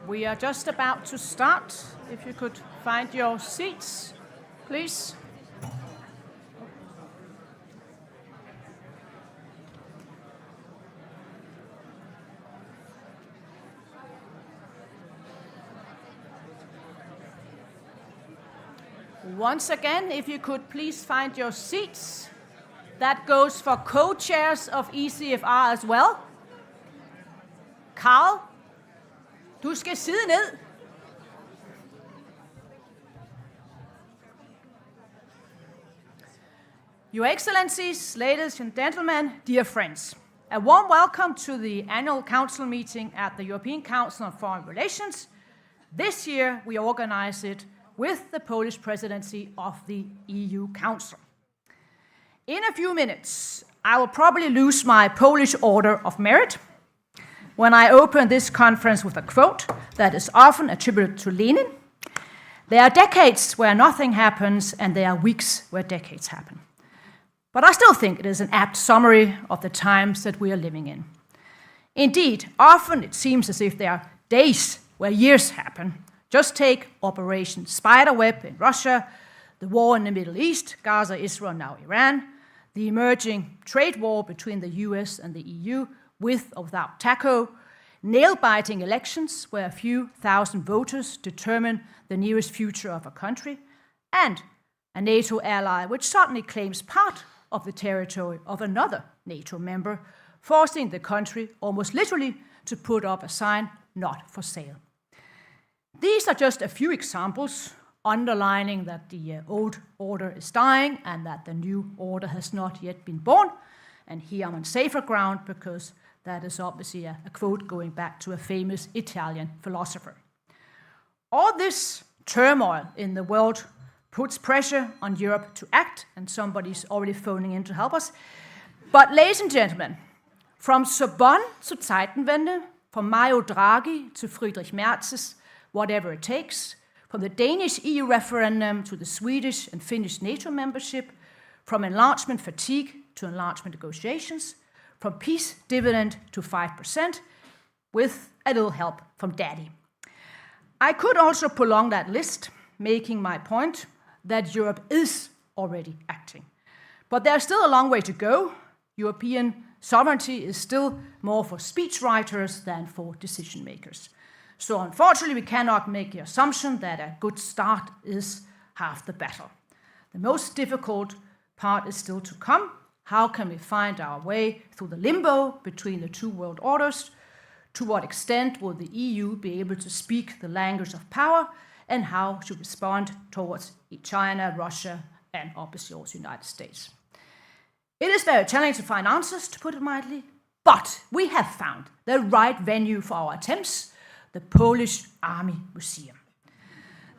We are just about to start. If you could find your seats, please. Once again, if you could please find your seats. That goes for co-chairs of ECFR as well. Carl, du skal sidde ned. Your Excellencies, ladies and gentlemen, dear friends, a warm welcome to the Annual Council Meeting at the European Council on Foreign Relations. This year we organize it with the Polish presidency of the EU Council. In a few minutes, I will probably lose my Polish Order of Merit when I open this conference with a quote that is often attributed to Lenin. There are decades where nothing happens, and there are weeks where decades happen. But I still think it is an apt summary of the times that we are living in. Indeed, often it seems as if there are days where years happen. Just take Operation Spiderweb in Russia, the war in the Middle East, Gaza, Israel, now Iran, the emerging trade war between the US and the EU, with or without TACO, nail-biting elections where a few thousand voters determine the nearest future of a country, and a NATO ally which suddenly claims part of the territory of another NATO member, forcing the country almost literally to put up a sign, "Not for sale." These are just a few examples underlining that the old order is dying and that the new order has not yet been born. And here I'm on safer ground because that is obviously a quote going back to a famous Italian philosopher. All this turmoil in the world puts pressure on Europe to act, and somebody's already phoning in to help us. But ladies and gentlemen, from Sorbonne to Zeitenwende, from Mario Draghi to Friedrich Merz's whatever it takes, from the Danish EU referendum to the Swedish and Finnish NATO membership, from enlargement fatigue to enlargement negotiations, from peace dividend to 5%, with a little help from Daddy. I could also prolong that list, making my point that Europe is already acting. But there's still a long way to go. European sovereignty is still more for speechwriters than for decision makers. So unfortunately, we cannot make the assumption that a good start is half the battle. The most difficult part is still to come. How can we find our way through the limbo between the two world orders? To what extent will the EU be able to speak the language of power? And how to respond towards China, Russia, and obviously also the United States? It is very challenging to find answers, to put it mildly, but we have found the right venue for our attempts: the Polish Army Museum.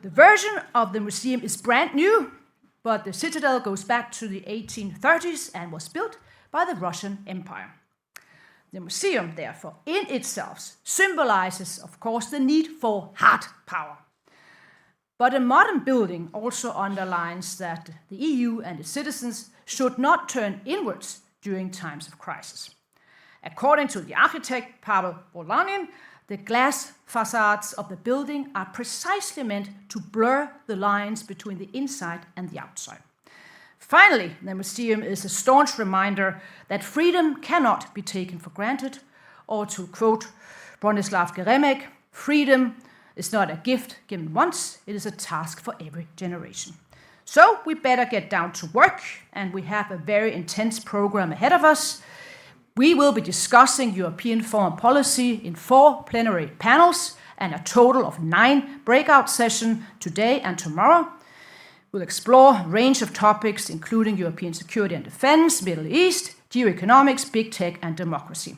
The version of the museum is brand new, but the citadel goes back to the 1830s and was built by the Russian Empire. The museum, therefore, in itself symbolizes, of course, the need for hard power. But a modern building also underlines that the EU and its citizens should not turn inwards during times of crisis. According to the architect Pavel Volanin, the glass facades of the building are precisely meant to blur the lines between the inside and the outside. Finally, the museum is a staunch reminder that freedom cannot be taken for granted, or to quote Radosław Geranmayeh, freedom is not a gift given once, it is a task for every generation. So we better get down to work, and we have a very intense program ahead of us. We will be discussing European foreign policy in 4 plenary panels and a total of 9 breakout sessions today and tomorrow. We'll explore a range of topics, including European security and defense, Middle East, geoeconomics, big tech, and democracy.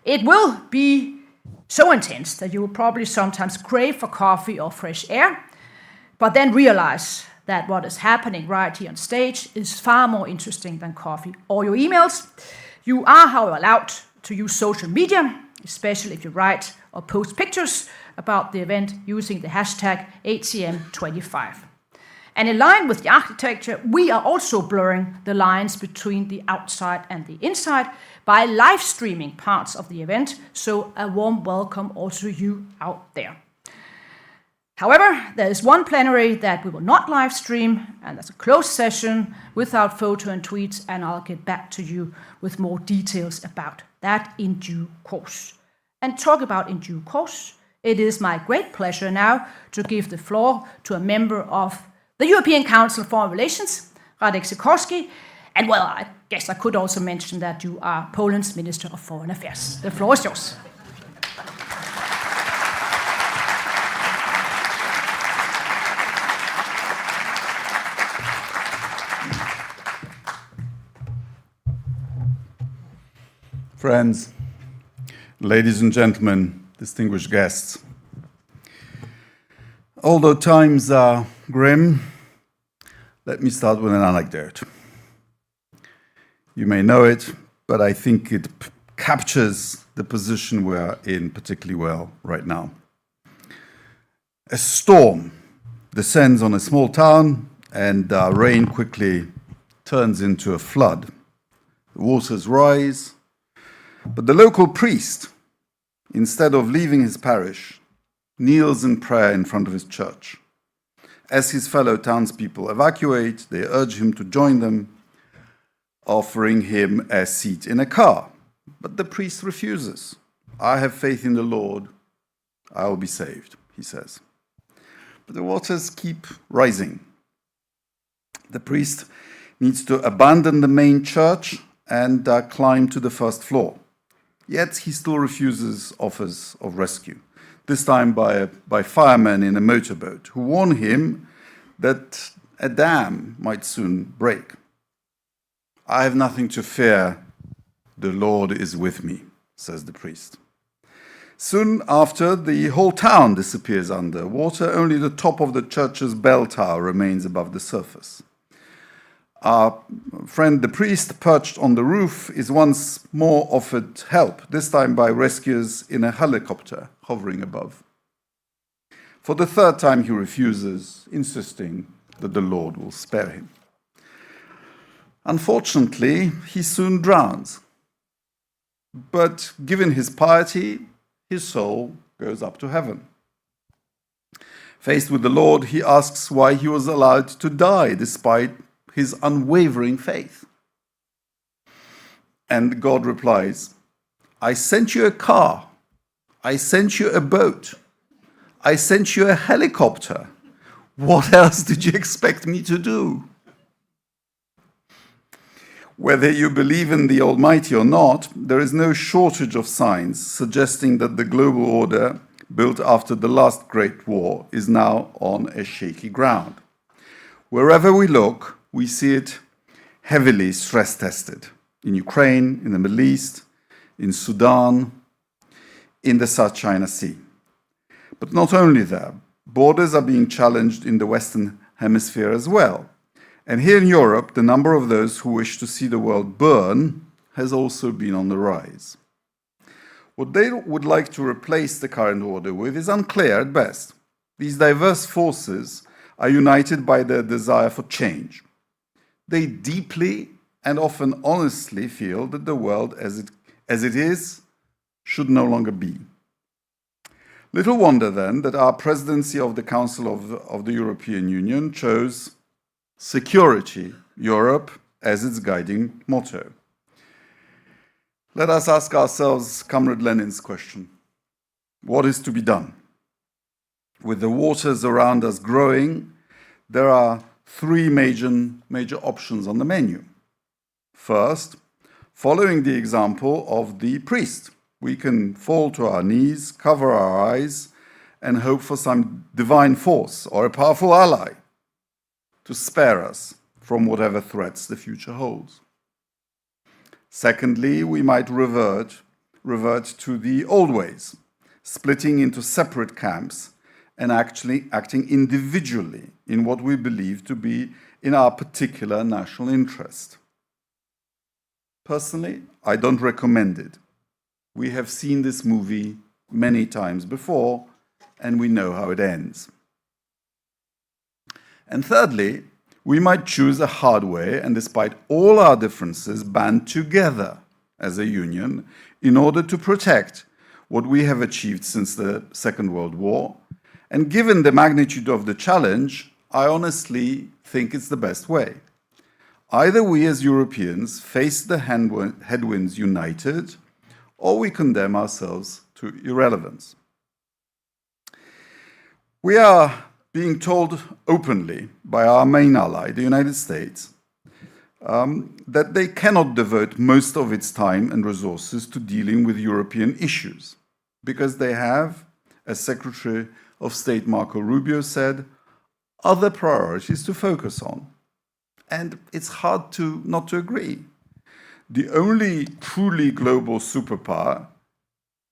It will be so intense that you will probably sometimes crave for coffee or fresh air, but then realize that what is happening right here on stage is far more interesting than coffee or your emails. You are, however, allowed to use social media, especially if you write or post pictures about the event using the hashtag ATM25. And in line with the architecture, we are also blurring the lines between the outside and the inside by live streaming parts of the event, so a warm welcome also to you out there. However, there is one plenary that we will not live stream, and that's a closed session without photo and tweets, and I'll get back to you with more details about that in due course. And talk about in due course, it is my great pleasure now to give the floor to a member of the European Council of Foreign Relations, Radek Sikorski, and well, I guess I could also mention that you are Poland's Minister of Foreign Affairs. The floor is yours. Friends, ladies and gentlemen, distinguished guests. Although times are grim, let me start with an anecdote. You may know it, but I think it captures the position we are in particularly well right now. A storm descends on a small town, and rain quickly turns into a flood. The waters rise, but the local priest, instead of leaving his parish, kneels in prayer in front of his church. As his fellow townspeople evacuate, they urge him to join them, offering him a seat in a car. But the priest refuses. "I have faith in the Lord, I will be saved," he says. But the waters keep rising. The priest needs to abandon the main church and climb to the first floor. Yet he still refuses offers of rescue, this time by firemen in a motorboat, who warn him that a dam might soon break. "I have nothing to fear, the Lord is with me," says the priest. Soon after, the whole town disappears under water. Only the top of the church's bell tower remains above the surface. Our friend the priest, perched on the roof, is once more offered help, this time by rescuers in a helicopter hovering above. For the third time he refuses, insisting that the Lord will spare him. Unfortunately, he soon drowns. But given his piety, his soul goes up to heaven. Faced with the Lord, he asks why he was allowed to die despite his unwavering faith. And God replies, "I sent you a car, I sent you a boat, I sent you a helicopter. What else did you expect me to do?" Whether you believe in the Almighty or not, there is no shortage of signs suggesting that the global order built after the last Great War is now on a shaky ground. Wherever we look, we see it heavily stress-tested. In Ukraine, in the Middle East, in Sudan, in the South China Sea. But not only there, borders are being challenged in the Western Hemisphere as well. And here in Europe, the number of those who wish to see the world burn has also been on the rise. What they would like to replace the current order with is unclear at best. These diverse forces are united by their desire for change. They deeply and often honestly feel that the world as it is should no longer be. Little wonder then that our presidency of the Council of the European Union chose Security Europe as its guiding motto. Let us ask ourselves Comrade Lenin's question. What is to be done? With the waters around us growing, there are three major options on the menu. First, following the example of the priest, we can fall to our knees, cover our eyes, and hope for some divine force or a powerful ally to spare us from whatever threats the future holds. Secondly, we might revert to the old ways, splitting into separate camps and actually acting individually in what we believe to be in our particular national interest. Personally, I don't recommend it. We have seen this movie many times before, and we know how it ends. And thirdly, we might choose a hard way and, despite all our differences, band together as a union in order to protect what we have achieved since the Second World War And given the magnitude of the challenge, I honestly think it's the best way. Either we as Europeans face the headwinds united, or we condemn ourselves to irrelevance. We are being told openly by our main ally, the United States, that they cannot devote most of its time and resources to dealing with European issues, because they have, as Secretary of State Marco Rubio said, other priorities to focus on. And it's hard not to agree. The only truly global superpower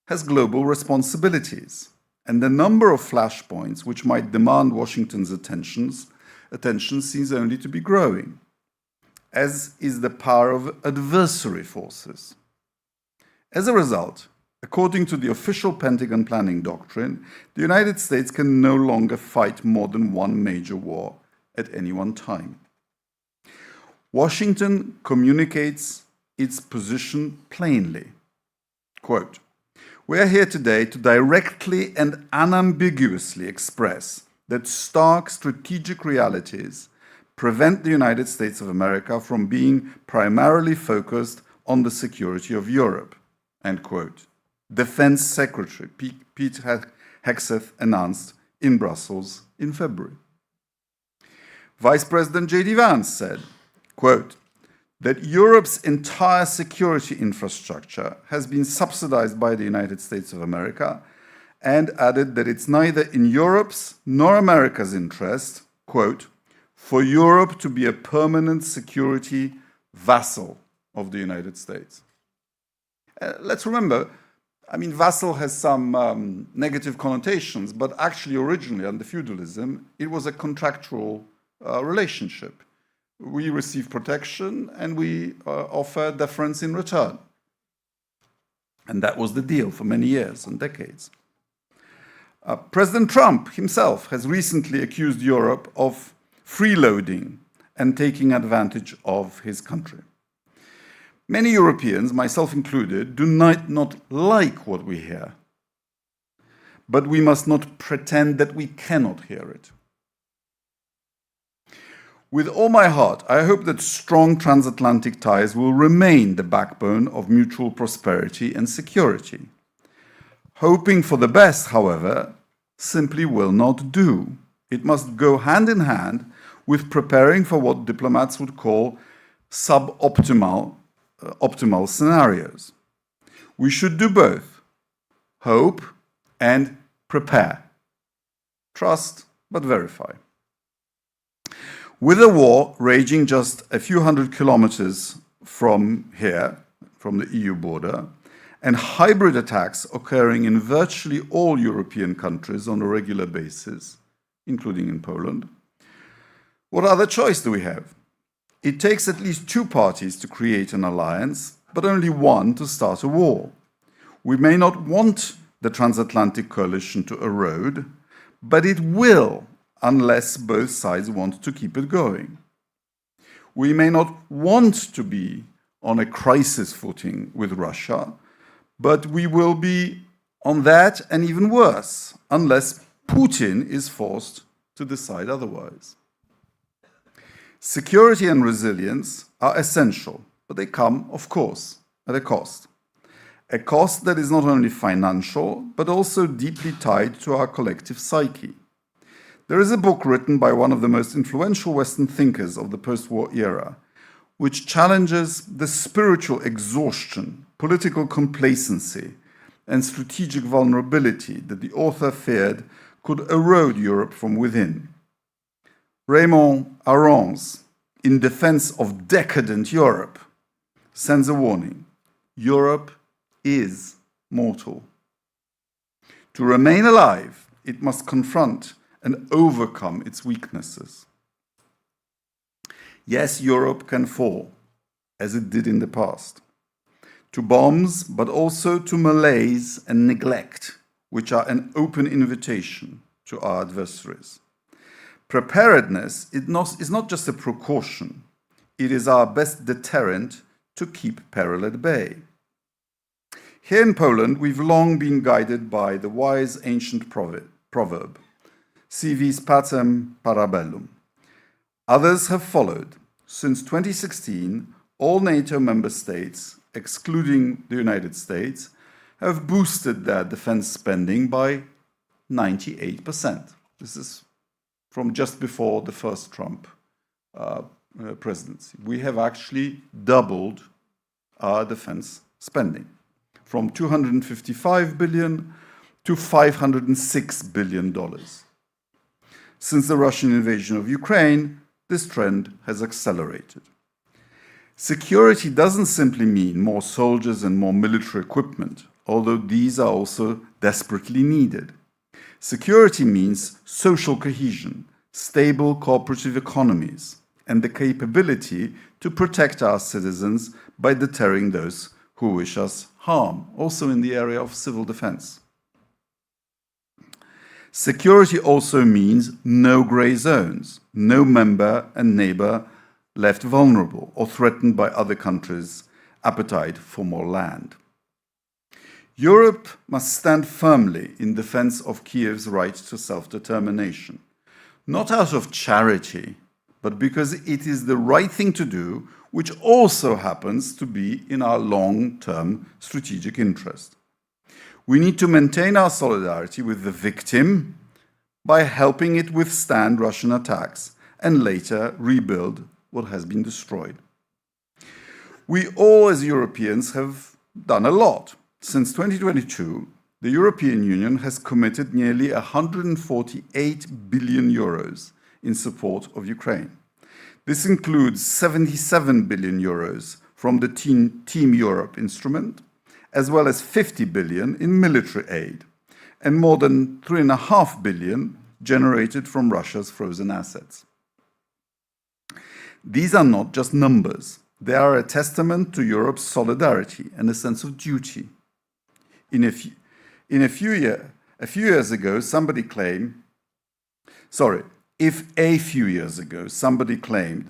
has global responsibilities, and the number of flashpoints which might demand Washington's attention seems only to be growing, as is the power of adversary forces. As a result, according to the official Pentagon planning doctrine, the United States can no longer fight more than one major war at any one time. Washington communicates its position plainly. Quote, "We are here today to directly and unambiguously express that stark strategic realities prevent the United States of America from being primarily focused on the security of Europe," end quote. Defense Secretary Pete Hegseth announced in Brussels in February. Vice President J.D. Vance said, quote, that Europe's entire security infrastructure has been subsidized by the United States of America, and added that it's neither in Europe's nor America's interest, quote, for Europe to be a permanent security vassal of the United States. Let's remember, vassal has some negative connotations, but actually originally under feudalism, it was a contractual relationship. We receive protection and we offer deference in return. And that was the deal for many years and decades. President Trump himself has recently accused Europe of freeloading and taking advantage of his country. Many Europeans, myself included, do not like what we hear. But we must not pretend that we cannot hear it. With all my heart, I hope that strong transatlantic ties will remain the backbone of mutual prosperity and security. Hoping for the best, however, simply will not do. It must go hand in hand with preparing for what diplomats would call suboptimal optimal scenarios. We should do both, hope and prepare. Trust, but verify. With a war raging just a few hundred kilometers from here, from the EU border, and hybrid attacks occurring in virtually all European countries on a regular basis, including in Poland, what other choice do we have? It takes at least two parties to create an alliance, but only one to start a war. We may not want the transatlantic coalition to erode, but it will unless both sides want to keep it going. We may not want to be on a crisis footing with Russia, but we will be on that and even worse, unless Putin is forced to decide otherwise. Security and resilience are essential, but they come, of course, at a cost. A cost that is not only financial, but also deeply tied to our collective psyche. There is a book written by one of the most influential Western thinkers of the post-war era, which challenges the spiritual exhaustion, political complacency, and strategic vulnerability that the author feared could erode Europe from within. Raymond Aron's, in defense of decadent Europe, sends a warning. Europe is mortal. To remain alive, it must confront and overcome its weaknesses. Yes, Europe can fall, as it did in the past, to bombs, but also to malaise and neglect, which are an open invitation to our adversaries. Preparedness is not just a precaution, it is our best deterrent to keep peril at bay. Here in Poland, we've long been guided by the wise ancient proverb, si vis pacem para bellum. Others have followed. Since 2016, all NATO member states, excluding the United States, have boosted their defense spending by 98%. This is from just before the first Trump presidency. We have actually doubled our defense spending from $255 billion to $506 billion. Since the Russian invasion of Ukraine, this trend has accelerated. Security doesn't simply mean more soldiers and more military equipment, although these are also desperately needed. Security means social cohesion, stable cooperative economies, and the capability to protect our citizens by deterring those who wish us harm, also in the area of civil defense. Security also means no grey zones, no member and neighbor left vulnerable or threatened by other countries' appetite for more land. Europe must stand firmly in defense of Kiev's right to self-determination, not out of charity, but because it is the right thing to do, which also happens to be in our long-term strategic interest. We need to maintain our solidarity with the victim by helping it withstand Russian attacks and later rebuild what has been destroyed. We all as Europeans have done a lot. Since 2022, the European Union has committed nearly 148 billion euros in support of Ukraine. This includes 77 billion euros from the Team Europe instrument, as well as 50 billion in military aid, and more than 3.5 billion generated from Russia's frozen assets. These are not just numbers. They are a testament to Europe's solidarity and a sense of duty. If a few years ago somebody claimed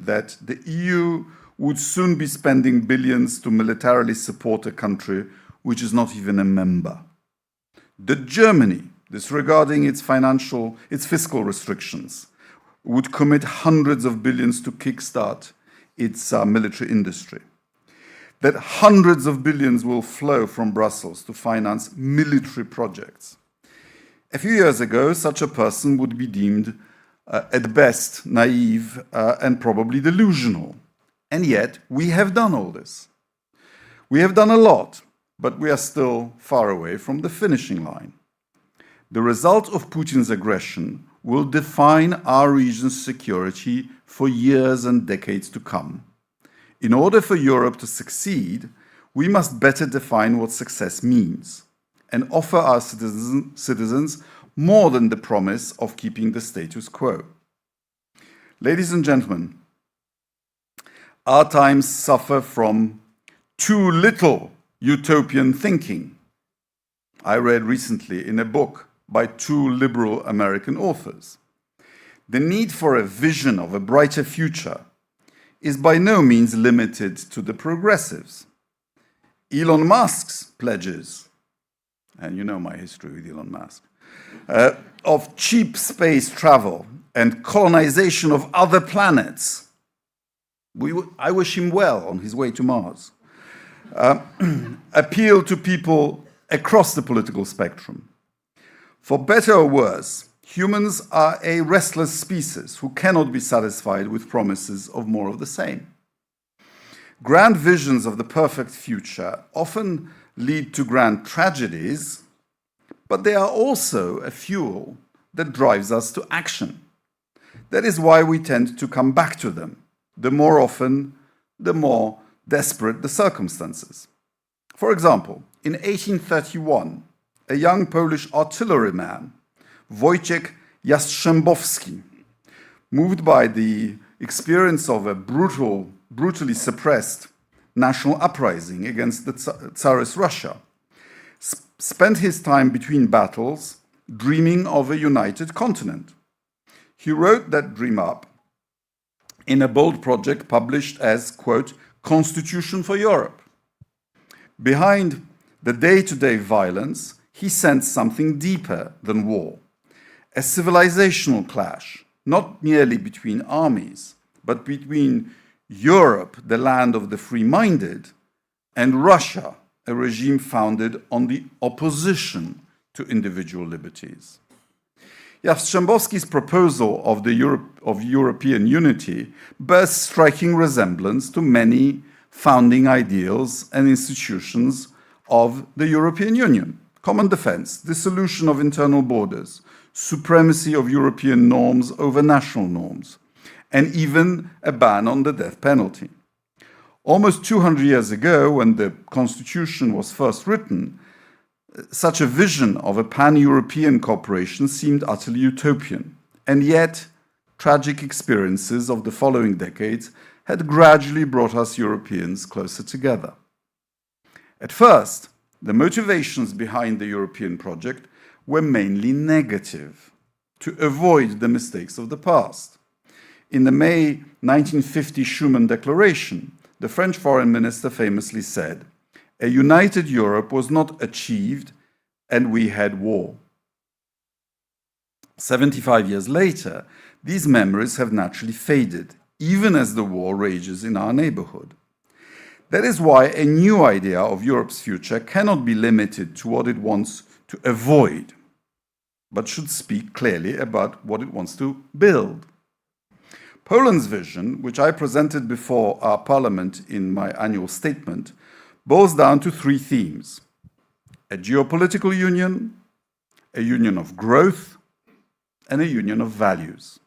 that the EU would soon be spending billions to militarily support a country which is not even a member, that Germany, disregarding its fiscal restrictions, would commit hundreds of billions to kickstart its military industry, that hundreds of billions will flow from Brussels to finance military projects. A few years ago, such a person would be deemed, at best, naive and probably delusional. And yet, we have done all this. We have done a lot, but we are still far away from the finishing line. The result of Putin's aggression will define our region's security for years and decades to come. In order for Europe to succeed, we must better define what success means and offer our citizens more than the promise of keeping the status quo. Ladies and gentlemen, our times suffer from too little utopian thinking. I read recently in a book by two liberal American authors. The need for a vision of a brighter future is by no means limited to the progressives. Elon Musk's pledges, and you know my history with Elon Musk, of cheap space travel and colonization of other planets. I wish him well on his way to Mars. Appeal to people across the political spectrum. For better or worse, humans are a restless species who cannot be satisfied with promises of more of the same. Grand visions of the perfect future often lead to grand tragedies, but they are also a fuel that drives us to action. That is why we tend to come back to them. The more often, the more desperate the circumstances. For example, in 1831, a young Polish artilleryman, Wojciech Jastrzębowski, moved by the experience of a brutally suppressed national uprising against the Tsarist Russia, spent his time between battles dreaming of a united continent. He wrote that dream up in a bold project published as, quote, Constitution for Europe. Behind the day-to-day violence, he sensed something deeper than war, a civilizational clash, not merely between armies, but between Europe, the land of the free-minded, and Russia, a regime founded on the opposition to individual liberties. Jastrzębowski's proposal of European unity bears striking resemblance to many founding ideals and institutions of the European Union. Common defense, dissolution of internal borders, supremacy of European norms over national norms, and even a ban on the death penalty. Almost 200 years ago, when the Constitution was first written, such a vision of a pan-European cooperation seemed utterly utopian, and yet tragic experiences of the following decades had gradually brought us Europeans closer together. At first, the motivations behind the European project were mainly negative, to avoid the mistakes of the past. In the May 1950 Schuman Declaration, the French foreign minister famously said, "A united Europe was not achieved, and we had war." 75 years later, these memories have naturally faded, even as the war rages in our neighborhood. That is why a new idea of Europe's future cannot be limited to what it wants to avoid, but should speak clearly about what it wants to build. Poland's vision, which I presented before our parliament in my annual statement, boils down to three themes: a geopolitical union, a union of growth, and a union of values.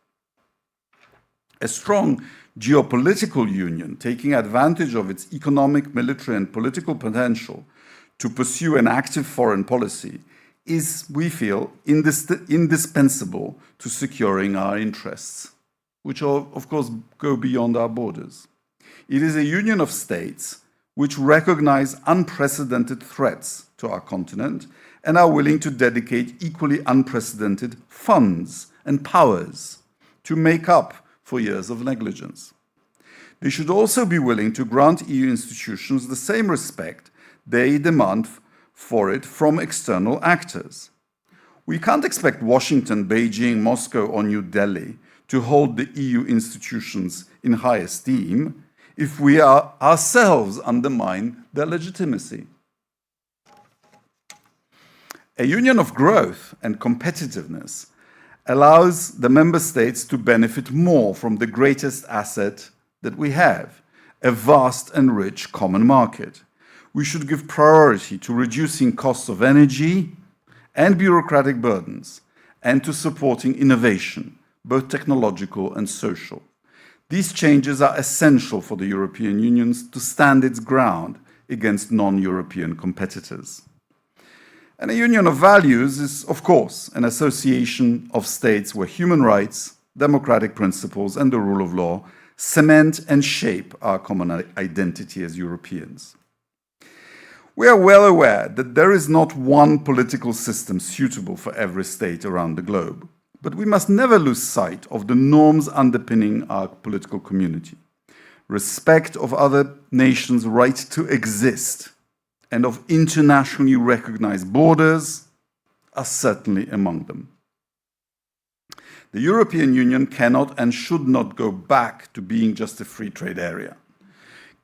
A strong geopolitical union, taking advantage of its economic, military, and political potential to pursue an active foreign policy, is, we feel, indispensable to securing our interests, which of course go beyond our borders. It is a union of states which recognize unprecedented threats to our continent and are willing to dedicate equally unprecedented funds and powers to make up for years of negligence. They should also be willing to grant EU institutions the same respect they demand for it from external actors. We can't expect Washington, Beijing, Moscow, or New Delhi to hold the EU institutions in high esteem if we ourselves undermine their legitimacy. A union of growth and competitiveness allows the member states to benefit more from the greatest asset that we have, a vast and rich common market. We should give priority to reducing costs of energy and bureaucratic burdens, and to supporting innovation, both technological and social. These changes are essential for the European Union to stand its ground against non-European competitors. And a union of values is, of course, an association of states where human rights, democratic principles, and the rule of law cement and shape our common identity as Europeans. We are well aware that there is not one political system suitable for every state around the globe, but we must never lose sight of the norms underpinning our political community. Respect of other nations' right to exist and of internationally recognized borders are certainly among them. The European Union cannot and should not go back to being just a free trade area.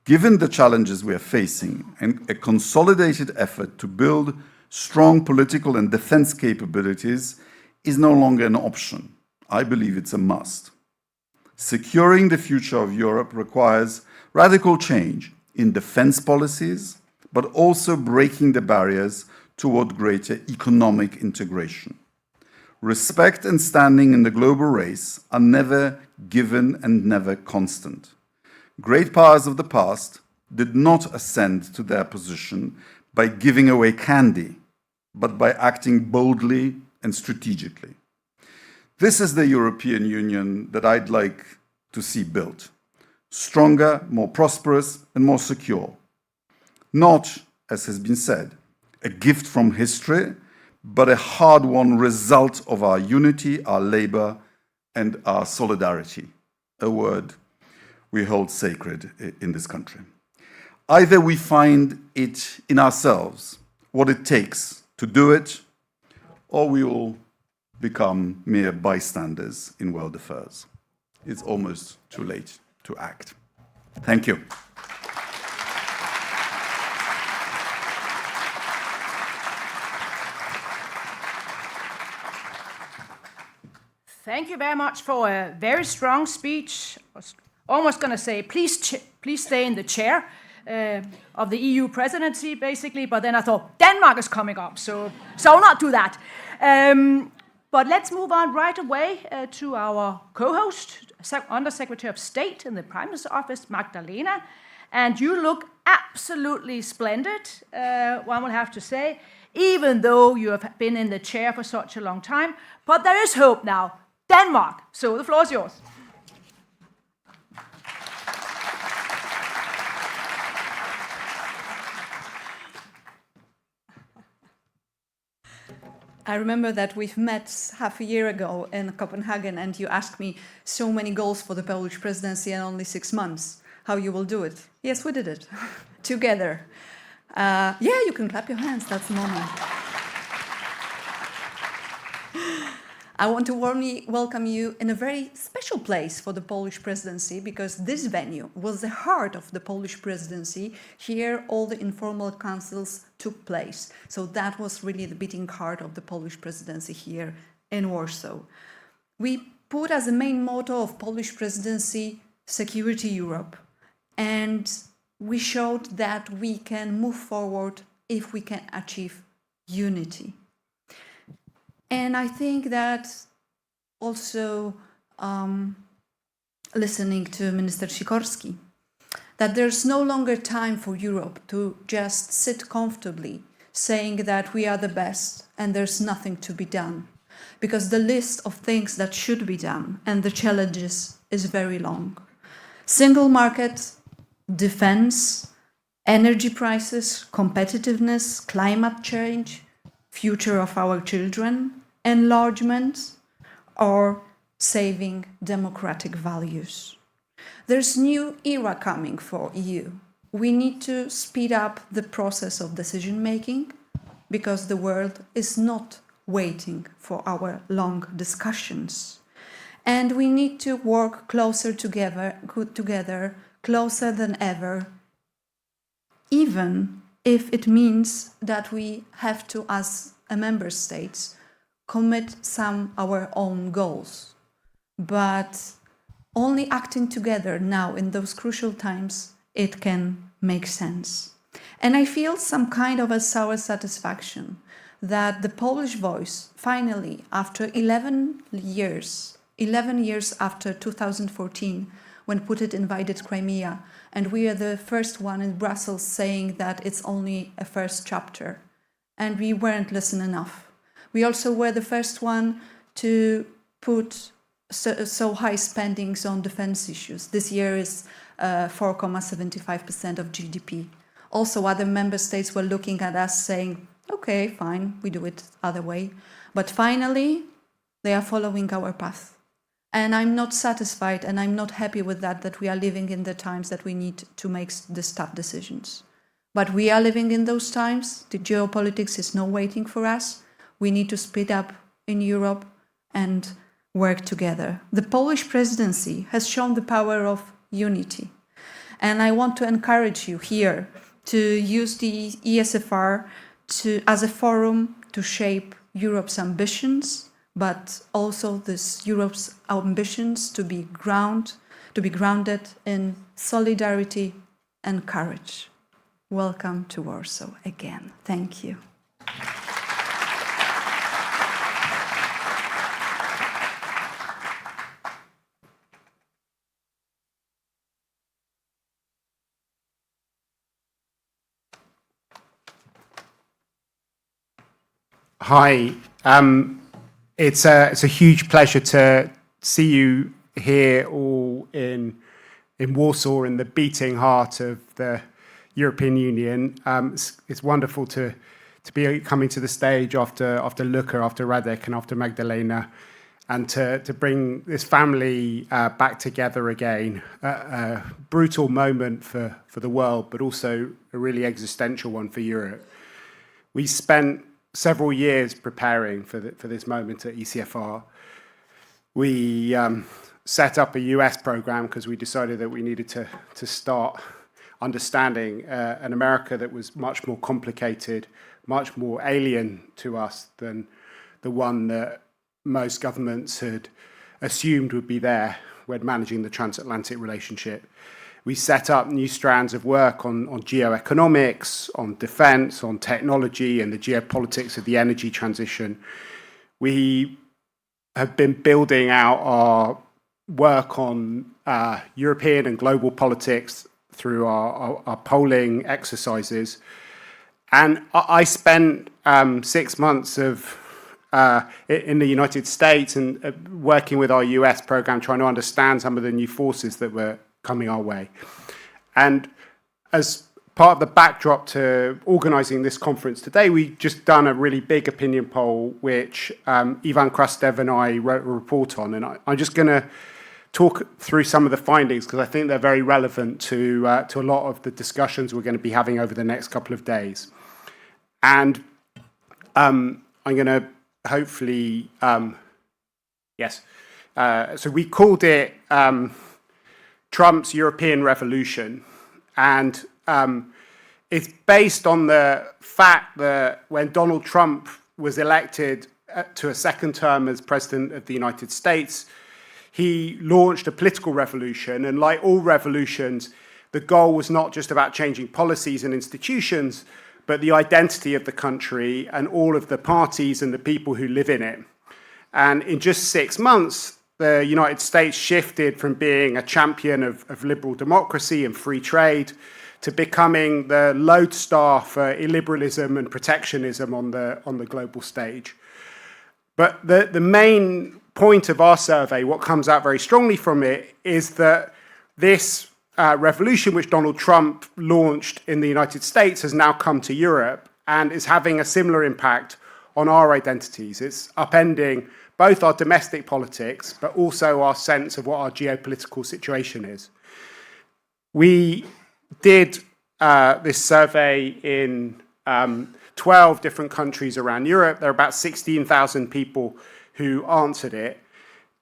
Given the challenges we are facing, and a consolidated effort to build strong political and defense capabilities is no longer an option. I believe it's a must. Securing the future of Europe requires radical change in defense policies, but also breaking the barriers toward greater economic integration. Respect and standing in the global race are never given and never constant. Great powers of the past did not ascend to their position by giving away candy, but by acting boldly and strategically. This is the European Union that I'd like to see built. Stronger, more prosperous, and more secure. Not, as has been said, a gift from history, but a hard-won result of our unity, our labor, and our solidarity, a word we hold sacred in this country. Either we find it in ourselves, what it takes to do it, or we will become mere bystanders in world affairs. It's almost too late to act. Thank you. Thank you very much for a very strong speech. I was almost going to say, please stay in the chair of the EU presidency, basically, but then I thought Denmark is coming up, so I'll not do that. But let's move on right away to our co-host, Undersecretary of State in the Prime Minister's Office, Magdalena. And you look absolutely splendid, one will have to say, even though you have been in the chair for such a long time. But there is hope now. Denmark. So the floor is yours. I remember that we've met half a year ago in Copenhagen and you asked me so many goals for the Polish presidency in only 6 months. How you will do it? Yes, we did it. Together. Yeah, you can clap your hands. That's the moment. I want to warmly welcome you in a very special place for the Polish presidency because this venue was the heart of the Polish presidency. Here all the informal councils took place. So that was really the beating heart of the Polish presidency here in Warsaw. We put as a main motto of Polish presidency, Security Europe. And we showed that we can move forward if we can achieve unity. And I think that also listening to Minister Sikorski, that there's no longer time for Europe to just sit comfortably saying that we are the best and there's nothing to be done. Because the list of things that should be done and the challenges is very long. Single market, defense, energy prices, competitiveness, climate change, future of our children, enlargement, or saving democratic values. There's new era coming for EU. We need to speed up the process of decision-making because the world is not waiting for our long discussions. And we need to work closer together, closer than ever, even if it means that we have to, as a member states, commit some our own goals. But only acting together now in those crucial times, it can make sense. And I feel some kind of a sour satisfaction that the Polish voice finally, after 11 years after 2014, when Putin invaded Crimea, and we are the first one in Brussels saying that it's only a first chapter, and we weren't listening enough. We also were the first one to put so high spendings on defense issues. This year is 4.75% of GDP. Also, other member states were looking at us saying, okay, fine, we do it other way. But finally, they are following our path. And I'm not satisfied and I'm not happy with that we are living in the times that we need to make these tough decisions. But we are living in those times. The geopolitics is not waiting for us. We need to speed up in Europe and work together. The Polish presidency has shown the power of unity. And I want to encourage you here to use the ECFR as a forum to shape Europe's ambitions, but also this Europe's ambitions to be grounded in solidarity and courage. Welcome to Warsaw again. Thank you. Hi, it's a huge pleasure to see you here all in Warsaw, in the beating heart of the European Union. It's wonderful to be coming to the stage after Lykke, after Radek, and after Magdalena, and to bring this family back together again. A brutal moment for the world, but also a really existential one for Europe. We spent several years preparing for this moment at ECFR. We set up a US program because we decided that we needed to start understanding an America that was much more complicated, much more alien to us than the one that most governments had assumed would be there when managing the transatlantic relationship. We set up new strands of work on geoeconomics, on defense, on technology, and the geopolitics of the energy transition. We have been building out our work on European and global politics through our polling exercises. And I spent 6 months in the United States and working with our US program, trying to understand some of the new forces that were coming our way. And as part of the backdrop to organising this conference today, we just done a really big opinion poll, which Ivan Krastev and I wrote a report on. And I'm just going to talk through some of the findings because I think they're very relevant to a lot of the discussions we're going to be having over the next couple of days. And I'm going to hopefully, so we called it Trump's European Revolution, and it's based on the fact that when Donald Trump was elected to a second term as President of the United States, he launched a political revolution, and like all revolutions, the goal was not just about changing policies and institutions, but the identity of the country and all of the parties and the people who live in it. And in just 6 months, the United States shifted from being a champion of liberal democracy and free trade to becoming the lodestar for illiberalism and protectionism on the global stage. But the main point of our survey, what comes out very strongly from it, is that this revolution which Donald Trump launched in the United States has now come to Europe and is having a similar impact on our identities. It's upending both our domestic politics, but also our sense of what our geopolitical situation is. We did this survey in 12 different countries around Europe. There are about 16,000 people who answered it.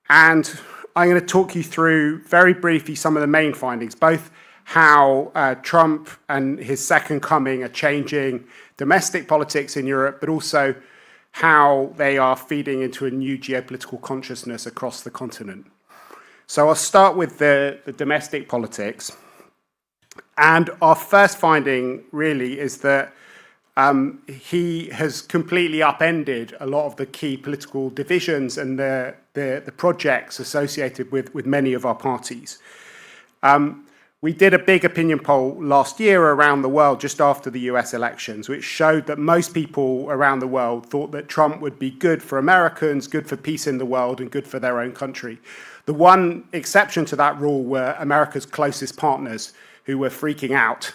And I'm going to talk you through very briefly some of the main findings, both how Trump and his second coming are changing domestic politics in Europe, but also how they are feeding into a new geopolitical consciousness across the continent. So I'll start with the domestic politics. And our first finding really is that he has completely upended a lot of the key political divisions and the projects associated with many of our parties. We did a big opinion poll last year around the world just after the US elections, which showed that most people around the world thought that Trump would be good for Americans, good for peace in the world, and good for their own country. The one exception to that rule were America's closest partners who were freaking out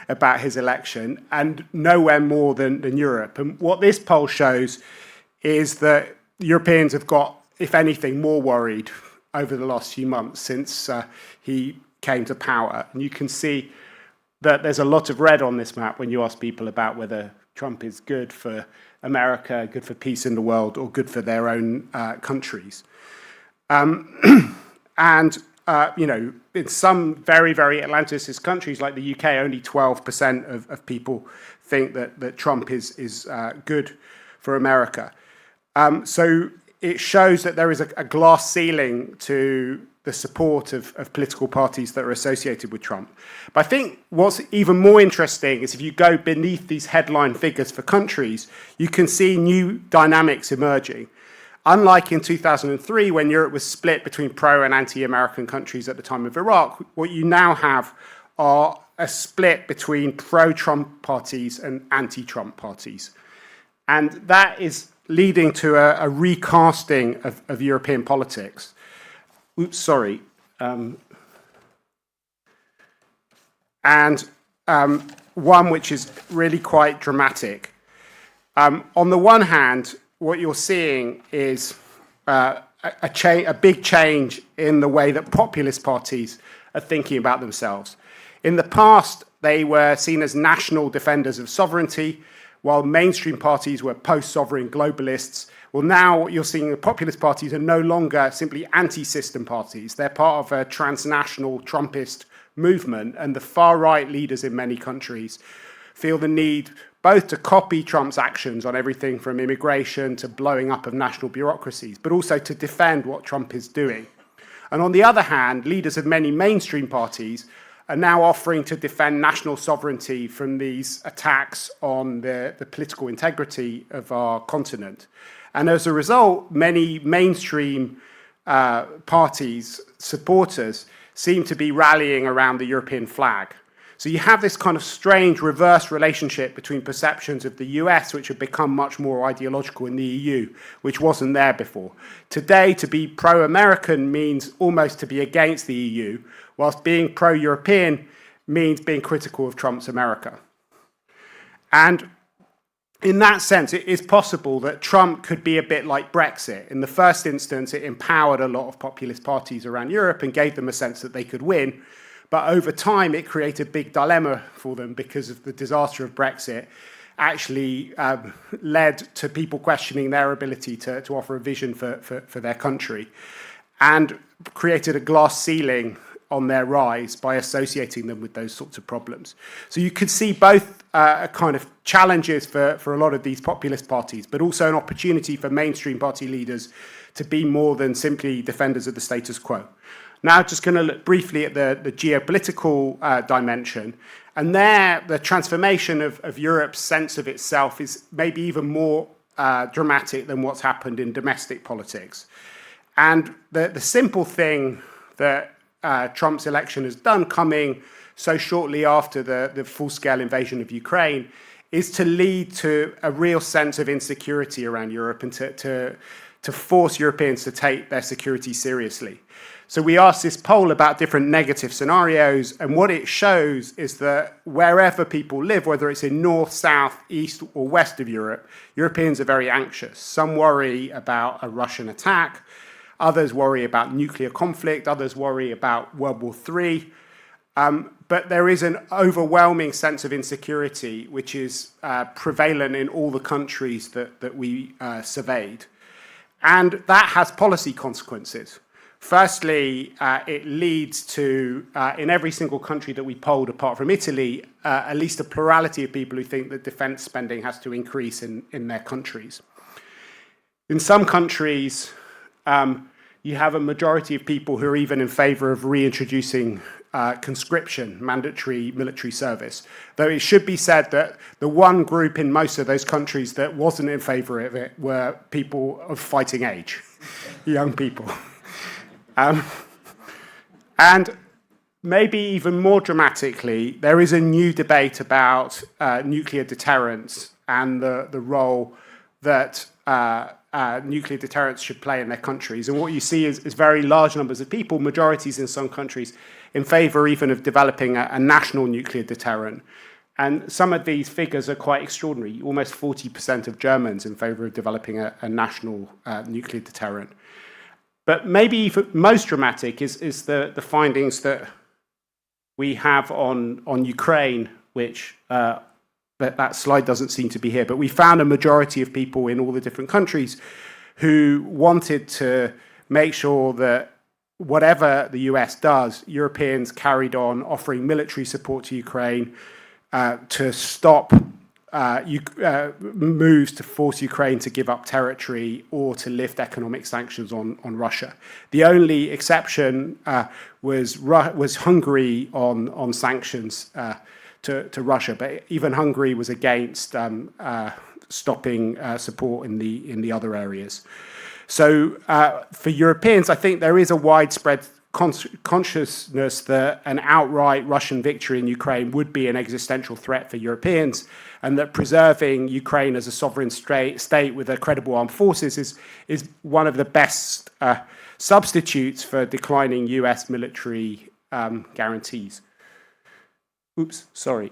about his election, and nowhere more than Europe. And what this poll shows is that Europeans have got, if anything, more worried over the last few months since he came to power. And you can see that there's a lot of red on this map when you ask people about whether Trump is good for America, good for peace in the world, or good for their own countries. In some very, very Atlanticist countries like the UK, only 12% of people think that Trump is good for America. So it shows that there is a glass ceiling to the support of political parties that are associated with Trump. But I think what's even more interesting is if you go beneath these headline figures for countries, you can see new dynamics emerging. Unlike in 2003, when Europe was split between pro and anti-American countries at the time of Iraq, what you now have are a split between pro-Trump parties and anti-Trump parties. And that is leading to a recasting of European politics. Oops, sorry. One which is really quite dramatic. On the one hand, what you're seeing is a big change in the way that populist parties are thinking about themselves. In the past, they were seen as national defenders of sovereignty, while mainstream parties were post-sovereign globalists. Well, now what you're seeing the populist parties are no longer simply anti-system parties. They're part of a transnational Trumpist movement, and the far-right leaders in many countries feel the need both to copy Trump's actions on everything from immigration to blowing up of national bureaucracies, but also to defend what Trump is doing. And on the other hand, leaders of many mainstream parties are now offering to defend national sovereignty from these attacks on the political integrity of our continent. And as a result, many mainstream parties, supporters, seem to be rallying around the European flag. So you have this kind of strange reverse relationship between perceptions of the US, which have become much more ideological, in the EU, which wasn't there before. Today, to be pro-American means almost to be against the EU, whilst being pro-European means being critical of Trump's America. And in that sense, it is possible that Trump could be a bit like Brexit. In the first instance, it empowered a lot of populist parties around Europe and gave them a sense that they could win. But over time, it created a big dilemma for them because of the disaster of Brexit actually led to people questioning their ability to offer a vision for their country, and created a glass ceiling on their rise by associating them with those sorts of problems. So you could see both kind of challenges for a lot of these populist parties, but also an opportunity for mainstream party leaders to be more than simply defenders of the status quo. Now, just going to look briefly at the geopolitical dimension. And there, the transformation of Europe's sense of itself is maybe even more dramatic than what's happened in domestic politics. And the simple thing that Trump's election has done, coming so shortly after the full-scale invasion of Ukraine, is to lead to a real sense of insecurity around Europe and to force Europeans to take their security seriously. So we asked this poll about different negative scenarios, and what it shows is that wherever people live, whether it's in north, south, east, or west of Europe, Europeans are very anxious. Some worry about a Russian attack, others worry about nuclear conflict, others worry about World War III. But there is an overwhelming sense of insecurity, which is prevalent in all the countries that we surveyed. And that has policy consequences. Firstly, it leads to, in every single country that we polled, apart from Italy, at least a plurality of people who think that defense spending has to increase in their countries. In some countries, you have a majority of people who are even in favor of reintroducing conscription, mandatory military service. Though it should be said that the one group in most of those countries that wasn't in favor of it were people of fighting age, young people. And maybe even more dramatically, there is a new debate about nuclear deterrence and the role that nuclear deterrence should play in their countries. And what you see is very large numbers of people, majorities in some countries, in favour even of developing a national nuclear deterrent. And some of these figures are quite extraordinary. Almost 40% of Germans in favour of developing a national nuclear deterrent. But maybe even most dramatic is the findings that we have on Ukraine, which that slide doesn't seem to be here, but we found a majority of people in all the different countries who wanted to make sure that whatever the US does, Europeans carried on offering military support to Ukraine to stop moves to force Ukraine to give up territory or to lift economic sanctions on Russia. The only exception was Hungary on sanctions to Russia, but even Hungary was against stopping support in the other areas. So for Europeans, I think there is a widespread consciousness that an outright Russian victory in Ukraine would be an existential threat for Europeans, and that preserving Ukraine as a sovereign state with a credible armed forces is one of the best substitutes for declining US military guarantees. Oops, sorry.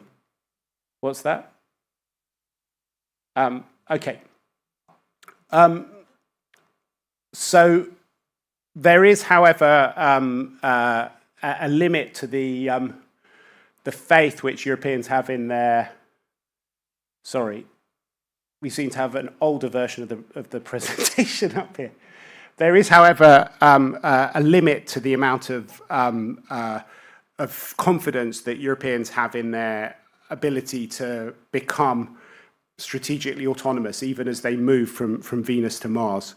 What's that? Okay. So there is, however, a limit to the faith which Europeans have in their. Sorry, we seem to have an older version of the presentation up here. There is, however, a limit to the amount of confidence that Europeans have in their ability to become strategically autonomous, even as they move from Venus to Mars.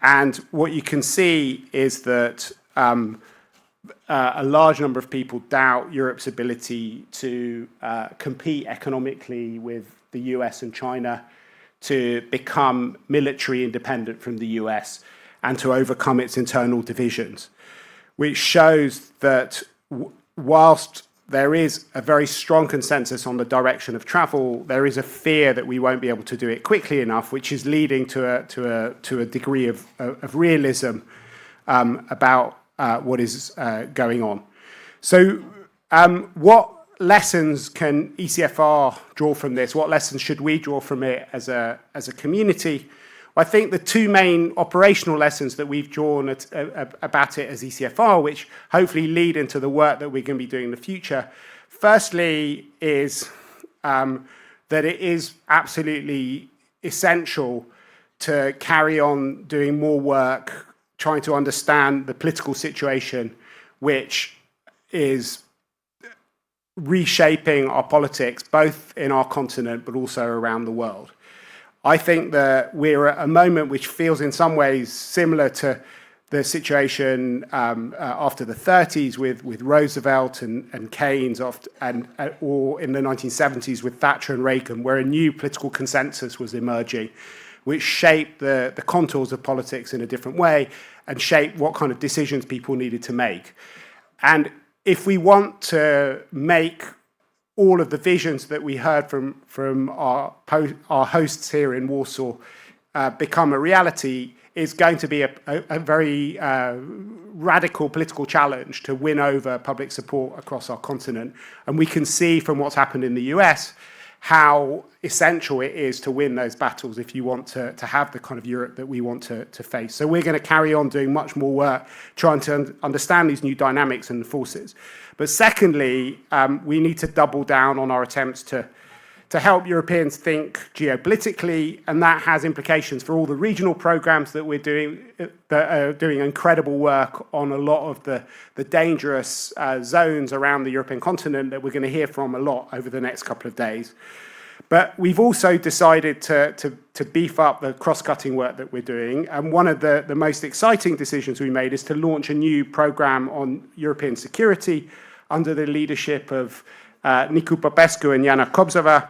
And what you can see is that a large number of people doubt Europe's ability to compete economically with the US and China, to become military independent from the US, and to overcome its internal divisions, which shows that whilst there is a very strong consensus on the direction of travel, there is a fear that we won't be able to do it quickly enough, which is leading to a degree of realism about what is going on. So what lessons can ECFR draw from this? What lessons should we draw from it as a community? Well, I think the two main operational lessons that we've drawn about it as ECFR, which hopefully lead into the work that we're going to be doing in the future, firstly is that it is absolutely essential to carry on doing more work, trying to understand the political situation, which is reshaping our politics, both in our continent, but also around the world. I think that we're at a moment which feels in some ways similar to the situation after the 30s with Roosevelt and Keynes, or in the 1970s with Thatcher and Reagan, where a new political consensus was emerging, which shaped the contours of politics in a different way and shaped what kind of decisions people needed to make. And if we want to make all of the visions that we heard from our hosts here in Warsaw become a reality, is going to be a very radical political challenge to win over public support across our continent. And we can see from what's happened in the US how essential it is to win those battles if you want to have the kind of Europe that we want to face. So we're going to carry on doing much more work trying to understand these new dynamics and forces. But secondly, we need to double down on our attempts to help Europeans think geopolitically, and that has implications for all the regional programs that we're doing, that are doing incredible work on a lot of the dangerous zones around the European continent that we're going to hear from a lot over the next couple of days. But we've also decided to beef up the cross-cutting work that we're doing, and one of the most exciting decisions we made is to launch a new program on European security under the leadership of Nicu Popescu and Jana Kobzova,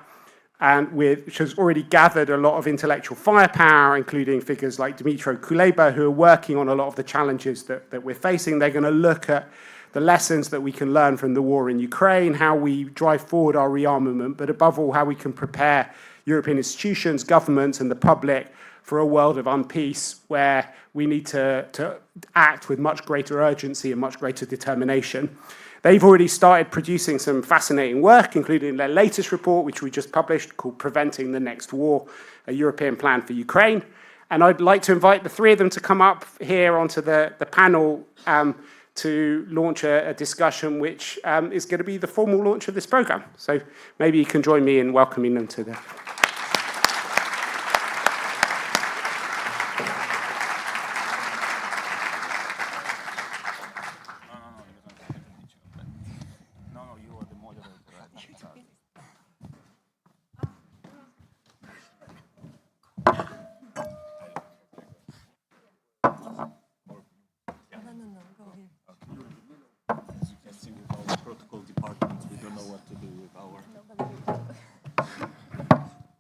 and which has already gathered a lot of intellectual firepower, including figures like Dmytro Kuleba, who are working on a lot of the challenges that we're facing. They're going to look at the lessons that we can learn from the war in Ukraine, how we drive forward our rearmament, but above all, how we can prepare European institutions, governments, and the public for a world of unpeace, where we need to act with much greater urgency and much greater determination. They've already started producing some fascinating work, including their latest report, which we just published, called Preventing the Next War, a European Plan for Ukraine. And I'd like to invite the three of them to come up here onto the panel to launch a discussion, which is going to be the formal launch of this program. So maybe you can join me in welcoming them to the...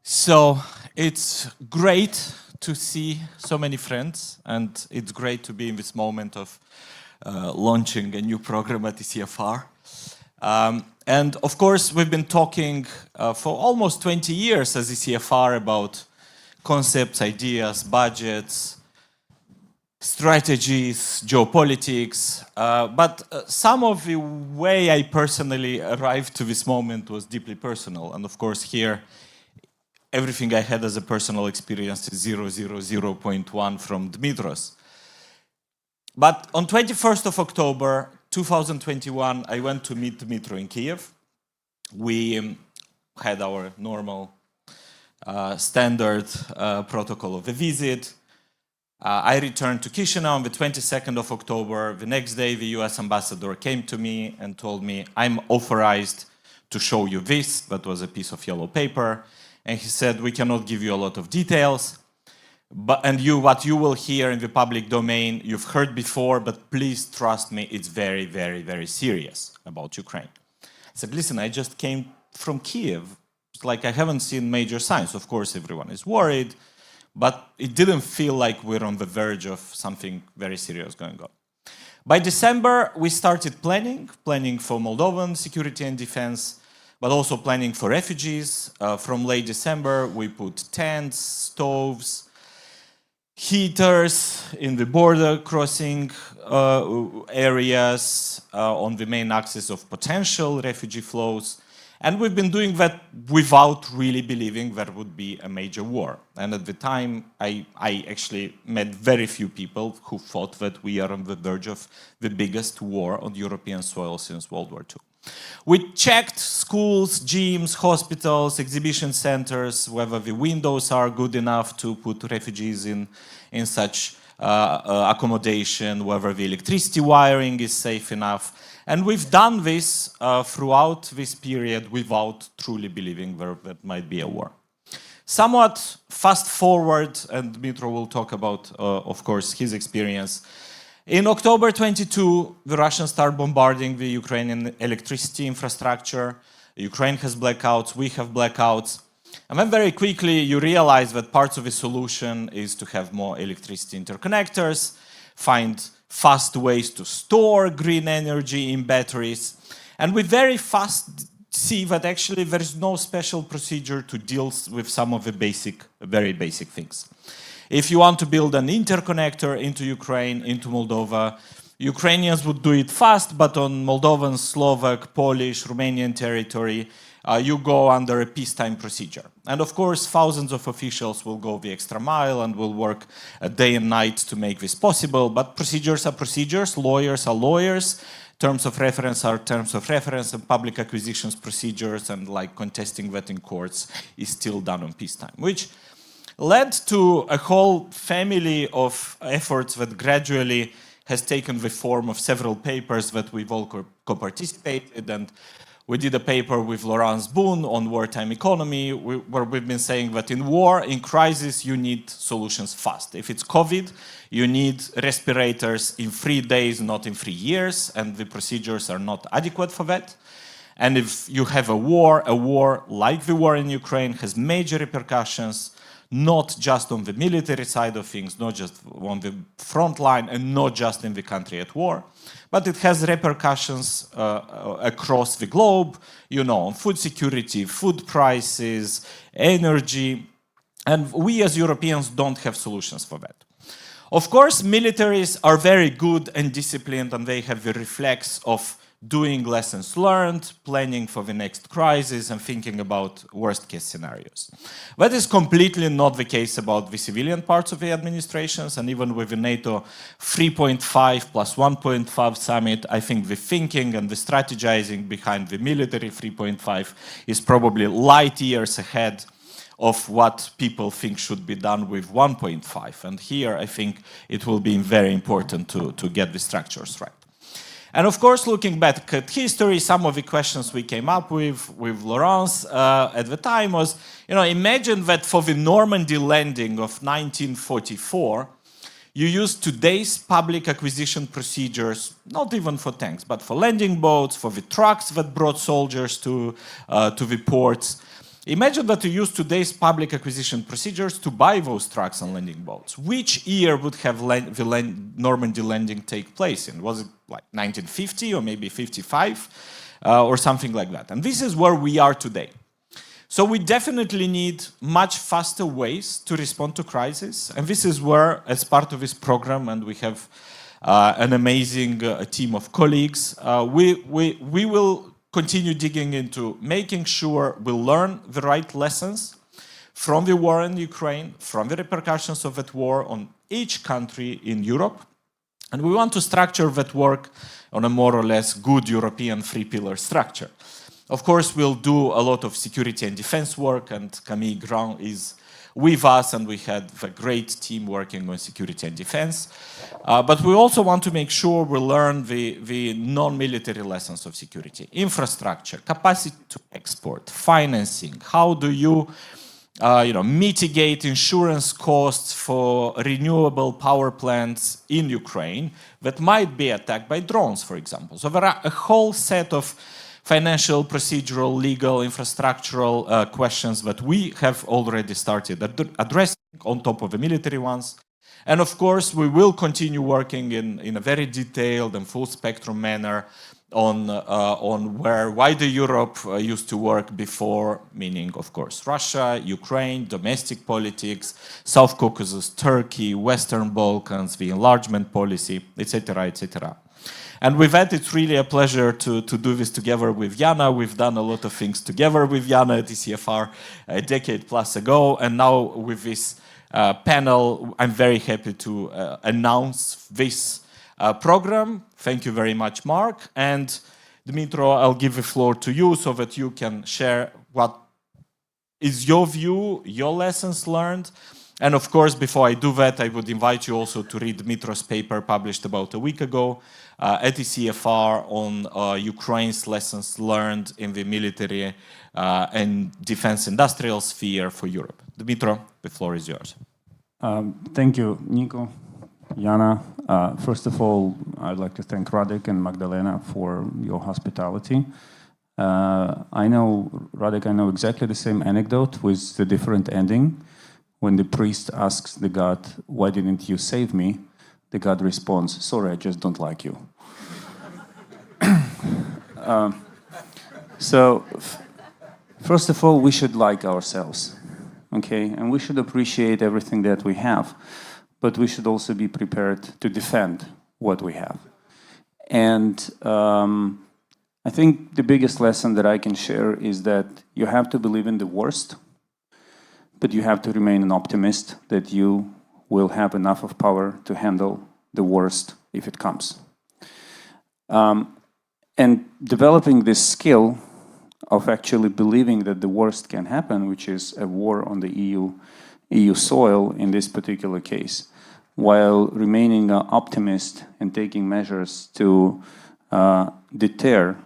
So it's great to see so many friends, and it's great to be in this moment of launching a new program at ECFR. And of course, we've been talking for almost 20 years as ECFR about concepts, ideas, budgets, strategies, geopolitics, but some of the way I personally arrived to this moment was deeply personal. And of course here, everything I had as a personal experience is 0.1 from Dmitros. But on 21st of October 2021, I went to meet Dmitro in Kiev. We had our normal standard protocol of the visit. I returned to Chisinau on the 22nd of October. The next day, the US ambassador came to me and told me, I'm authorized to show you this. That was a piece of yellow paper. And he said, we cannot give you a lot of details. What you will hear in the public domain, you've heard before, but please trust me, it's very, very, very serious about Ukraine. I said, listen, I just came from Kiev. It's like I haven't seen major signs. Of course, everyone is worried. But it didn't feel like we're on the verge of something very serious going on. By December, we started planning for Moldovan security and defense, but also planning for refugees. From late December, we put tents, stoves, heaters in the border crossing areas on the main axis of potential refugee flows. And we've been doing that without really believing there would be a major war. And at the time, I actually met very few people who thought that we are on the verge of the biggest war on European soil since World War II. We checked schools, gyms, hospitals, exhibition centers, whether the windows are good enough to put refugees in such accommodation, whether the electricity wiring is safe enough. And we've done this throughout this period without truly believing there might be a war. Somewhat fast forward, and Dmytro will talk about, of course, his experience. In October 22, the Russians start bombarding the Ukrainian electricity infrastructure. Ukraine has blackouts, we have blackouts. And then very quickly you realize that part of the solution is to have more electricity interconnectors, find fast ways to store green energy in batteries. And we very fast see that actually there is no special procedure to deal with some of the very basic things. If you want to build an interconnector into Ukraine, into Moldova, Ukrainians would do it fast, but on Moldovan, Slovak, Polish, Romanian territory, you go under a peacetime procedure. And of course, thousands of officials will go the extra mile and will work day and night to make this possible. But procedures are procedures, lawyers are lawyers, terms of reference are terms of reference, and public acquisitions procedures and like contesting that in courts is still done on peacetime, which led to a whole family of efforts that gradually has taken the form of several papers that we've all co-participated. And we did a paper with Laurence Boone on wartime economy, where we've been saying that in war, in crisis, you need solutions fast. If it's COVID, you need respirators in 3 days, not in 3 years, and the procedures are not adequate for that. And if you have a war like the war in Ukraine has major repercussions, not just on the military side of things, not just on the front line, and not just in the country at war, but it has repercussions across the globe, you know, on food security, food prices, energy, and we as Europeans don't have solutions for that. Of course, militaries are very good and disciplined, and they have the reflex of doing lessons learned, planning for the next crisis, and thinking about worst-case scenarios. That is completely not the case about the civilian parts of the administrations, and even with the NATO 3.5 plus 1.5 summit, I think the thinking and the strategizing behind the military 3.5 is probably light years ahead of what people think should be done with 1.5. And here, I think it will be very important to get the structures right. And of course, looking back at history, some of the questions we came up with Laurence at the time was, you know, imagine that for the Normandy landing of 1944, you use today's public acquisition procedures, not even for tanks, but for landing boats, for the trucks that brought soldiers to the ports. Imagine that you use today's public acquisition procedures to buy those trucks and landing boats. Which year would have the Normandy landing take place in? Was it like 1950 or maybe 55 or something like that? And this is where we are today. So we definitely need much faster ways to respond to crisis. And this is where, as part of this program, and we have an amazing team of colleagues, we will continue digging into making sure we learn the right lessons from the war in Ukraine, from the repercussions of that war on each country in Europe. And we want to structure that work on a more or less good European three-pillar structure. Of course, we'll do a lot of security and defense work, and Camille Grand is with us, and we had a great team working on security and defense. But we also want to make sure we learn the non-military lessons of security. Infrastructure, capacity to export, financing. How do you mitigate insurance costs for renewable power plants in Ukraine that might be attacked by drones, for example? So there are a whole set of financial, procedural, legal, infrastructural questions that we have already started addressing on top of the military ones. And of course, we will continue working in a very detailed and full spectrum manner on where wider Europe used to work before, meaning, of course, Russia, Ukraine, domestic politics, South Caucasus, Turkey, Western Balkans, the enlargement policy, etc., etc. And with that, it's really a pleasure to do this together with Jana. We've done a lot of things together with Jana at ECFR a decade plus ago. And now with this panel, I'm very happy to announce this program. Thank you very much, Mark. And Dmytro, I'll give the floor to you so that you can share what is your view, your lessons learned. And of course, before I do that, I would invite you also to read Dmytro's paper published about a week ago at ECFR on Ukraine's lessons learned in the military and defense industrial sphere for Europe. Dmytro, the floor is yours. Thank you, Nico, Jana. First of all, I'd like to thank Radek and Magdalena for your hospitality. I know exactly the same anecdote with the different ending. When the priest asks the god, "Why didn't you save me?" the god responds, "Sorry, I just don't like you." First of all, we should like ourselves, okay? And we should appreciate everything that we have, but we should also be prepared to defend what we have. And I think the biggest lesson that I can share is that you have to believe in the worst, but you have to remain an optimist that you will have enough of power to handle the worst if it comes. And developing this skill of actually believing that the worst can happen, which is a war on the EU soil in this particular case, while remaining an optimist and taking measures to deter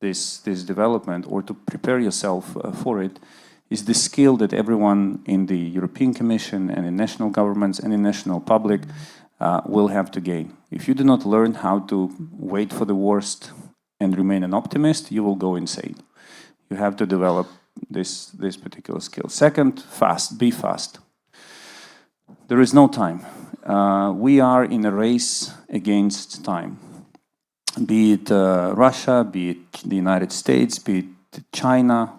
this development or to prepare yourself for it, is the skill that everyone in the European Commission and in national governments and in national public will have to gain. If you do not learn how to wait for the worst and remain an optimist, you will go insane. You have to develop this particular skill. Second, be fast. There is no time. We are in a race against time. Be it Russia, be it the United States, be it China,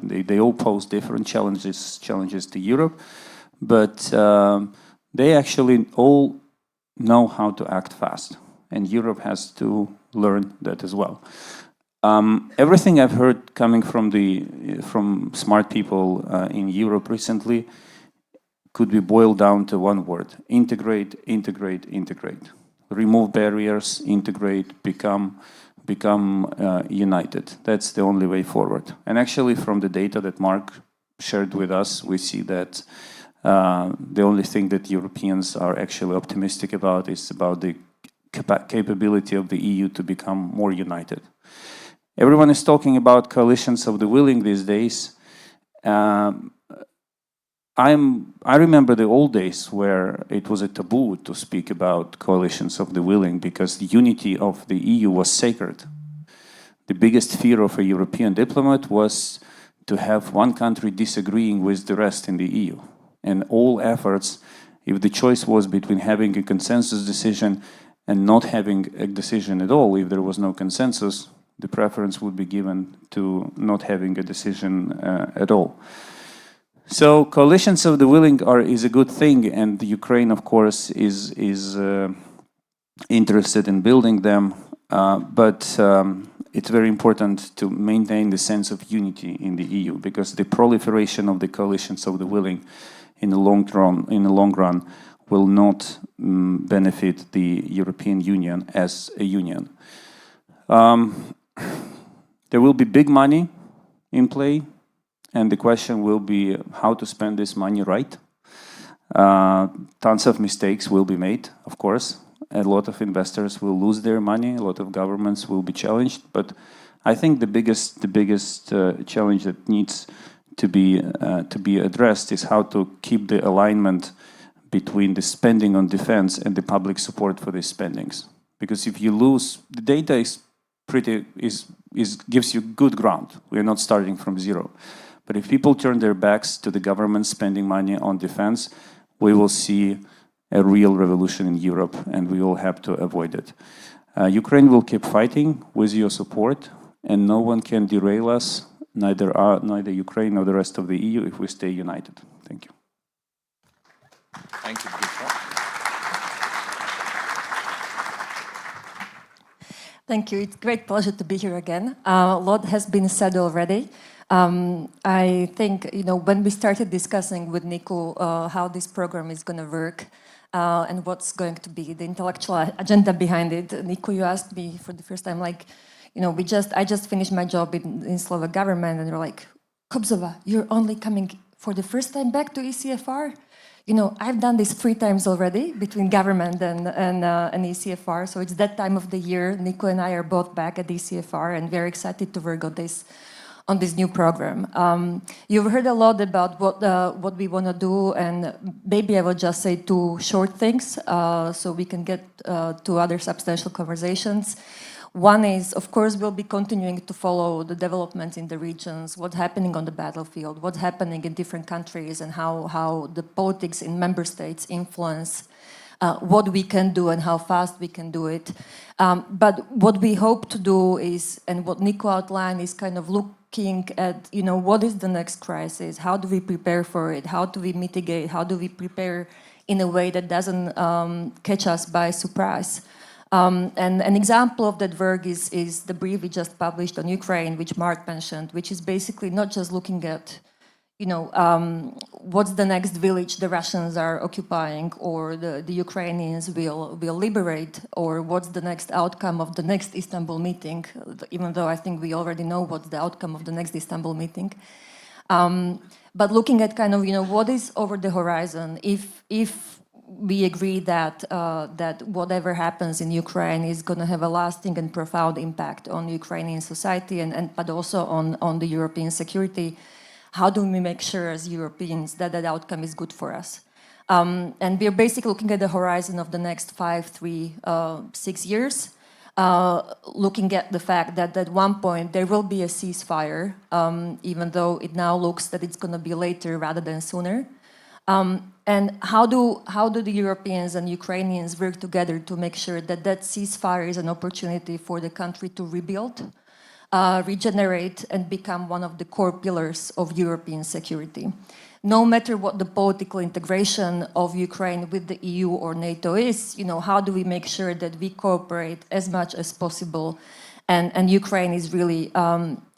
they all pose different challenges to Europe, but they actually all know how to act fast, and Europe has to learn that as well. Everything I've heard coming from smart people in Europe recently could be boiled down to one word: integrate, integrate, integrate. Remove barriers, integrate, become united. That's the only way forward. And actually, from the data that Mark shared with us, we see that the only thing that Europeans are actually optimistic about is about the capability of the EU to become more united. Everyone is talking about coalitions of the willing these days. I remember the old days where it was a taboo to speak about coalitions of the willing because the unity of the EU was sacred. The biggest fear of a European diplomat was to have one country disagreeing with the rest in the EU. And all efforts, if the choice was between having a consensus decision and not having a decision at all, if there was no consensus, the preference would be given to not having a decision at all. So coalitions of the willing is a good thing, and Ukraine, of course, is interested in building them. But it's very important to maintain the sense of unity in the EU, because the proliferation of the coalitions of the willing in the long run will not benefit the European Union as a union. There will be big money in play, and the question will be how to spend this money right. Tons of mistakes will be made, of course. A lot of investors will lose their money. A lot of governments will be challenged. But I think the biggest challenge that needs to be addressed is how to keep the alignment between the spending on defense and the public support for these spendings. Because if you lose, the data gives you good ground. We're not starting from zero. But if people turn their backs to the government spending money on defense, we will see a real revolution in Europe, and we will have to avoid it. Ukraine will keep fighting with your support, and no one can derail us, neither Ukraine nor the rest of the EU, if we stay united. Thank you. Thank you. Thank you. It's a great pleasure to be here again. A lot has been said already. I think, when we started discussing with Nico how this program is going to work and what's going to be the intellectual agenda behind it, Nico, you asked me for the first time, I just finished my job in Slovak government, and you're like, Kobzova, you're only coming for the first time back to ECFR? I've done this 3 times already between government and ECFR, so it's that time of the year. Nico and I are both back at ECFR and very excited to work on this new program. You've heard a lot about what we want to do, and maybe I will just say 2 short things so we can get to other substantial conversations. One is, of course, we'll be continuing to follow the developments in the regions, what's happening on the battlefield, what's happening in different countries, and how the politics in member states influence what we can do and how fast we can do it. But what we hope to do is, and what Nico outlined, is kind of looking at, what is the next crisis? How do we prepare for it? How do we mitigate? How do we prepare in a way that doesn't catch us by surprise? And an example of that work is the brief we just published on Ukraine, which Mark mentioned, which is basically not just looking at, what's the next village the Russians are occupying, or the Ukrainians will liberate, or what's the next outcome of the next Istanbul meeting, even though I think we already know what's the outcome of the next Istanbul meeting. But looking at kind of, what is over the horizon, if we agree that whatever happens in Ukraine is going to have a lasting and profound impact on Ukrainian society but also on the European security. How do we make sure as Europeans that outcome is good for us? And we're basically looking at the horizon of the next 5, 3, 6 years, looking at the fact that at one point there will be a ceasefire, even though it now looks that it's going to be later rather than sooner. And how do the Europeans and Ukrainians work together to make sure that ceasefire is an opportunity for the country to rebuild, regenerate, and become one of the core pillars of European security? No matter what the political integration of Ukraine with the EU or NATO is, how do we make sure that we cooperate as much as possible? And Ukraine is really,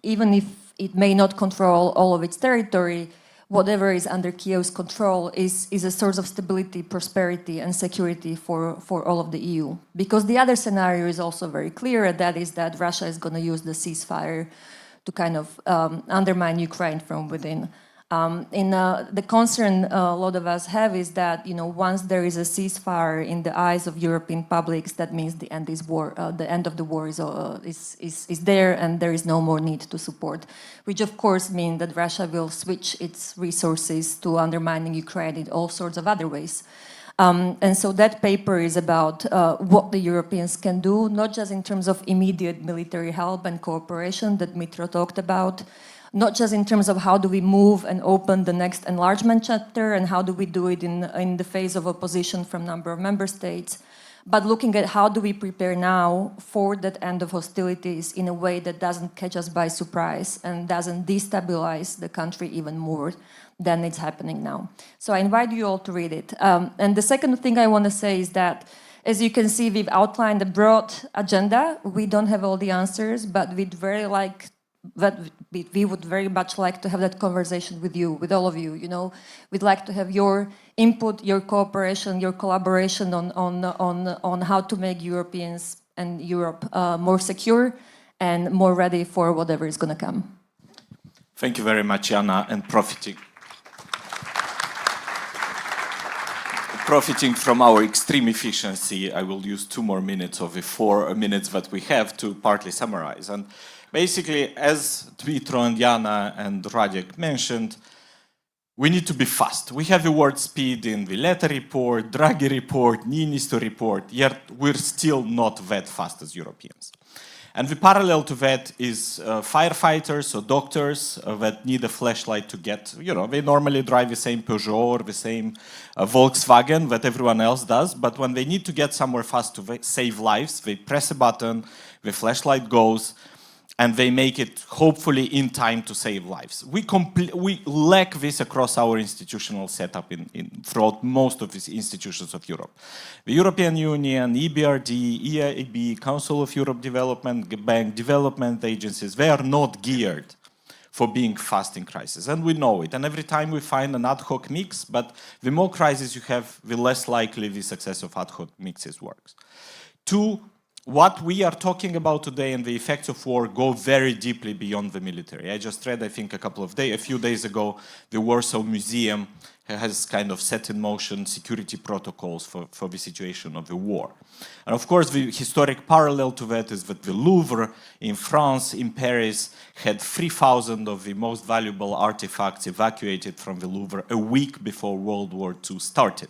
even if it may not control all of its territory, whatever is under Kiev's control is a source of stability, prosperity, and security for all of the EU. Because the other scenario is also very clear, and that is that Russia is going to use the ceasefire to kind of undermine Ukraine from within. The concern a lot of us have is that, once there is a ceasefire in the eyes of European publics, that means the end is war. The end of the war is there, and there is no more need to support, which of course means that Russia will switch its resources to undermining Ukraine in all sorts of other ways. And so that paper is about what the Europeans can do, not just in terms of immediate military help and cooperation that Mitro talked about, not just in terms of how do we move and open the next enlargement chapter and how do we do it in the face of opposition from a number of member states, but looking at how do we prepare now for that end of hostilities in a way that doesn't catch us by surprise and doesn't destabilize the country even more than it's happening now. So I invite you all to read it. And the second thing I want to say is that, as you can see, we've outlined a broad agenda. We don't have all the answers, but we would very much like to have that conversation with you, with all of you. We'd like to have your input, your cooperation, your collaboration on how to make Europeans and Europe more secure and more ready for whatever is going to come. Thank you very much, Jana, and profiting from our extreme efficiency, I will use 2 more minutes of the 4 minutes that we have to partly summarize. And basically, as Dmitro and Jana and Radek mentioned, we need to be fast. We have the word speed in the Letta report, Draghi report, Niinistö report, yet we're still not that fast as Europeans. And the parallel to that is firefighters or doctors that need a flashlight to get, they normally drive the same Peugeot or the same Volkswagen that everyone else does, but when they need to get somewhere fast to save lives, they press a button, the flashlight goes, and they make it hopefully in time to save lives. We lack this across our institutional setup throughout most of these institutions of Europe. The European Union, EBRD, EIB, Council of Europe Development Bank, development agencies, they are not geared for being fast in crisis, and we know it. And every time we find an ad hoc mix, but the more crises you have, the less likely the success of ad hoc mixes works. 2, what we are talking about today and the effects of war go very deeply beyond the military. I just read, I think, a few days ago, the Warsaw Museum has kind of set in motion security protocols for the situation of the war. And of course, the historic parallel to that is that the Louvre in France, in Paris, had 3,000 of the most valuable artifacts evacuated from the Louvre a week before World War II started.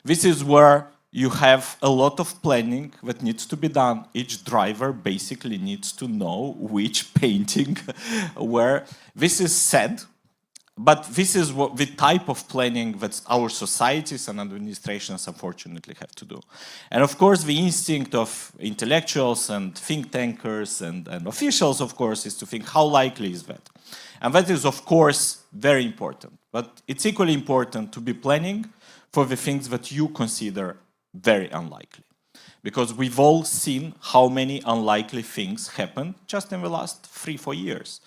This is where you have a lot of planning that needs to be done. Each driver basically needs to know which painting where. This is sad, but this is the type of planning that our societies and administrations unfortunately have to do. And of course, the instinct of intellectuals and think tankers and officials, of course, is to think how likely is that? And that is, of course, very important. But it's equally important to be planning for the things that you consider very unlikely. Because we've all seen how many unlikely things happened just in the last 3-4 years.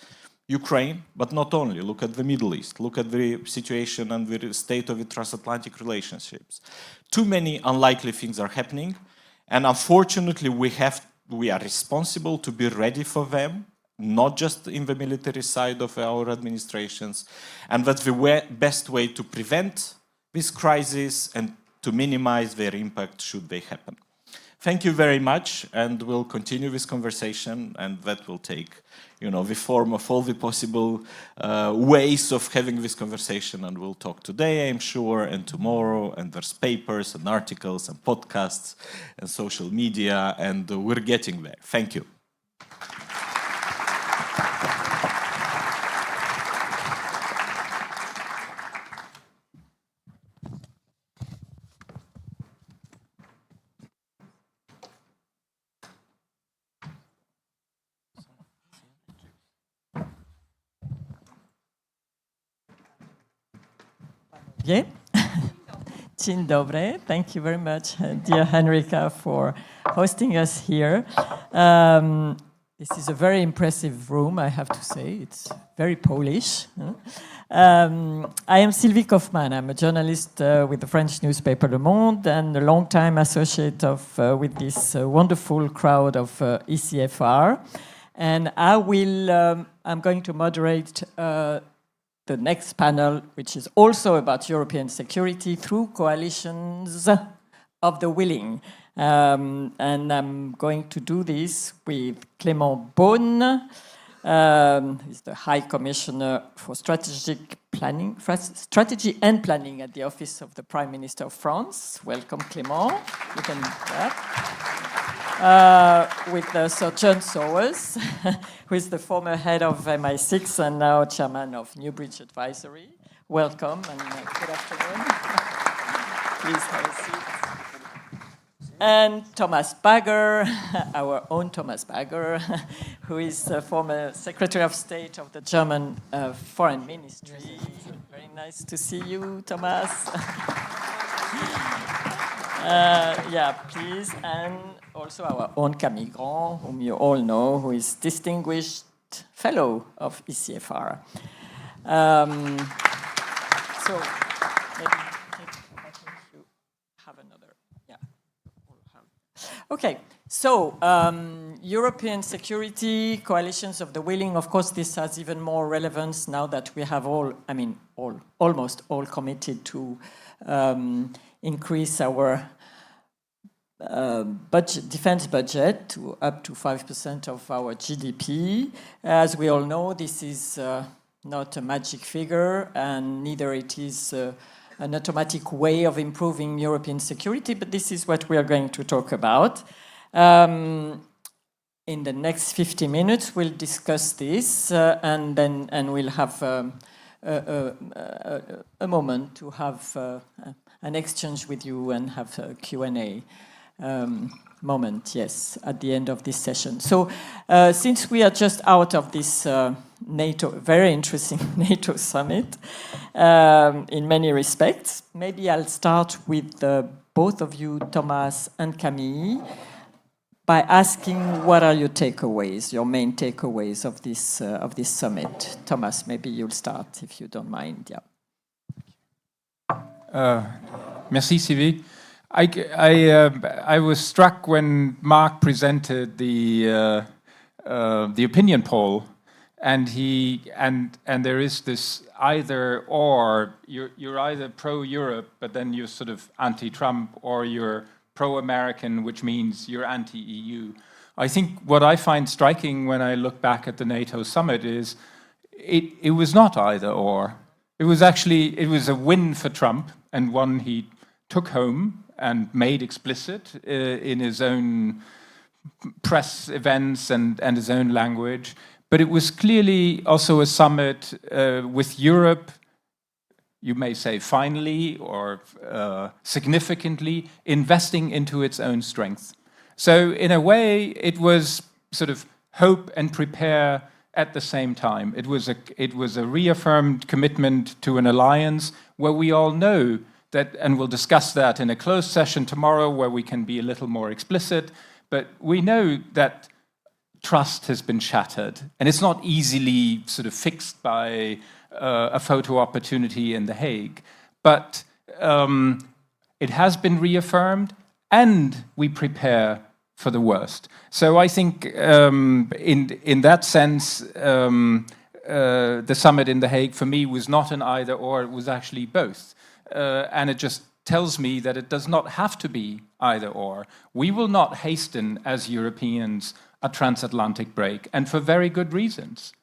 Ukraine, but not only. Look at the Middle East. Look at the situation and the state of the transatlantic relationships. Too many unlikely things are happening, and unfortunately we are responsible to be ready for them, not just in the military side of our administrations, and that's the best way to prevent this crisis and to minimize their impact should they happen. Thank you very much, and we'll continue this conversation, and that will take, the form of all the possible ways of having this conversation, and we'll talk today, I'm sure, and tomorrow, and there's papers and articles and podcasts and social media, and we're getting there. Thank you. Dzień dobry. Thank you very much, dear Henrika, for hosting us here. This is a very impressive room, I have to say. It's very Polish. I am Sylvie Kaufmann. I'm a journalist with the French newspaper Le Monde and a long-time associate with this wonderful crowd of ECFR. And I'm going to moderate the next panel, which is also about European security through coalitions of the willing. And I'm going to do this with Clément Beaune, who's the High Commissioner for Strategy and Planning at the Office of the Prime Minister of France. Welcome, Clément. You can with Sir John Sowers, who is the former head of MI6 and now chairman of Newbridge Advisory. Welcome and good afternoon. Please have a seat. And Thomas Bagger, our own Thomas Bagger, who is the former Secretary of State of the German Foreign Ministry. Very nice to see you, Thomas. Please. And also our own Camille Grand, whom you all know, who is Distinguished Fellow of ECFR. So maybe I think you have another. Yeah. Okay. So, European security, coalitions of the willing, of course, this has even more relevance now that we have almost all committed to increase our defense budget to up to 5% of our GDP. As we all know, this is not a magic figure, and neither it is an automatic way of improving European security, but this is what we are going to talk about. In the next 50 minutes, we'll discuss this, and we'll have a moment to have an exchange with you and have a Q&A moment, yes, at the end of this session. So, since we are just out of this very interesting NATO summit, in many respects, maybe I'll start with both of you, Thomas and Camille, by asking what are your takeaways, your main takeaways of this summit. Thomas, maybe you'll start if you don't mind. Yeah. Merci, Sylvie. I was struck when Mark presented the opinion poll, and there is this either or. You're either pro-Europe, but then you're sort of anti-Trump, or you're pro-American, which means you're anti-EU. I think what I find striking when I look back at the NATO summit is it was not either or. It was a win for Trump, and one he took home and made explicit in his own press events and his own language. But it was clearly also a summit with Europe, you may say finally or significantly, investing into its own strength. So in a way, it was sort of hope and prepare at the same time. It was a reaffirmed commitment to an alliance where we all know that, and we'll discuss that in a closed session tomorrow where we can be a little more explicit, but we know that trust has been shattered, and it's not easily sort of fixed by a photo opportunity in The Hague. But it has been reaffirmed, and we prepare for the worst. So I think in that sense, the summit in The Hague for me was not an either or, it was actually both. And it just tells me that it does not have to be either or. We will not hasten as Europeans a transatlantic break, and for very good reasons.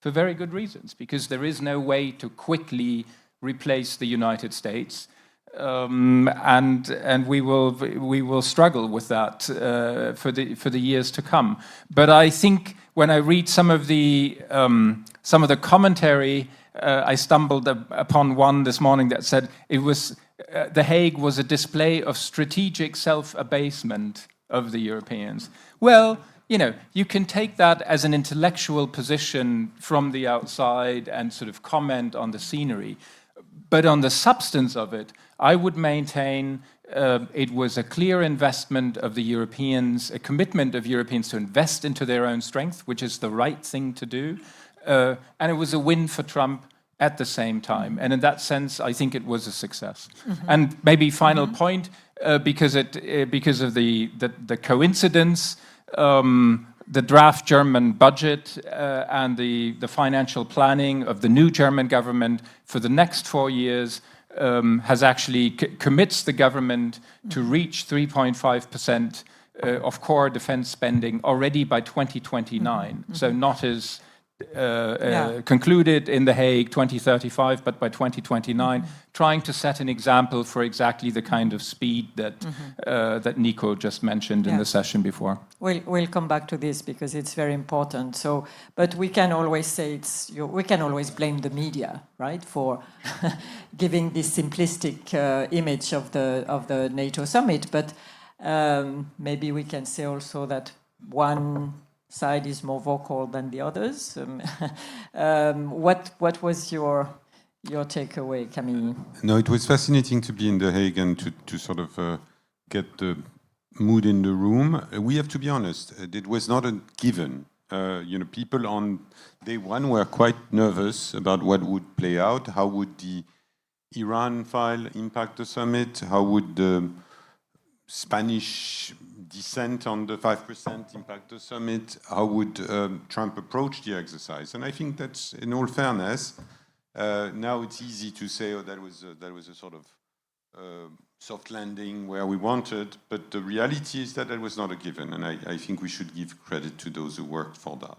For very good reasons, because there is no way to quickly replace the United States, and we will struggle with that for the years to come. But I think when I read some of the commentary, I stumbled upon one this morning that said it was The Hague was a display of strategic self-abasement of the Europeans. Well, you know, you can take that as an intellectual position from the outside and sort of comment on the scenery. But on the substance of it, I would maintain it was a clear investment of the Europeans, a commitment of Europeans to invest into their own strength, which is the right thing to do. And it was a win for Trump at the same time. And in that sense, I think it was a success. Mm-hmm. And maybe final point, because of the coincidence, the draft German budget and the financial planning of the new German government for the next 4 years has actually commits the government to reach 3.5% of core defense spending already by 2029. Mm-hmm. So not as concluded in The Hague 2035, but by 2029, trying to set an example for exactly the kind of speed that that Nico just mentioned in the session before. We'll come back to this because it's very important. So, but we can always say we can always blame the media, right, for giving this simplistic image of the NATO summit. But maybe we can say also that one side is more vocal than the others. What was your takeaway, Camille? No, it was fascinating to be in The Hague and to sort of get the mood in the room. We have to be honest, it was not a given. People on day one were quite nervous about what would play out. How would the Iran file impact the summit? How would the Spanish dissent on the 5% impact of summit? How would Trump approach the exercise? And I think that's, in all fairness, now it's easy to say, oh, that was a sort of soft landing where we wanted, but the reality is that was not a given, and I think we should give credit to those who worked for that.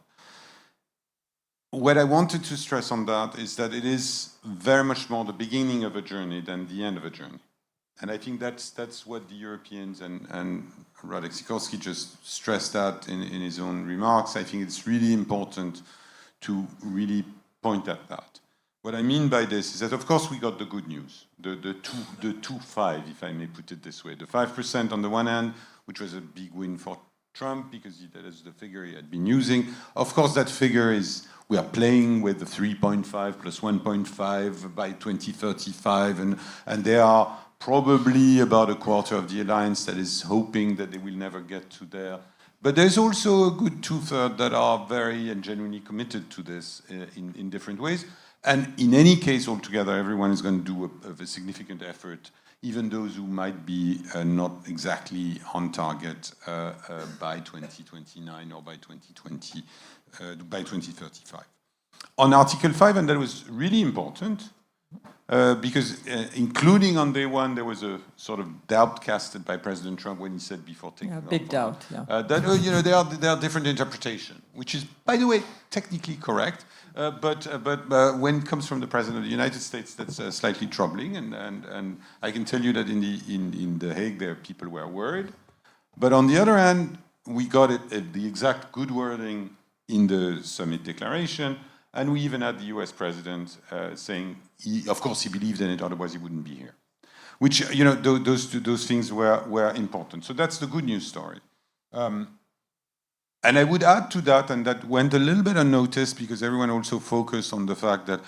What I wanted to stress on that is that it is very much more the beginning of a journey than the end of a journey. And I think that's what the Europeans and Radosław Sikorski just stressed that in his own remarks. I think it's really important to really point at that. What I mean by this is that, of course, we got the good news, the 2.5, if I may put it this way. The 5% on the one hand, which was a big win for Trump because that is the figure he had been using. Of course, that figure is, we are playing with the 3.5 plus 1.5 by 2035, and there are probably about a quarter of the alliance that is hoping that they will never get to there. But there's also a good 2/3 that are very and genuinely committed to this in different ways. And in any case, altogether, everyone is going to do a significant effort, even those who might be not exactly on target by 2029 or by 2035. On Article 5, and that was really important, because including on day one, there was a sort of doubt casted by President Trump when he said before taking Yeah, big doubt, yeah. that there are different interpretations, which is, by the way, technically correct. But when it comes from the President of the United States, that's slightly troubling. And I can tell you that in The Hague, there people were worried. But on the other hand, we got it at the exact good wording in the summit declaration. And we even had the US president saying, of course, he believed in it, otherwise he wouldn't be here. Which, those things were important. So that's the good news story. And I would add to that, and that went a little bit unnoticed because everyone also focused on the fact that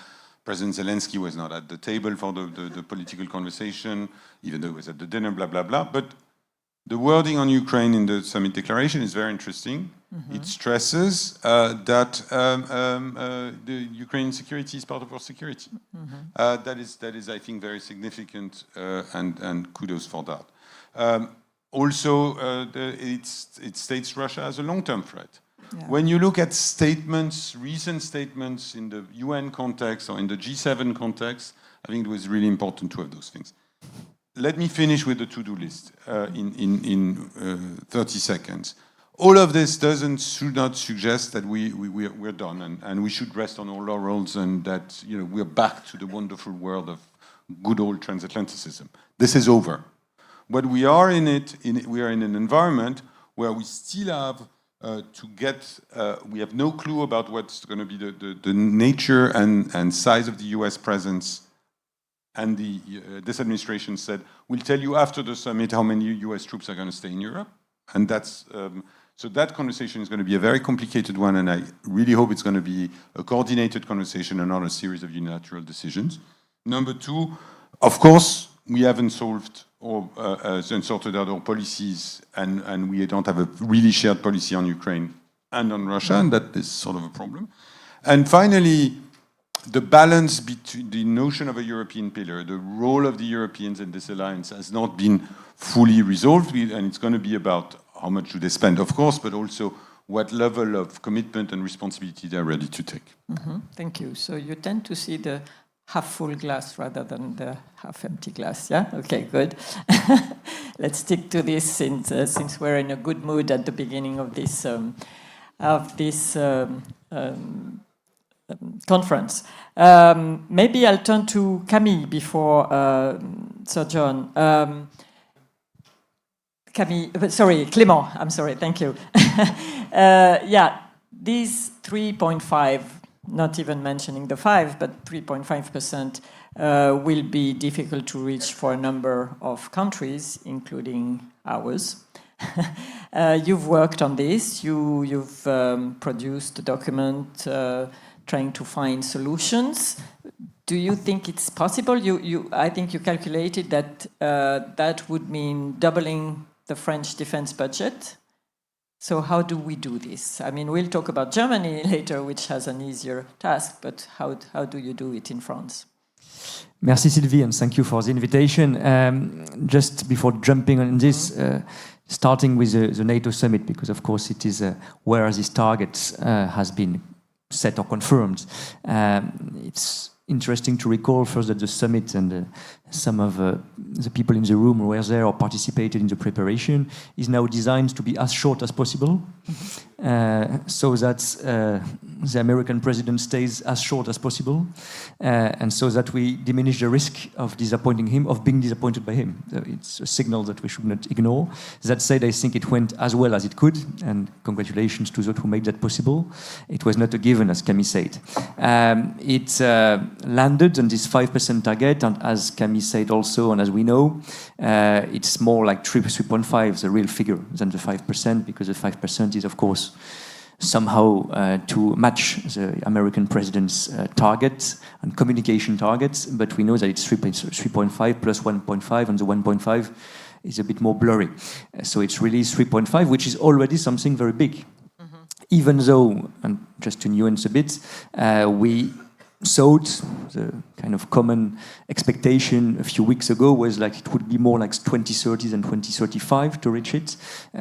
President Zelensky was not at the table for the political conversation, even though he was at the dinner, blah, blah, blah. But the wording on Ukraine in the summit declaration is very interesting. Mm-hmm. It stresses that the Ukrainian security is part of our security. Mm-hmm. That is, I think, very significant, and kudos for that. Also, it states Russia as a long-term threat. Yeah. When you look at statements, recent statements in the UN context or in the G7 context, I think it was really important to have those things. Let me finish with the to-do list in 30 seconds. All of this should not suggest that we're done and we should rest on our laurels and that we're back to the wonderful world of good old transatlanticism. This is over. But we are we are in an environment where we still have we have no clue about what's going to be the nature and size of the US presence. And this administration said, we'll tell you after the summit how many US troops are going to stay in Europe. And that's, so that conversation is going to be a very complicated one, and I really hope it's going to be a coordinated conversation and not a series of unilateral decisions. Number two, of course, we haven't solved and sorted out our policies, and we don't have a really shared policy on Ukraine and on Russia, and that is sort of a problem. And finally, the balance between the notion of a European pillar, the role of the Europeans in this alliance has not been fully resolved, and it's going to be about how much do they spend, of course, but also what level of commitment and responsibility they're ready to take. Mm-hmm. Thank you. So you tend to see the half-full glass rather than the half-empty glass, yeah? Okay, good. Let's stick to this since we're in a good mood at the beginning of this conference. Maybe I'll turn to Camille before Sir John. Clément, I'm sorry, thank you. These 3.5, not even mentioning the 5, but 3.5% will be difficult to reach for a number of countries, including ours. You've worked on this. You've produced a document trying to find solutions. Do you think it's possible? I think you calculated that that would mean doubling the French defense budget. So how do we do this? I mean, we'll talk about Germany later, which has an easier task, but how do you do it in France? Merci Sylvie, and thank you for the invitation. Just before jumping on this, starting with the NATO summit, because of course it is where this target has been set or confirmed. It's interesting to recall first that the summit and some of the people in the room who were there or participated in the preparation is now designed to be as short as possible, so that the American president stays as short as possible, and so that we diminish the risk of disappointing him, of being disappointed by him. It's a signal that we should not ignore. That said, I think it went as well as it could, and congratulations to those who made that possible. It was not a given, as Camille said. It landed on this 5% target, and as Camille said also, and as we know, it's more like 3.5, the real figure, than the 5%, because the 5% is, of course, somehow to match the American president's target and communication targets, but we know that it's 3.5 plus 1.5, and the 1.5 is a bit more blurry. So it's really 3.5, which is already something very big. Even though, and just to nuance a bit, we thought the kind of common expectation a few weeks ago was like it would be more like 2030 than 2035 to reach it.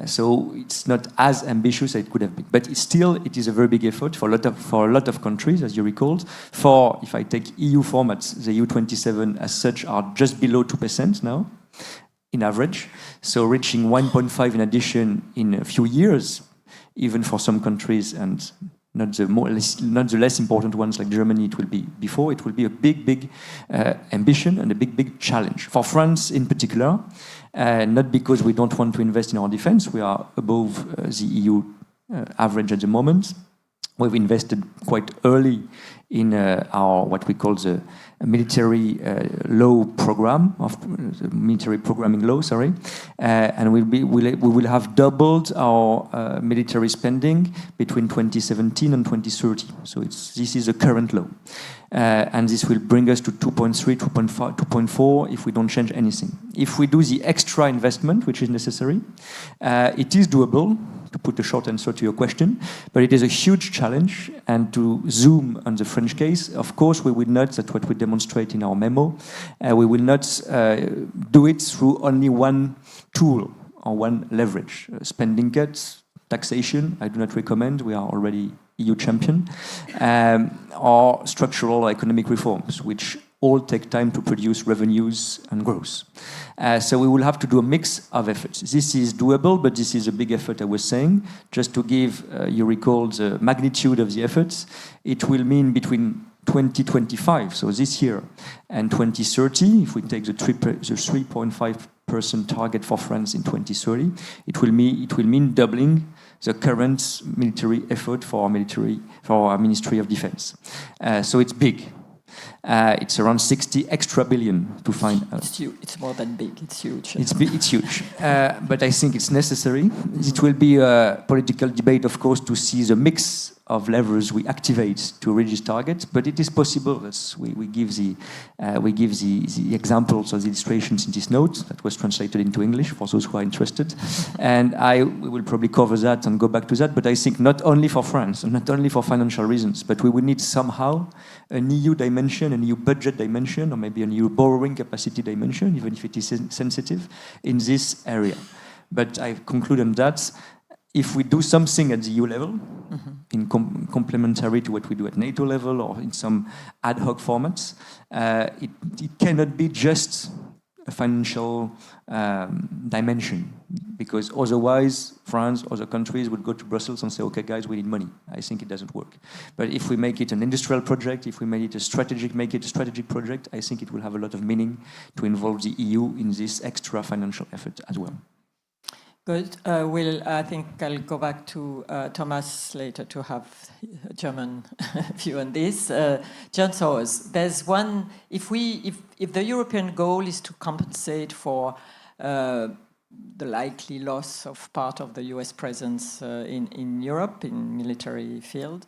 So it's not as ambitious as it could have been. But it is a very big effort for a lot of countries, as you recalled. For, if I take EU formats, the EU 27 as such are just below 2% now, in average. So reaching 1.5 in addition in a few years, even for some countries, and not the less important ones like Germany, it will be before. It will be a big ambition and a big challenge. For France in particular, not because we don't want to invest in our defense, we are above the EU average at the moment. We've invested quite early in our, what we call the military law program, of the military programming law, sorry, and we will have doubled our military spending between 2017 and 2030. So this is a current law, and this will bring us to 2.3, 2.5, 2.4 if we don't change anything. If we do the extra investment which is necessary, it is doable. To put a short answer to your question, but it is a huge challenge. And to zoom on the French case, of course, we will not, that's what we demonstrate in our memo, we will not do it through only one tool or one leverage. Spending cuts, taxation, I do not recommend, we are already EU champion, or structural economic reforms, which all take time to produce revenues and growth. So we will have to do a mix of efforts. This is doable, but this is a big effort, I was saying. Just to give, you recall the magnitude of the efforts, it will mean between 2025, so this year, and 2030, if we take the 3.5% target for France in 2030, it will mean doubling the current military effort for our Ministry of Defense. So it's big. It's around 60 extra billion to find. It's more than big. It's huge. It's huge. But I think it's necessary. It will be a political debate, of course, to see the mix of levers we activate to reach this target. But it is possible. We give the examples of the illustrations in this note that was translated into English for those who are interested. And we will probably cover that and go back to that. But I think not only for France and not only for financial reasons, but we will need somehow an EU dimension, an EU budget dimension, or maybe an EU borrowing capacity dimension, even if it is sensitive, in this area. But I conclude on that. If we do something at the EU level, in complementary to what we do at NATO level or in some ad hoc formats, it cannot be just a financial dimension, because otherwise France, other countries would go to Brussels and say, okay guys, we need money. I think it doesn't work. But if we make it an industrial project, if we make it a strategic project, I think it will have a lot of meaning to involve the EU in this extra financial effort as well. Good. I think I'll go back to Thomas later to have a German view on this. John Sawers, there's one. If the European goal is to compensate for the likely loss of part of the US presence in Europe in military field,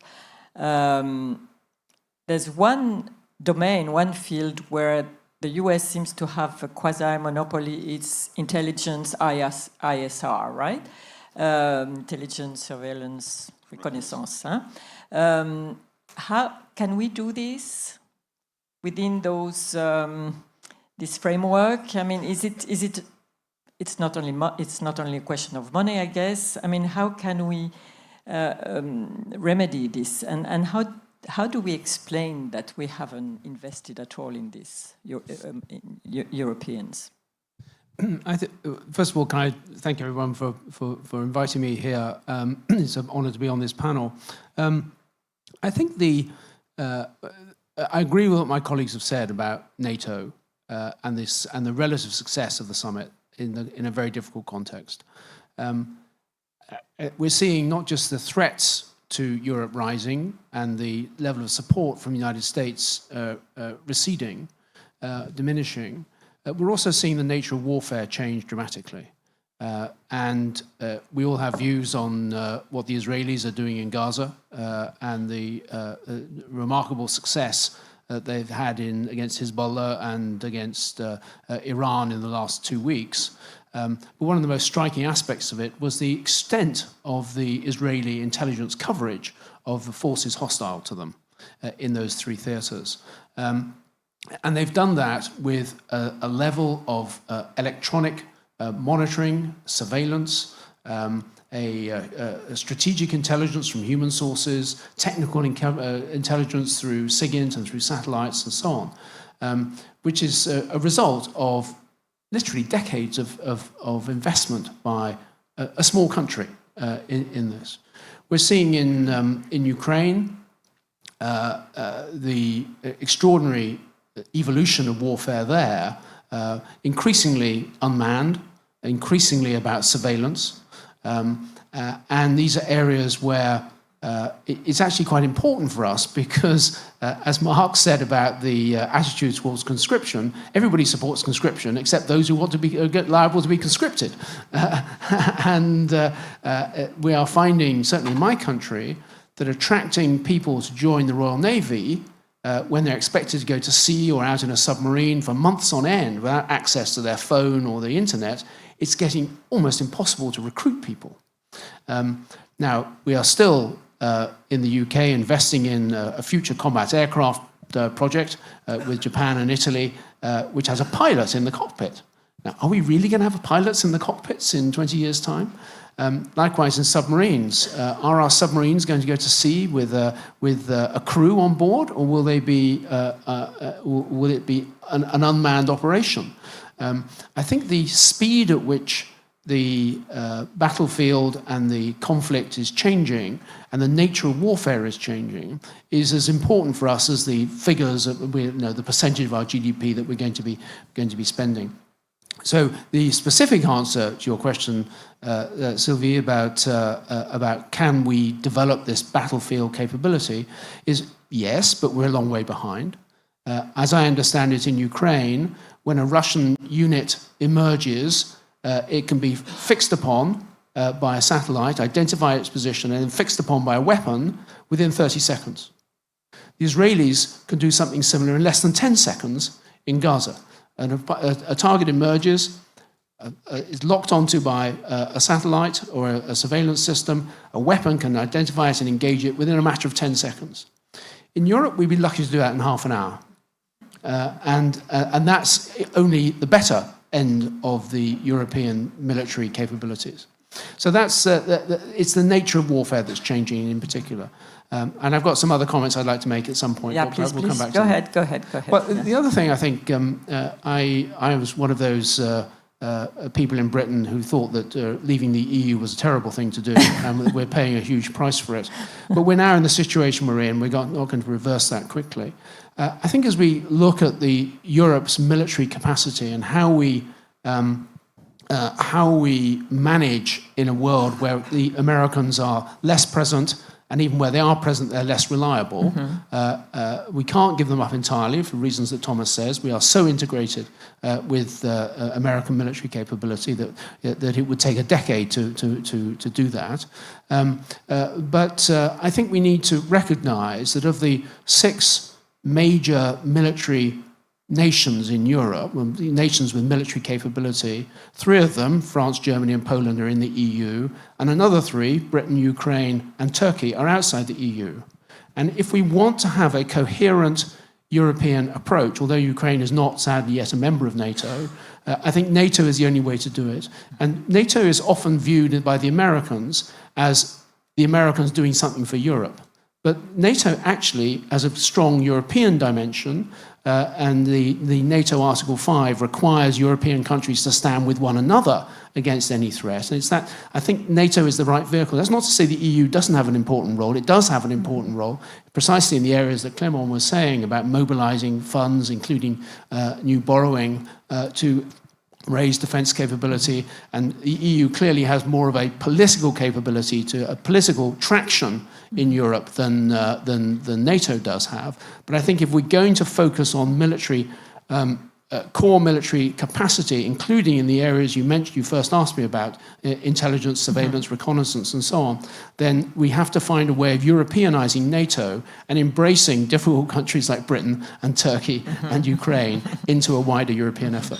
there's one domain, one field where the US seems to have a quasi-monopoly. It's intelligence, ISR, right? Intelligence, surveillance, reconnaissance. How can we do this? within those this framework? I mean, is it? It's not only a question of money, I guess. I mean, how can we remedy this, and how do we explain that we haven't invested at all in this, Europeans? First of all, can I thank everyone for inviting me here? It's an honour to be on this panel. I think I agree with what my colleagues have said about NATO and the relative success of the summit in a very difficult context. We're seeing not just the threats to Europe rising and the level of support from the United States receding, diminishing. We're also seeing the nature of warfare change dramatically. And we all have views on what the Israelis are doing in Gaza and the remarkable success that they've had against Hezbollah and against Iran in the last 2 weeks. But one of the most striking aspects of it was the extent of the Israeli intelligence coverage of the forces hostile to them in those 3 theatres. And they've done that with a level of electronic monitoring, surveillance, strategic intelligence from human sources, technical intelligence through SIGINT and through satellites and so on, which is a result of literally decades of investment by a small country in this. We're seeing in Ukraine the extraordinary evolution of warfare there, increasingly unmanned, increasingly about surveillance. And these are areas where it's actually quite important for us because, as Mark said about the attitude towards conscription, everybody supports conscription except those who want to be liable to be conscripted. And we are finding, certainly in my country, that attracting people to join the Royal Navy when they're expected to go to sea or out in a submarine for months on end without access to their phone or the internet, it's getting almost impossible to recruit people. Now, we are still in the UK investing in a future combat aircraft project with Japan and Italy, which has a pilot in the cockpit. Now, are we really going to have pilots in the cockpits in 20 years' time? Likewise, in submarines, are our submarines going to go to sea with a crew on board, or will it be an unmanned operation? I think the speed at which the battlefield and the conflict is changing and the nature of warfare is changing is as important for us as the figures, the percentage of our GDP that we're going to be spending. So the specific answer to your question, Sylvie, about can we develop this battlefield capability is yes, but we're a long way behind. As I understand it in Ukraine, when a Russian unit emerges, it can be fixed upon by a satellite, identify its position, and then fixed upon by a weapon within 30 seconds. The Israelis can do something similar in less than 10 seconds in Gaza. And a target emerges, is locked onto by a satellite or a surveillance system. A weapon can identify it and engage it within a matter of 10 seconds. In Europe, we'd be lucky to do that in half an hour. And that's only the better end of the European military capabilities. So that's it's the nature of warfare that's changing in particular. And I've got some other comments I'd like to make at some point. Yeah, please, we'll come back go to ahead, go ahead. Well, the other thing I think, I was one of those people in Britain who thought that leaving the EU was a terrible thing to do, and we're paying a huge price for it. But we're now in the situation we're in. We're not going to reverse that quickly. I think as we look at Europe's military capacity and how we manage in a world where the Americans are less present, and even where they are present, they're less reliable. We can't give them up entirely for reasons that Thomas says. We are so integrated with American military capability that it would take a decade to do that. But I think we need to recognize that of the 6 major military nations in Europe, nations with military capability, 3 of them, France, Germany and Poland, are in the EU, and another 3, Britain, Ukraine and Turkey, are outside the EU. And if we want to have a coherent European approach, although Ukraine is not, sadly, yet a member of NATO, I think NATO is the only way to do it. And NATO is often viewed by the Americans as the Americans doing something for Europe. But NATO actually has a strong European dimension, and the NATO Article 5 requires European countries to stand with one another against any threat. And it's that, I think NATO is the right vehicle. That's not to say the EU doesn't have an important role. It does have an important role, precisely in the areas that Clément was saying about mobilizing funds, including new borrowing, to raise defense capability. And the EU clearly has more of a political capability, a political traction in Europe than NATO does have. But I think if we're going to focus on military, core military capacity, including in the areas you mentioned, you first asked me about, intelligence, surveillance, reconnaissance, and so on, then we have to find a way of Europeanizing NATO and embracing difficult countries like Britain and Turkey and Ukraine into a wider European effort.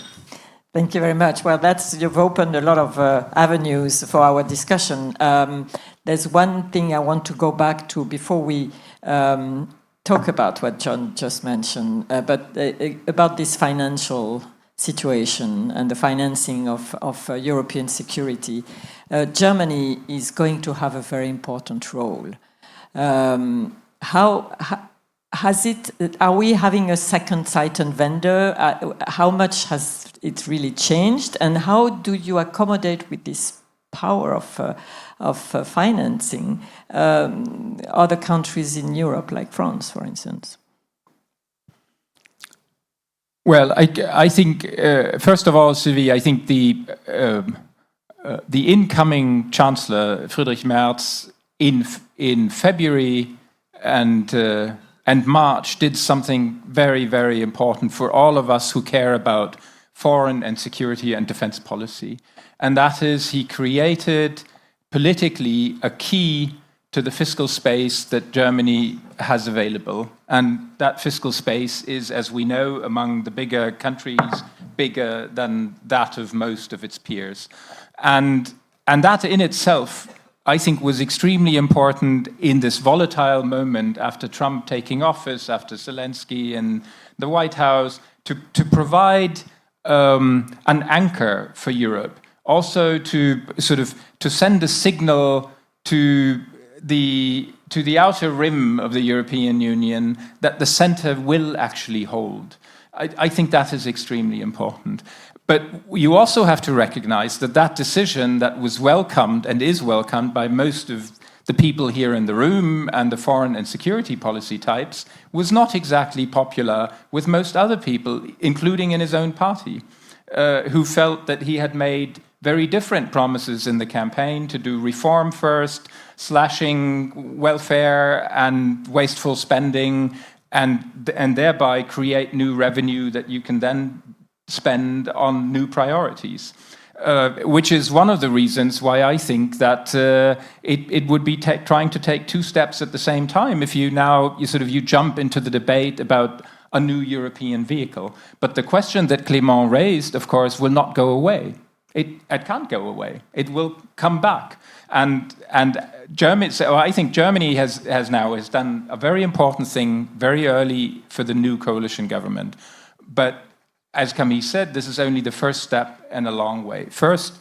Thank you very much. Well, you've opened a lot of avenues for our discussion. There's one thing I want to go back to before we talk about what John just mentioned, but about this financial situation and the financing of European security. Germany is going to have a very important role. Are we having a second Titan vendor? How much has it really changed? And how do you accommodate with this power of financing other countries in Europe, like France, for instance? Well, I think, first of all, Sylvie, I think the incoming Chancellor, Friedrich Merz, in February and March did something very, very important for all of us who care about foreign and security and defense policy. And that is, he created politically a key to the fiscal space that Germany has available. And that fiscal space is, as we know, among the bigger countries, bigger than that of most of its peers. And that in itself, I think, was extremely important in this volatile moment after Trump taking office, after Zelensky in the White House, to provide an anchor for Europe, also to send a signal to the outer rim of the European Union that the center will actually hold. I think that is extremely important. But you also have to recognize that decision that was welcomed and is welcomed by most of the people here in the room and the foreign and security policy types was not exactly popular with most other people, including in his own party, who felt that he had made very different promises in the campaign to do reform first, slashing welfare and wasteful spending, and thereby create new revenue that you can then spend on new priorities, which is one of the reasons why I think that it would be trying to take two steps at the same time if you jump into the debate about a new European vehicle. But the question that Clément raised, of course, will not go away. It can't go away. It will come back. And Germany, so I think Germany has done a very important thing very early for the new coalition government. But as Camille said, this is only the first step in a long way. First,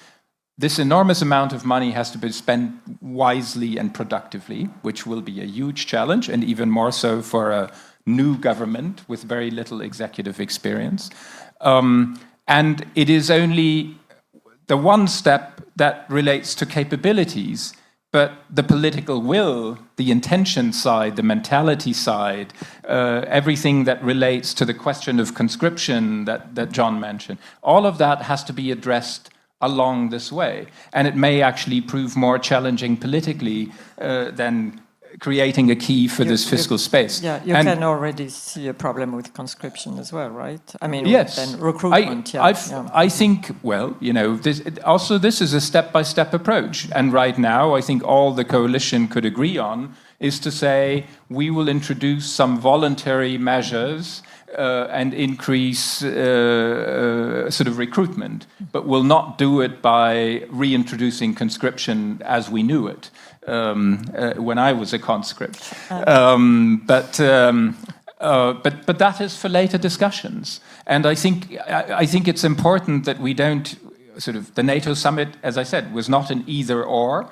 this enormous amount of money has to be spent wisely and productively, which will be a huge challenge, and even more so for a new government with very little executive experience. And it is only the one step that relates to capabilities, but the political will, the intention side, the mentality side, everything that relates to the question of conscription that John mentioned, all of that has to be addressed along this way. And it may actually prove more challenging politically than creating a key for this fiscal space. Yeah, you can already see a problem with conscription as well, right? I mean, yes, and recruitment. I think, well, this is a step-by-step approach. And right now, I think all the coalition could agree on is to say, we will introduce some voluntary measures and increase recruitment, but will not do it by reintroducing conscription as we knew it when I was a conscript. But that is for later discussions. And I think it's important that we don't the NATO summit, as I said, was not an either or.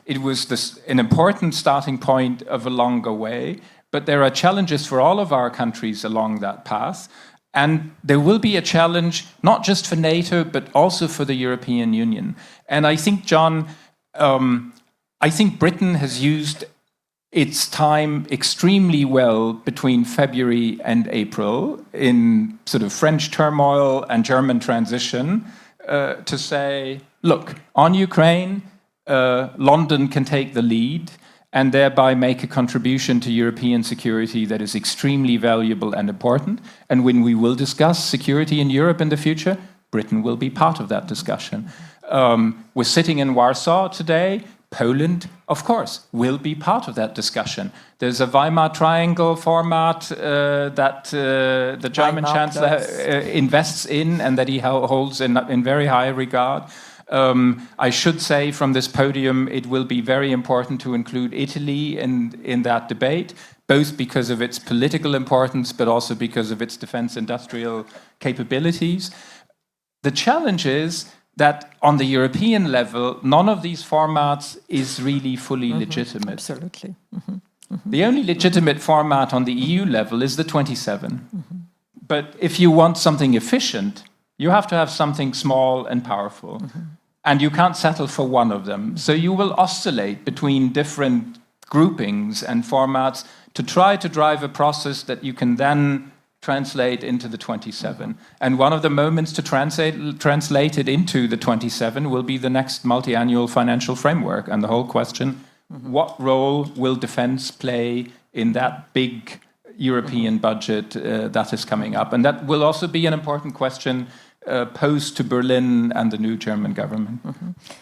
It was an important starting point of a longer way. But there are challenges for all of our countries along that path. And there will be a challenge, not just for NATO, but also for the European Union. And I think, John, I think Britain has used its time extremely well between February and April in French turmoil and German transition to say, look, on Ukraine, London can take the lead and thereby make a contribution to European security that is extremely valuable and important. And when we will discuss security in Europe in the future, Britain will be part of that discussion. We're sitting in Warsaw today. Poland, of course, will be part of that discussion. There's a Weimar Triangle format that the German Chancellor invests in and that he holds in very high regard. I should say from this podium, it will be very important to include Italy in that debate, both because of its political importance, but also because of its defense industrial capabilities. The challenge is that on the European level, none of these formats is really fully legitimate. Absolutely. The only legitimate format on the EU level is the 27. But if you want something efficient, you have to have something small and powerful. And you can't settle for one of them. So you will oscillate between different groupings and formats to try to drive a process that you can then translate into the 27. And one of the moments to translate it into the 27 will be the next multi-annual financial framework. And the whole question, what role will defense play in that big European budget that is coming up? And that will also be an important question posed to Berlin and the new German government.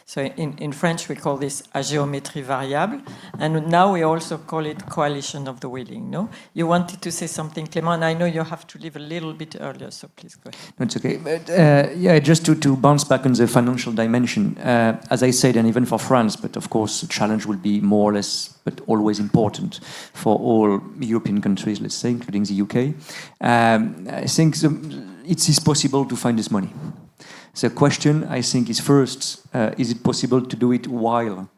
So in French we call this a géométrie variable, and now we also call it coalition of the willing, no? You wanted to say something, Clément, and I know you have to leave a little bit earlier, so please go ahead. No, it's okay. But, yeah, just to bounce back on the financial dimension, as I said, and even for France, but of course the challenge will be more or less, but always important for all European countries, let's say, including the UK. I think it is possible to find this money. The question, I think, is first, is it possible to do it while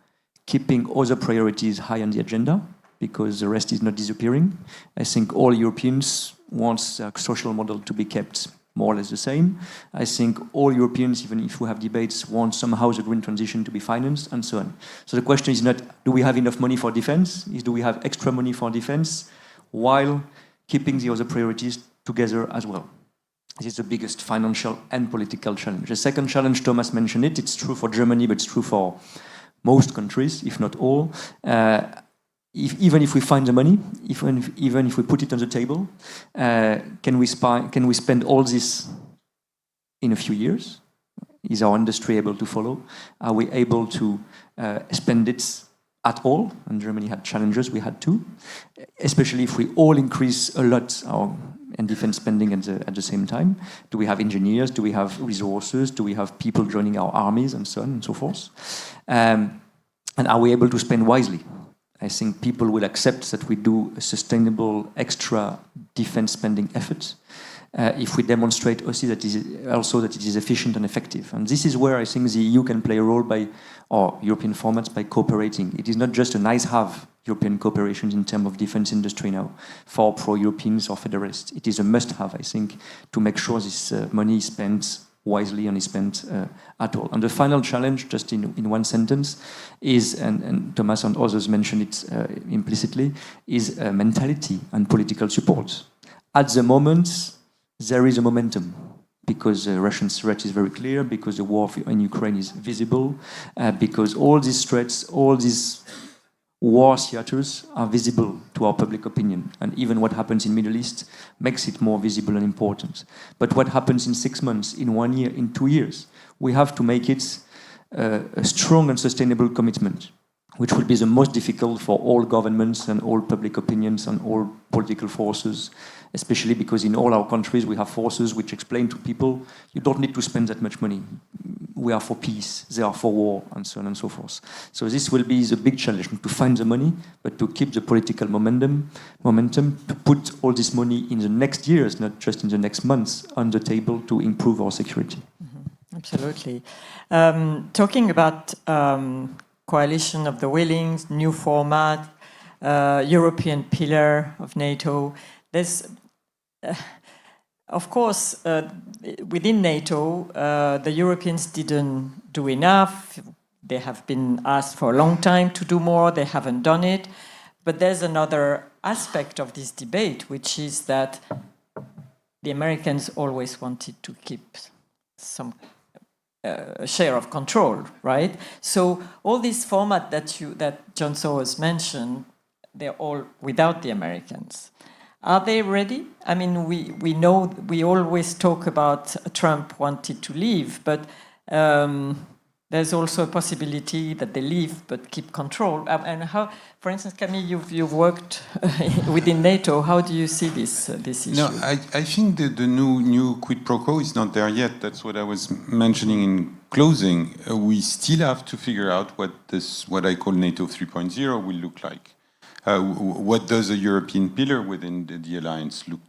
keeping other priorities high on the agenda? Because the rest is not disappearing. I think all Europeans want the social model to be kept more or less the same. I think all Europeans, even if we have debates, want somehow the green transition to be financed, and so on. So the question is not, do we have enough money for defense? Is do we have extra money for defense while keeping the other priorities together as well? This is the biggest financial and political challenge. The second challenge, Thomas mentioned it, it's true for Germany, but it's true for most countries, if not all. Even if we find the money, even if we put it on the table, can we spend all this in a few years? Is our industry able to follow? Are we able to spend it at all? And Germany had challenges, we had to. Especially if we all increase a lot our defense spending at the same time. Do we have engineers? Do we have resources? Do we have people joining our armies, and so on and so forth? And are we able to spend wisely? I think people will accept that we do a sustainable extra defense spending effort if we demonstrate also that it is efficient and effective. And this is where I think the EU can play a role or European formats by cooperating. It is not just a nice-have European cooperation in terms of defense industry now for pro-Europeans or federalists. It is a must-have, I think, to make sure this money is spent wisely and is spent at all. And the final challenge, just in one sentence, is, and Thomas and others mentioned it implicitly, is mentality and political support. At the moment, there is a momentum because the Russian threat is very clear, because the war in Ukraine is visible, because all these threats, all these war theaters are visible to our public opinion. And even what happens in the Middle East makes it more visible and important. But what happens in 6 months, in 1 year, in 2 years, we have to make it a strong and sustainable commitment, which will be the most difficult for all governments and all public opinions and all political forces, especially because in all our countries we have forces which explain to people, you don't need to spend that much money. we are for peace, they are for war, and so on and so forth. So this will be the big challenge, to find the money, but to keep the political momentum, to put all this money in the next years, not just in the next months, on the table to improve our security. Absolutely. Talking about coalition of the willing, new format, European pillar of NATO, there's, of course, within NATO, the Europeans didn't do enough. They have been asked for a long time to do more. They haven't done it. But there's another aspect of this debate, which is that the Americans always wanted to keep some share of control, right? So all this format that John Sowers mentioned, they're all without the Americans. Are they ready? I mean, we know, we always talk about Trump wanted to leave, but there's also a possibility that they leave but keep control. And how, for instance, Camille, you've worked within NATO. How do you see this issue? No, I think the new quid pro quo is not there yet. That's what I was mentioning in closing. We still have to figure out what I call NATO 3.0 will look like. What does a European pillar within the alliance look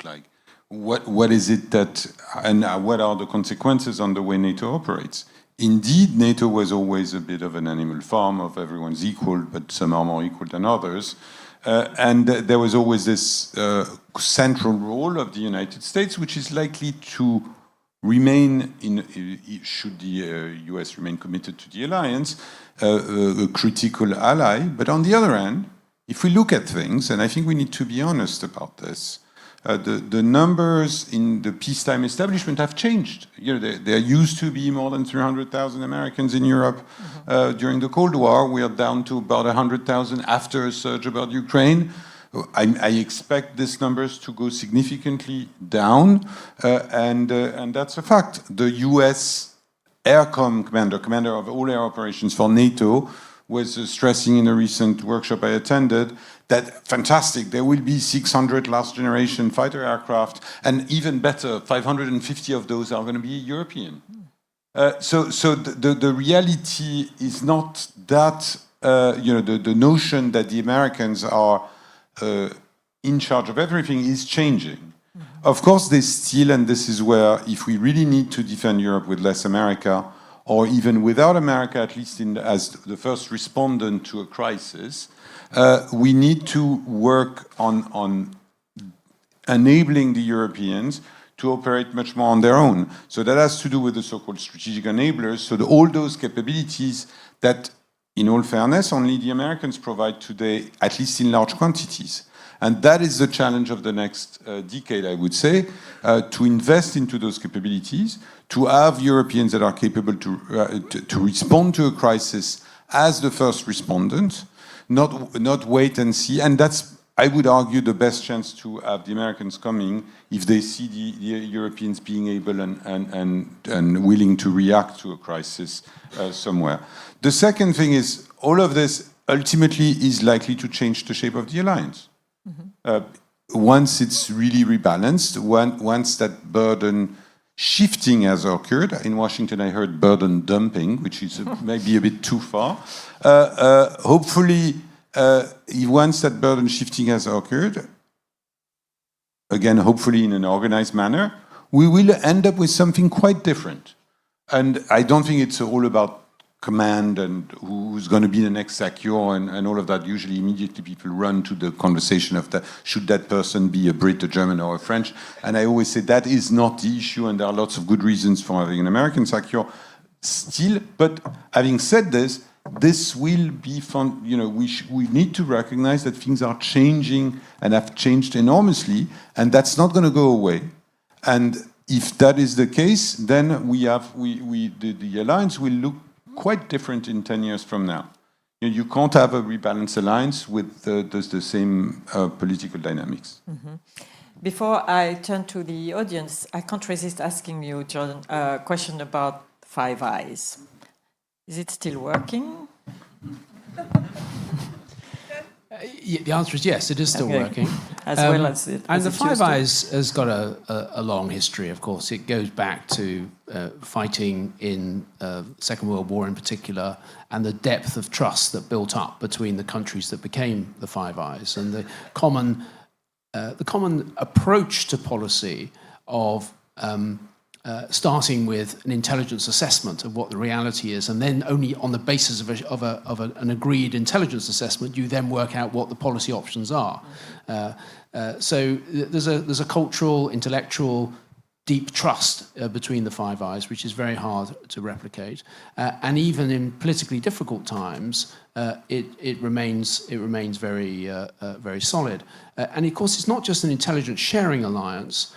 like? What is it that, and what are the consequences on the way NATO operates? Indeed, NATO was always a bit of an animal farm of everyone's equal, but some are more equal than others. And there was always this central role of the United States, which is likely to remain, should the US remain committed to the alliance, a critical ally. But on the other hand, if we look at things, and I think we need to be honest about this, the numbers in the peacetime establishment have changed. You know, there used to be more than 300,000 Americans in Europe during the Cold War. We are down to about 100,000 after a surge about Ukraine. I expect these numbers to go significantly down, and that's a fact. The US commander of all air operations for NATO, was stressing in a recent workshop I attended that fantastic, there will be 600 last generation fighter aircraft, and even better, 550 of those are going to be European. So the reality is not that, the notion that the Americans are in charge of everything is changing. Of course, they still, and this is where, if we really need to defend Europe with less America, or even without America, at least as the first respondent to a crisis, we need to work on enabling the Europeans to operate much more on their own. So that has to do with the so-called strategic enablers, so all those capabilities that, in all fairness, only the Americans provide today, at least in large quantities. And that is the challenge of the next decade, I would say, to invest into those capabilities, to have Europeans that are capable to respond to a crisis as the first respondent, not wait and see. And that's, I would argue, the best chance to have the Americans coming if they see the Europeans being able and willing to react to a crisis somewhere. The second thing is, all of this ultimately is likely to change the shape of the alliance. Once it's really rebalanced, once that burden shifting has occurred, in Washington I heard burden dumping, which is maybe a bit too far. Hopefully, once that burden shifting has occurred, again, hopefully in an organized manner, we will end up with something quite different. And I don't think it's all about command and who's going to be the next secure and all of that. Usually immediately people run to the conversation of that, should that person be a Brit, a German, or a French? And I always say that is not the issue, and there are lots of good reasons for having an American secure still. But having said this, this will be fun. You know, we need to recognize that things are changing and have changed enormously, and that's not going to go away. And if that is the case, then the alliance will look quite different in 10 years from now. You can't have a rebalanced alliance with the same political dynamics. Mm-hmm. Before I turn to the audience, I can't resist asking you, John, a question about Five Eyes. Is it still working? The answer is yes, it is still working. as well as it. And as the it Five used to. Eyes has got a long history, of course. It goes back to fighting in the Second World War in particular, and the depth of trust that built up between the countries that became the Five Eyes, and the common approach to policy of starting with an intelligence assessment of what the reality is, and then only on the basis of an agreed intelligence assessment, you then work out what the policy options are. So there's a cultural, intellectual, deep trust between the Five Eyes, which is very hard to replicate. And even in politically difficult times, it remains very solid. And of course, it's not just an intelligence sharing alliance.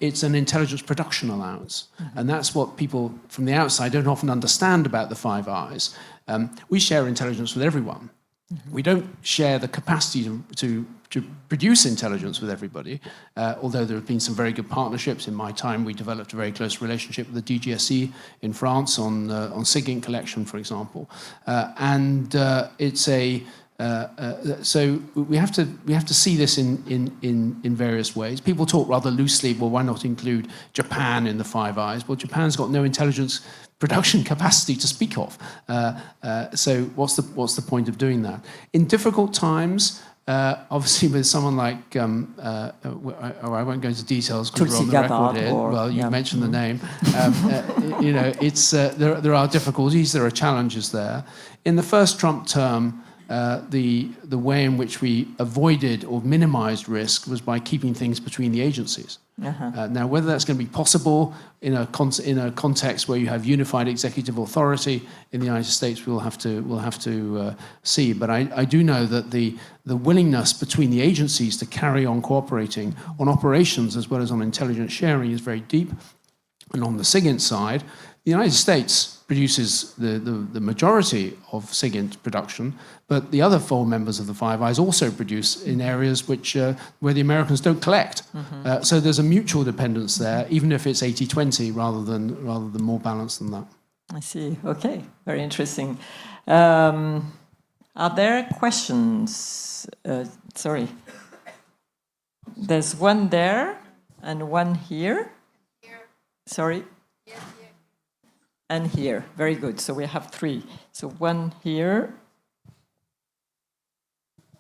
It's an intelligence production allowance. And that's what people from the outside don't often understand about the Five Eyes. We share intelligence with everyone. We don't share the capacity to produce intelligence with everybody, although there have been some very good partnerships. In my time, we developed a very close relationship with the DGSE in France on SIGINT collection, for example. It's a so we have to see this in various ways. People talk rather loosely. Well, why not include Japan in the Five Eyes? Well, Japan's got no intelligence production capacity to speak of. So what's the point of doing that? In difficult times, obviously with someone like, I won't go into details because we're on the record here. Well, you mentioned the name. It's there are difficulties, there are challenges there. In the first Trump term, the way in which we avoided or minimized risk was by keeping things between the agencies. Now, whether that's going to be possible in a context where you have unified executive authority in the United States, we'll have to see. But I do know that the willingness between the agencies to carry on cooperating on operations as well as on intelligence sharing is very deep. And on the SIGINT side, the United States produces the majority of SIGINT production, but the other 4 members of the Five Eyes also produce in areas where the Americans don't collect. So there's a mutual dependence there, even if it's 80-20 rather than more balanced than that. I see. Okay, very interesting. Are there questions? Sorry. There's one there and one here. Sorry. And here. Very good. So we have 3. So one here,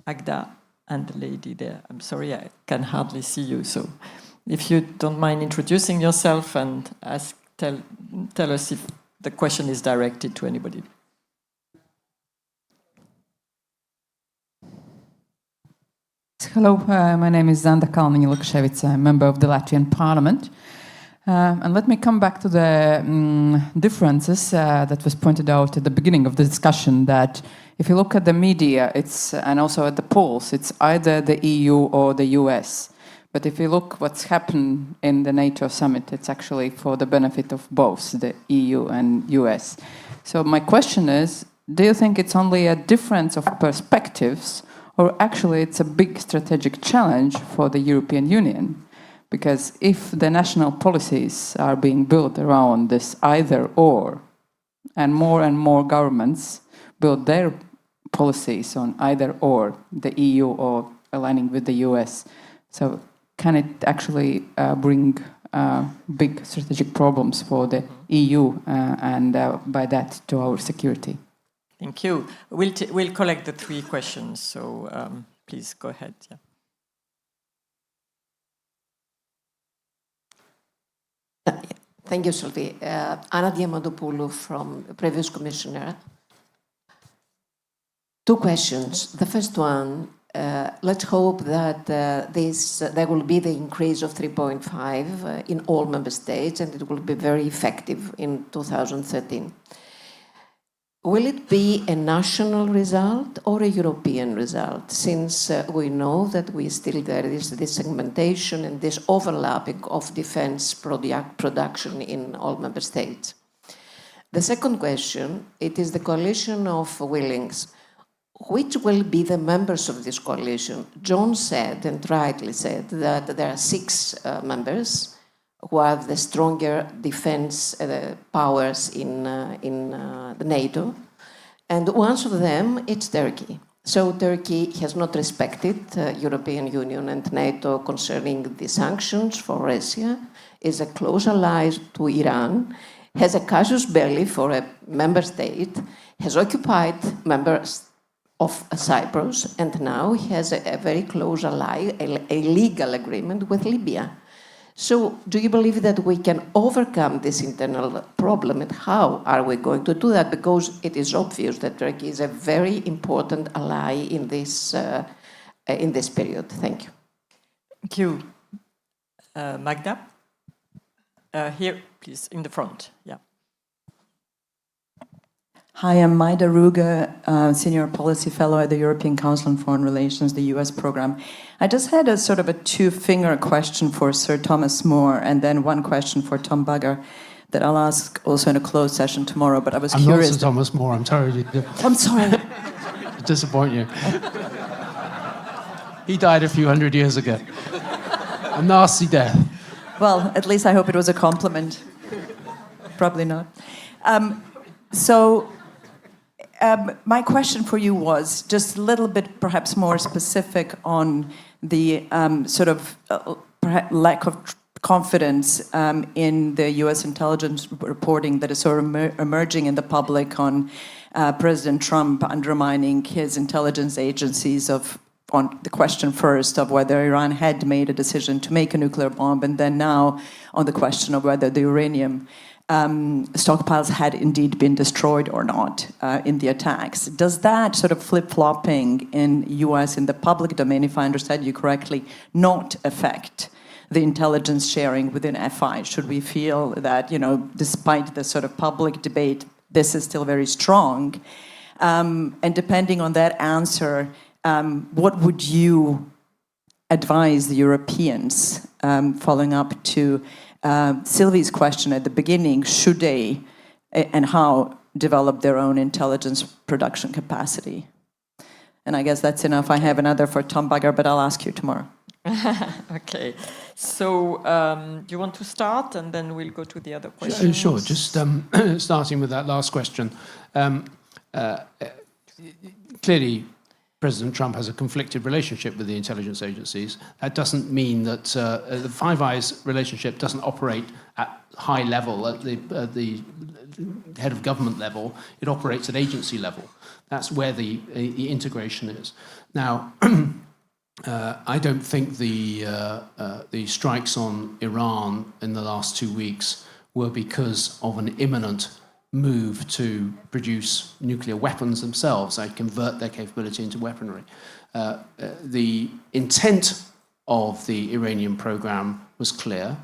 Agda, and the lady there. I'm sorry, I can hardly see you. So if you don't mind introducing yourself and tell us if the question is directed to anybody. Hello, my name is Zanda Kalniņa-Lukševica. I'm a member of the Latvian Parliament. And let me come back to the differences that was pointed out at the beginning of the discussion, that if you look at the media and also at the polls, it's either the EU or the US. But if you look what's happened in the NATO summit, it's actually for the benefit of both the EU and US. So my question is, do you think it's only a difference of perspectives, or actually it's a big strategic challenge for the European Union? Because if the national policies are being built around this either or more governments build their policies on either or, the EU or aligning with the US, so can it actually bring big strategic problems for the EU and by that to our security? Thank you. We'll collect the 3 questions, so please go ahead. Yeah. Thank you, Sylvie. Anna Diamantopoulou from the previous commissioner. 2 questions. The first one, let's hope that there will be the increase of 3.5 in all member states, and it will be very effective in 2013. Will it be a national result or a European result? Since we know that there is this segmentation and this overlapping of defense production in all member states. The second question, it is the coalition of willings. Which will be the members of this coalition? John said, and rightly said, that there are 6 members who have the stronger defense powers in the NATO, and one of them, it's Turkey. So Turkey has not respected European Union and NATO concerning the sanctions for Russia, is a close ally to Iran, has a casus belli for a member state, has occupied members of Cyprus, and now has a very close ally, a legal agreement with Libya. So do you believe that we can overcome this internal problem, and how are we going to do that? Because it is obvious that Turkey is a very important ally in this period. Thank you. Thank you. Magda? Here, please, in the front. Yeah. Hi, I'm Maida Ruga, Senior Policy Fellow at the European Council on Foreign Relations, the US program. I just had a sort of a two-finger question for Sir Thomas More, and then one question for Tom Bugger that I'll ask also in a closed session tomorrow, but I was curious... I'm not Sir Thomas More, I'm sorry to I'm sorry. disappoint you. He died a few hundred years ago. A nasty death. Well, at least I hope it was a compliment. Probably not. My question for you was just a little bit perhaps more specific on the lack of confidence in the US intelligence reporting that is sort of emerging in the public on President Trump undermining his intelligence agencies on the question first of whether Iran had made a decision to make a nuclear bomb, and then now on the question of whether the uranium stockpiles had indeed been destroyed or not in the attacks. Does that sort of flip-flopping in US in the public domain, if I understand you correctly, not affect the intelligence sharing within FI? Should we feel that, despite the sort of public debate, this is still very strong? And depending on that answer, what would you advise the Europeans, following up to Sylvie's question at the beginning, should they and how develop their own intelligence production capacity? And I guess that's enough. I have another for Tom Bugger, but I'll ask you tomorrow. Okay. So do you want to start, and then we'll go to the other questions? Sure. Just starting with that last question. Clearly, President Trump has a conflicted relationship with the intelligence agencies. That doesn't mean that the Five Eyes relationship doesn't operate at high level, at the head of government level. It operates at agency level. That's where the integration is. Now, I don't think the strikes on Iran in the last 2 weeks were because of an imminent move to produce nuclear weapons themselves and convert their capability into weaponry. The intent of the Iranian program was clear.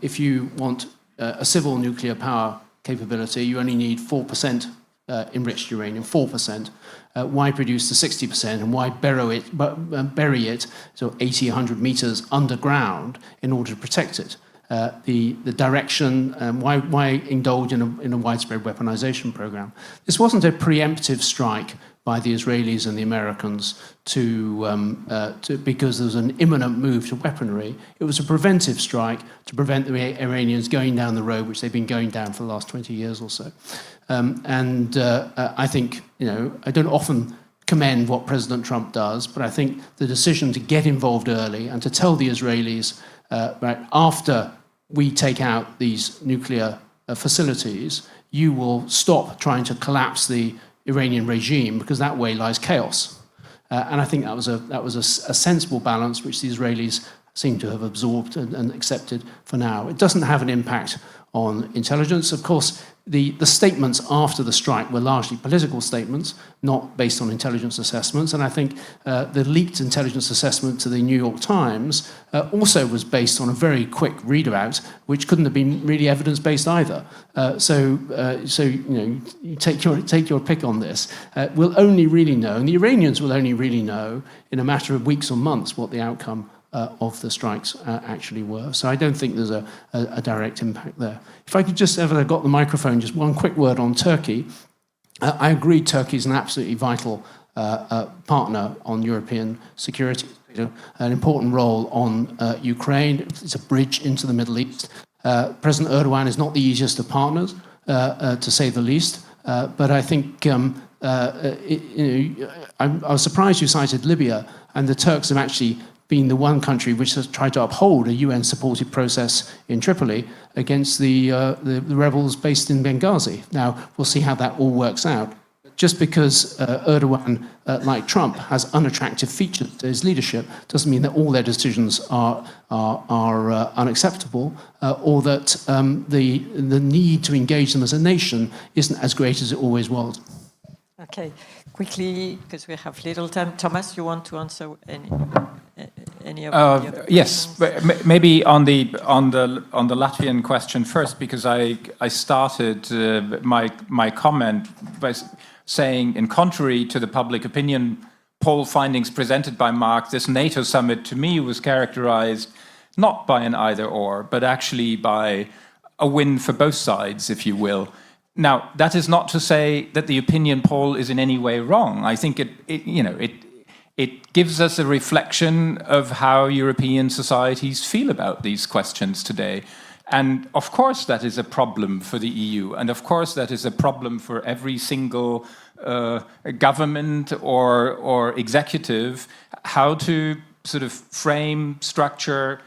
If you want a civil nuclear power capability, you only need 4% enriched uranium, 4%. Why produce the 60%, and why bury it so 80, 100 meters underground in order to protect it? The direction, why indulge in a widespread weaponization program? This wasn't a preemptive strike by the Israelis and the Americans because there was an imminent move to weaponry. It was a preventive strike to prevent the Iranians going down the road which they've been going down for the last 20 years or so. I think, I don't often commend what President Trump does, but I think the decision to get involved early and to tell the Israelis, right after we take out these nuclear facilities, you will stop trying to collapse the Iranian regime, because that way lies chaos. And I think that was a sensible balance which the Israelis seem to have absorbed and accepted for now. It doesn't have an impact on intelligence. Of course, the statements after the strike were largely political statements, not based on intelligence assessments. And I think the leaked intelligence assessment to the New York Times also was based on a very quick readout, which couldn't have been really evidence-based either. You take your pick on this. We'll only really know, and the Iranians will only really know in a matter of weeks or months what the outcome of the strikes actually were. So I don't think there's a direct impact there. If I could just, if I've got the microphone, just one quick word on Turkey. I agree Turkey is an absolutely vital partner on European security. An important role on Ukraine. It's a bridge into the Middle East. President Erdogan is not the easiest of partners, to say the least. But I think I was surprised you cited Libya, and the Turks have actually been the one country which has tried to uphold a UN-supported process in Tripoli against the rebels based in Benghazi. Now, we'll see how that all works out. Just because Erdogan, like Trump, has unattractive features to his leadership doesn't mean that all their decisions are unacceptable, or that the need to engage them as a nation isn't as great as it always was. Okay, quickly, because we have little time. Thomas, you want to answer any of the other yes, but maybe on the Latvian question first, because I started my comment by saying, in contrary to the public opinion poll findings presented by Mark, this NATO summit to me was characterized not by an either-or, but actually by a win for both sides, if you will. Now, that is not to say that the opinion poll is in any way wrong. I think it gives us a reflection of how European societies feel about these questions today. And of course that is a problem for the EU, and of course that is a problem for every single government or executive, how to sort of frame, structure,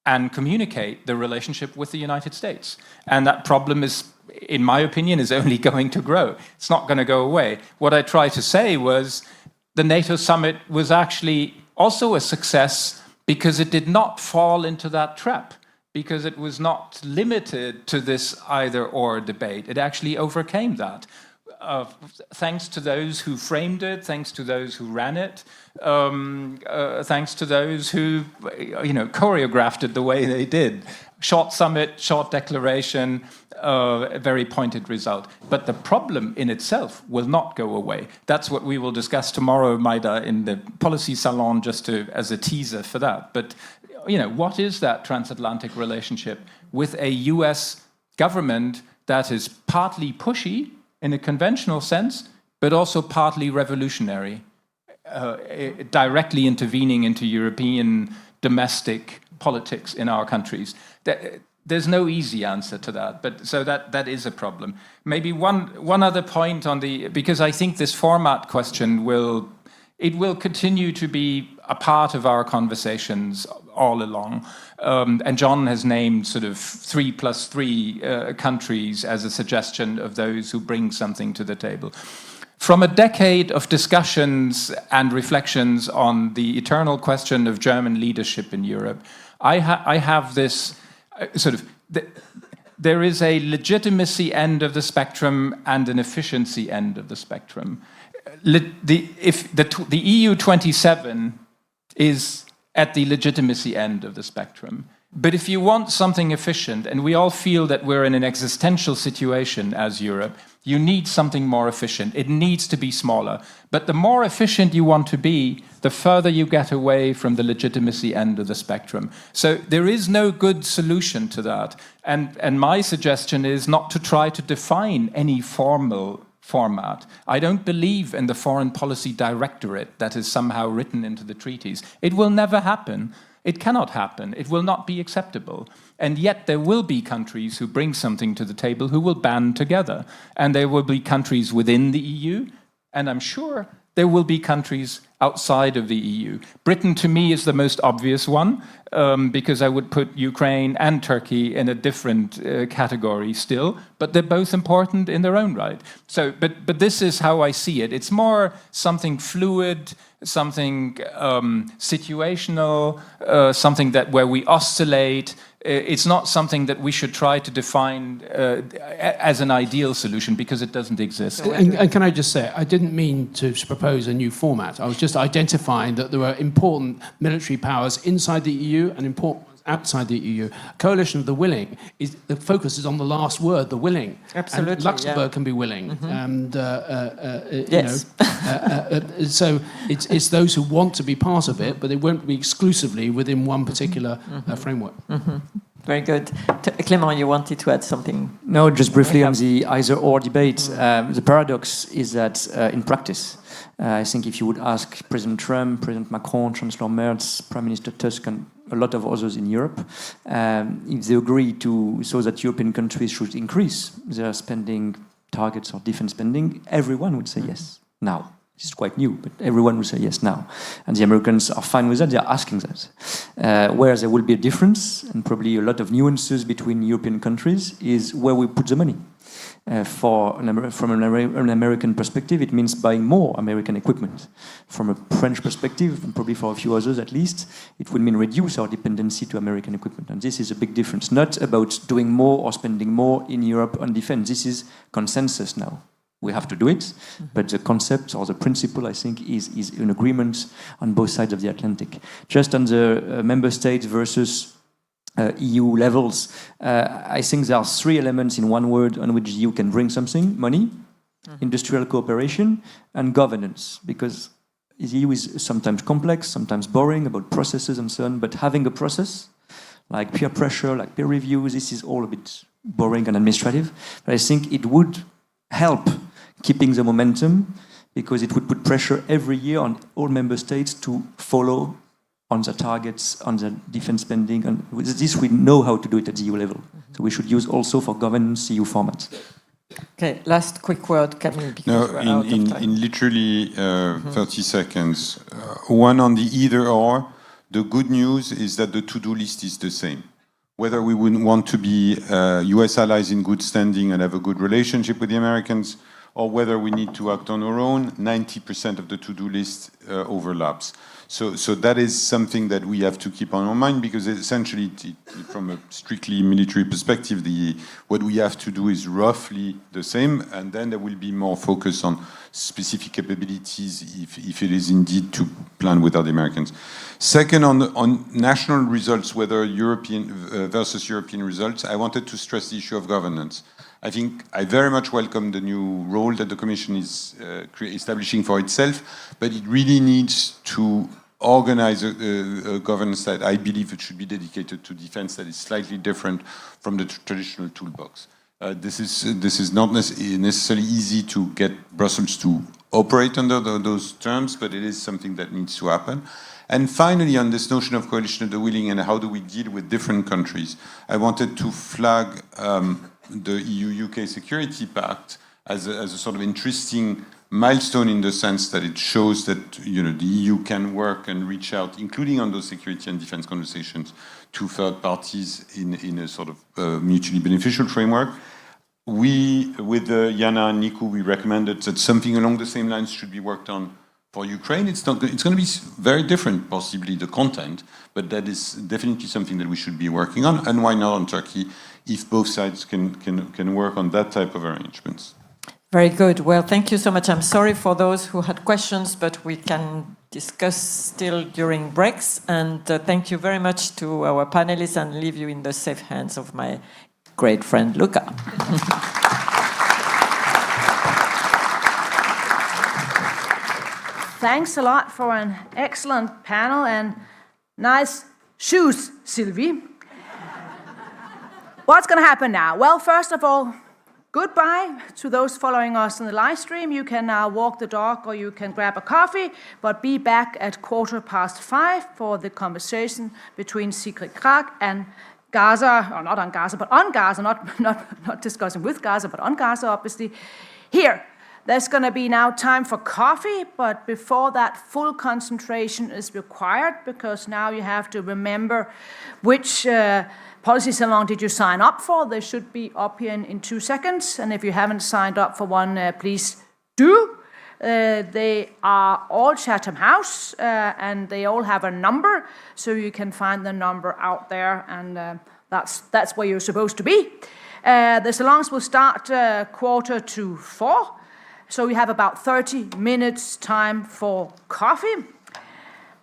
and communicate the relationship with the United States. And that problem is, in my opinion, is only going to grow. It's not going to go away. What I tried to say was the NATO summit was actually also a success because it did not fall into that trap, because it was not limited to this either-or debate. It actually overcame that. Thanks to those who framed it, thanks to those who ran it, thanks to those who, choreographed it the way they did. Short summit, short declaration, a very pointed result. But the problem in itself will not go away. That's what we will discuss tomorrow, Maida, in the policy salon, just as a teaser for that. But, what is that transatlantic relationship with a US government that is partly pushy in a conventional sense, but also partly revolutionary, directly intervening into European domestic politics in our countries? There's no easy answer to that, but so that is a problem. Maybe one other point on because I think this format question will continue to be a part of our conversations all along. And John has named sort of 3+3 countries as a suggestion of those who bring something to the table. From a decade of discussions and reflections on the eternal question of German leadership in Europe, I have this there is a legitimacy end of the spectrum and an efficiency end of the spectrum. The EU 27 is at the legitimacy end of the spectrum. But if you want something efficient, and we all feel that we're in an existential situation as Europe, you need something more efficient. It needs to be smaller. But the more efficient you want to be, the further you get away from the legitimacy end of the spectrum. So there is no good solution to that. And my suggestion is not to try to define any formal format. I don't believe in the foreign policy directorate that is somehow written into the treaties. It will never happen. It cannot happen. It will not be acceptable. And yet there will be countries who bring something to the table who will band together. And there will be countries within the EU, and I'm sure there will be countries outside of the EU. Britain, to me, is the most obvious one, because I would put Ukraine and Turkey in a different category still, but they're both important in their own right. So, but this is how I see it. It's more something fluid, something situational, something where we oscillate. It's not something that we should try to define as an ideal solution, because it doesn't exist. And can I just say, I didn't mean to propose a new format. I was just identifying that there are important military powers inside the EU and important ones outside the EU. Coalition of the willing, the focus is on the last word, the willing. Absolutely. And Luxembourg can be willing. Mm-hmm. And, yes. So it's those who want to be part of it, but they won't be exclusively within one particular framework. Mm-hmm. Very good. Clément, you wanted to add something? No, just briefly on the either-or debate. The paradox is that in practice, I think if you would ask President Trump, President Macron, Chancellor Merz, Prime Minister Tusk, and a lot of others in Europe, if they agree so that European countries should increase their spending targets or defense spending, everyone would say yes now. This is quite new, but everyone will say yes now. And the Americans are fine with that, they are asking that. Where there will be a difference, and probably a lot of nuances between European countries, is where we put the money. From an American perspective, it means buying more American equipment. From a French perspective, and probably for a few others at least, it would mean reduce our dependency to American equipment. And this is a big difference. Not about doing more or spending more in Europe on defense. This is consensus now. We have to do it, but the concept or the principle, I think, is in agreement on both sides of the Atlantic. Just on the member states versus EU levels, I think there are three elements in one word on which the EU can bring something: money, industrial cooperation, and governance. Because the EU is sometimes complex, sometimes boring about processes and so on, but having a process, like peer pressure, like peer review, this is all a bit boring and administrative. But I think it would help keeping the momentum, because it would put pressure every year on all member states to follow on the targets, on the defense spending. And with this, we know how to do it at the EU level. So we should use also for governance EU formats. Okay, last quick word, Kevin, because we're out of time. In literally 30 seconds. One on the either or. The good news is that the to-do list is the same. Whether we would want to be US allies in good standing and have a good relationship with the Americans, or whether we need to act on our own, 90% of the to-do list overlaps. So that is something that we have to keep on our mind, because essentially, from a strictly military perspective, what we have to do is roughly the same, and then there will be more focus on specific capabilities if it is indeed to plan with the Americans. Second, on national results, whether European versus European results, I wanted to stress the issue of governance. I think I very much welcome the new role that the Commission is establishing for itself, but it really needs to organize a governance that I believe it should be dedicated to defense, that is slightly different from the traditional toolbox. This is not necessarily easy to get Brussels to operate under those terms, but it is something that needs to happen. And finally, on this notion of coalition of the willing and how do we deal with different countries, I wanted to flag the EU-UK Security Pact as a sort of interesting milestone, in the sense that it shows that the EU can work and reach out, including on those security and defense conversations, to third parties in a sort of mutually beneficial framework. We, with Jana and Niku, we recommended that something along the same lines should be worked on for Ukraine. It's going to be very different, possibly the content, but that is definitely something that we should be working on. And why not on Turkey, if both sides can work on that type of arrangements? Very good. Well, thank you so much. I'm sorry for those who had questions, but we can discuss still during breaks. And thank you very much to our panelists, and leave you in the safe hands of my great friend Lykke. Thanks a lot for an excellent panel and nice shoes, Sylvie. What's going to happen now? Well, first of all, goodbye to those following us on the live stream. You can now walk the dog or you can grab a coffee, but be back at 5:15 for the conversation between Sigrid Kaag and Gaza, or not on Gaza, but on Gaza, not discussing with Gaza, but on Gaza, obviously. Here, there's going to be now time for coffee, but before that, full concentration is required, because now you have to remember which policy salon did you sign up for. They should be up here in 2 seconds, and if you haven't signed up for one, please do. They are all Chatham House, and they all have a number, so you can find the number out there, and that's where you're supposed to be. The salons will start 3:45, so we have about 30 minutes time for coffee.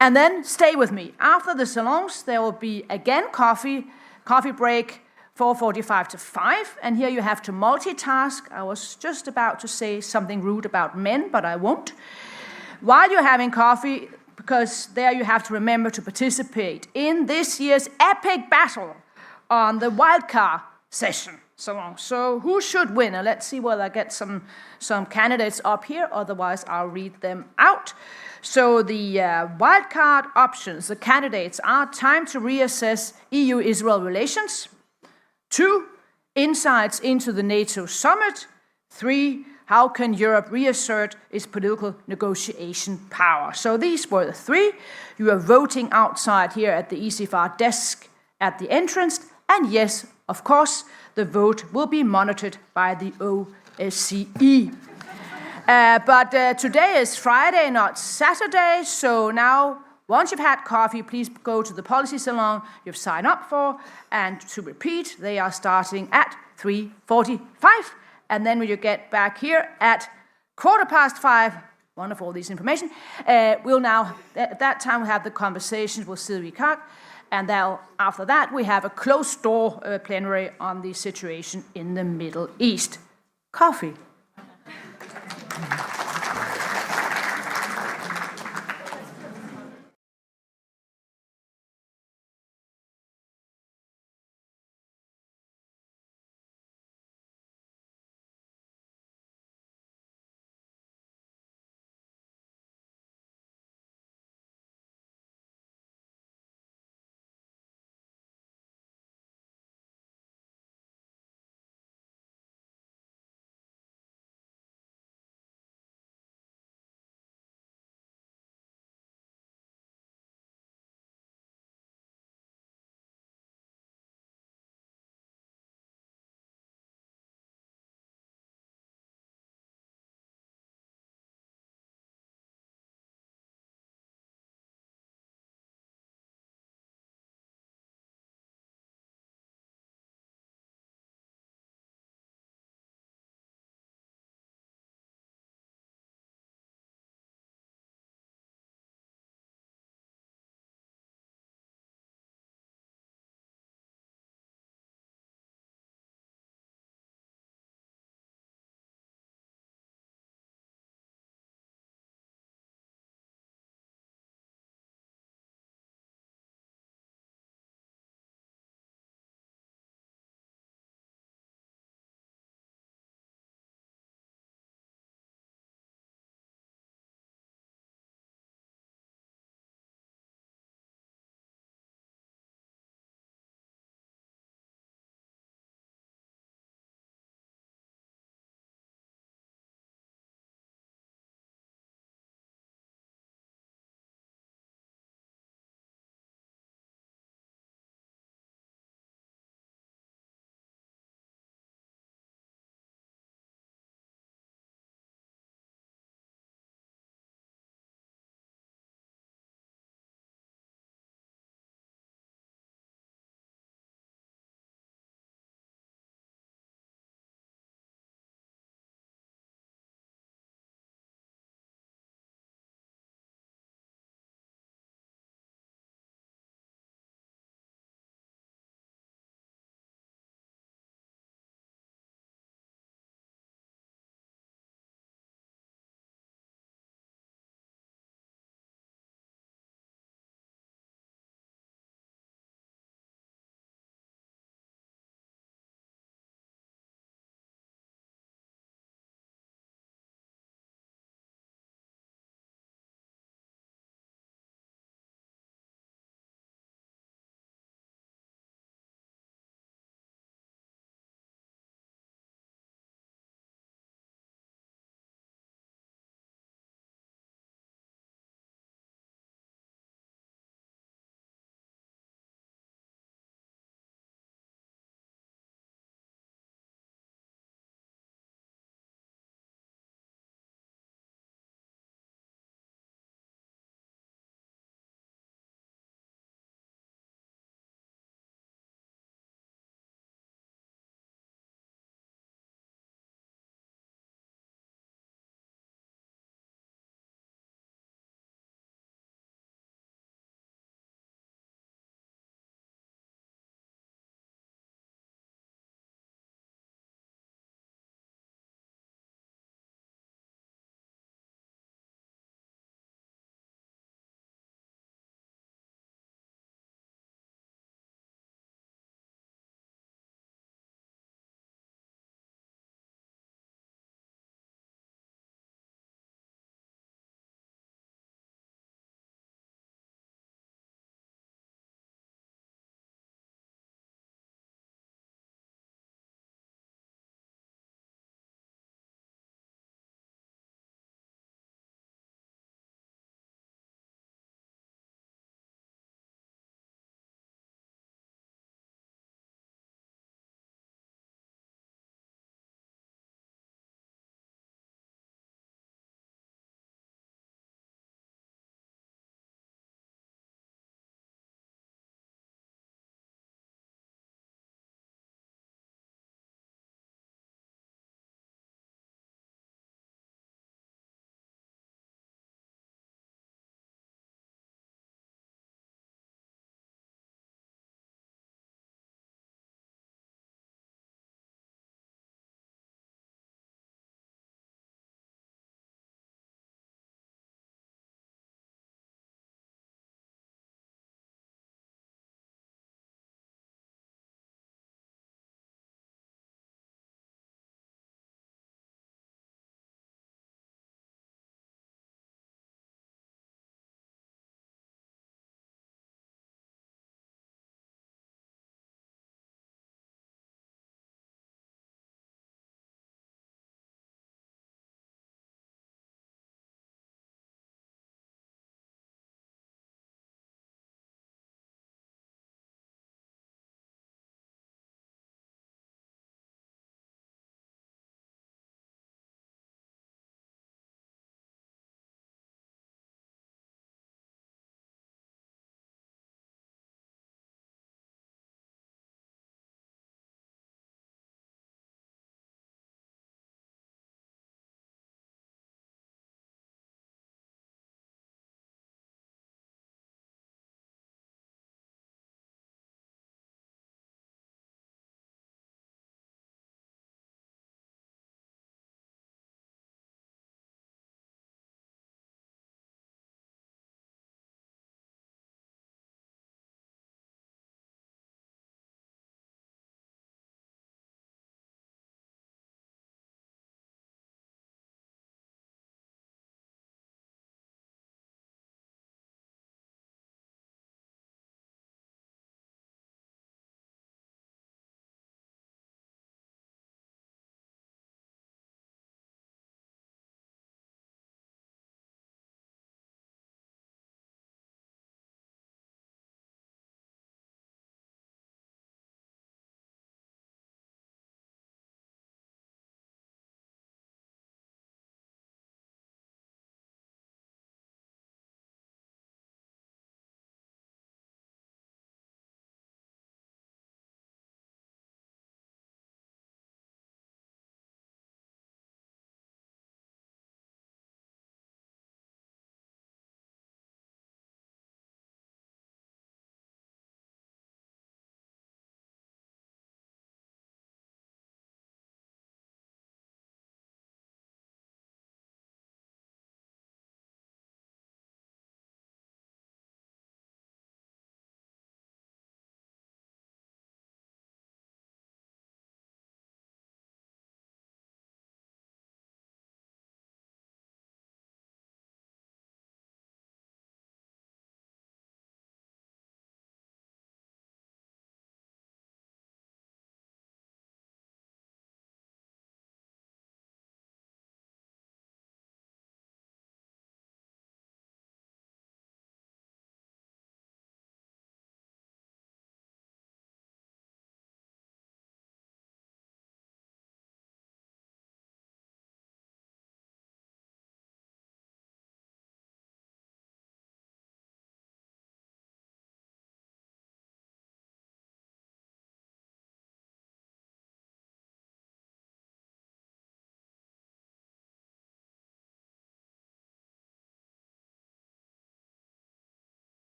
And then stay with me. After the salons, there will be again coffee break, 4:45 to 5, and here you have to multitask. I was just about to say something rude about men, but I won't. While you're having coffee, because there you have to remember to participate in this year's epic battle on the wildcard session salon. So who should win? And let's see whether I get some candidates up here, otherwise I'll read them out. So the wildcard options, the candidates are: time to reassess EU-Israel relations, 2, insights into the NATO summit, 3, how can Europe reassert its political negotiation power? So these were the 3. You are voting outside here at the ECFR desk at the entrance. And yes, of course, the vote will be monitored by the OSCE. But today is Friday, not Saturday, so now, once you've had coffee, please go to the policy salon you've signed up for, and to repeat, they are starting at 3:45, and then when you get back here at 5:15, wonderful, all this information, we'll now, at that time, we'll have the conversations with Sigrid Kaag, and after that, we have a closed-door plenary on the situation in the Middle East. Coffee.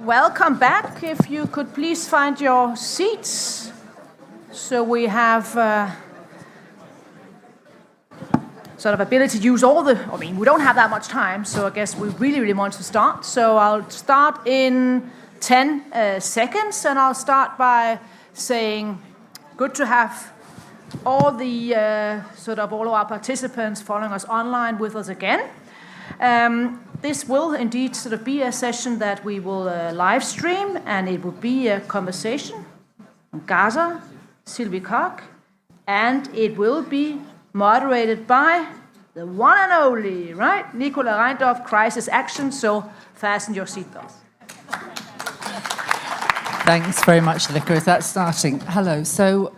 welcome back. If you could please find your seats. So we have sort of ability to use all the, I mean, we don't have that much time, so I guess we really want to start. So I'll start in 10 seconds, and I'll start by saying, good to have all the all of our participants following us online with us again. This will indeed sort of be a session that we will live stream, and it will be a conversation on Gaza, Sigrid Kaag, and it will be moderated by the one and only, right, Nicola Reindorf, Crisis Action. So fasten your seatbelts. Thanks very much, Lykke. Is that starting? Hello. So,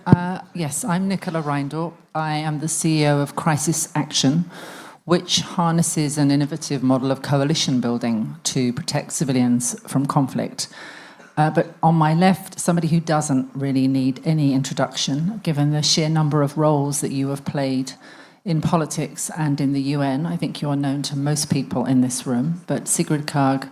yes, I'm Nicola Reindorf. I am the CEO of Crisis Action, which harnesses an innovative model of coalition building to protect civilians from conflict. But on my left, somebody who doesn't really need any introduction, given the sheer number of roles that you have played in politics and in the UN. I think you are known to most people in this room, but Sigrid Kaag,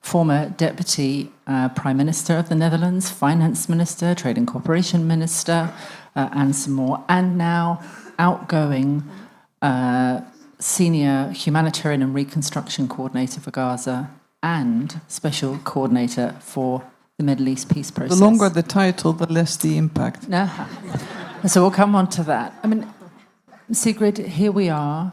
former Deputy Prime Minister of the Netherlands, Finance Minister, Trade and Cooperation Minister, and some more, and now outgoing Senior Humanitarian and Reconstruction Coordinator for Gaza and Special Coordinator for the Middle East Peace Process. The longer the title, the less the impact. So we'll come on to that. I mean, Sigrid, here we are,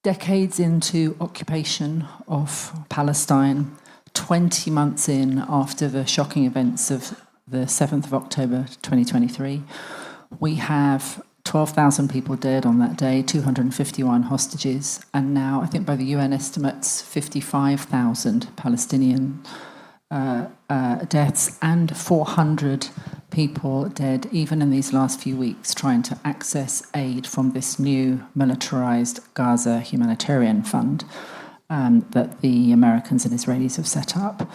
decades into occupation of Palestine, 20 months in after the shocking events of the 7th of October 2023. We have 12,000 people dead on that day, 251 hostages, and now, I think by the UN estimates, 55,000 Palestinian deaths and 400 people dead, even in these last few weeks, trying to access aid from this new militarized Gaza humanitarian fund that the Americans and Israelis have set up.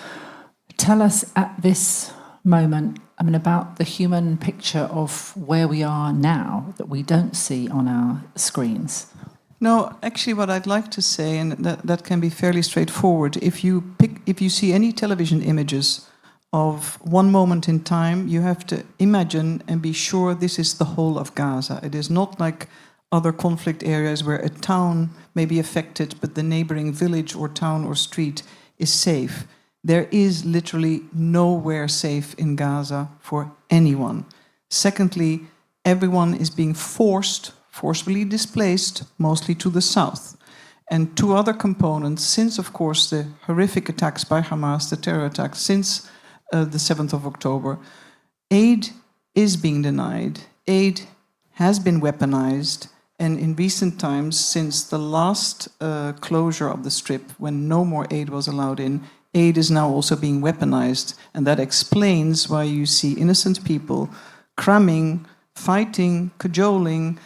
Tell us at this moment, I mean, about the human picture of where we are now that we don't see on our screens. No, actually what I'd like to say, and that can be fairly straightforward, if you see any television images of one moment in time, you have to imagine and be sure this is the whole of Gaza. It is not like other conflict areas where a town may be affected, but the neighboring village or town or street is safe. There is literally nowhere safe in Gaza for anyone. Secondly, everyone is being forcibly displaced, mostly to the south. And two other components, since, of course, the horrific attacks by Hamas, the terror attacks since the 7th of October, aid is being denied, aid has been weaponized, and in recent times, since the last closure of the strip, when no more aid was allowed in, aid is now also being weaponized, and that explains why you see innocent people cramming, fighting, cajoling,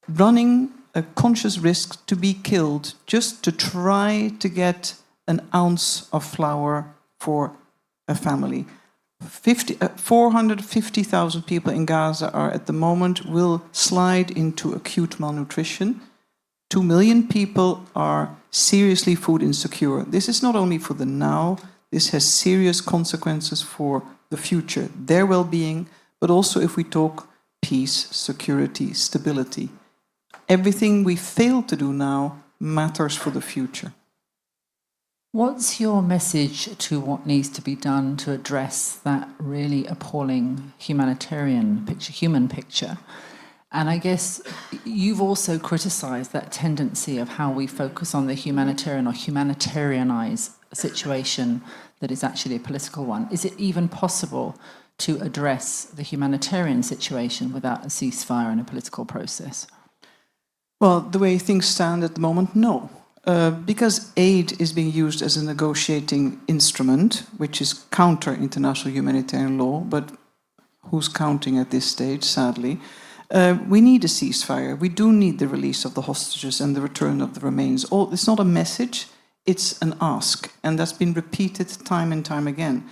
running a conscious risk to be killed just to try to get an ounce of flour for a family. 450,000 people in Gaza are at the moment will slide into acute malnutrition. 2 million people are seriously food insecure. This is not only for the now, this has serious consequences for the future, their well-being, but also if we talk peace, security, stability. Everything we fail to do now matters for the future. What's your message to what needs to be done to address that really appalling humanitarian picture, human picture? And I guess you've also criticized that tendency of how we focus on the humanitarian or humanitarianize a situation that is actually a political one. Is it even possible to address the humanitarian situation without a ceasefire and a political process? Well, the way things stand at the moment, no. Because aid is being used as a negotiating instrument, which is counter international humanitarian law, but who's counting at this stage, sadly, we need a ceasefire. We do need the release of the hostages and the return of the remains. It's not a message, it's an ask, and that's been repeated time and time again.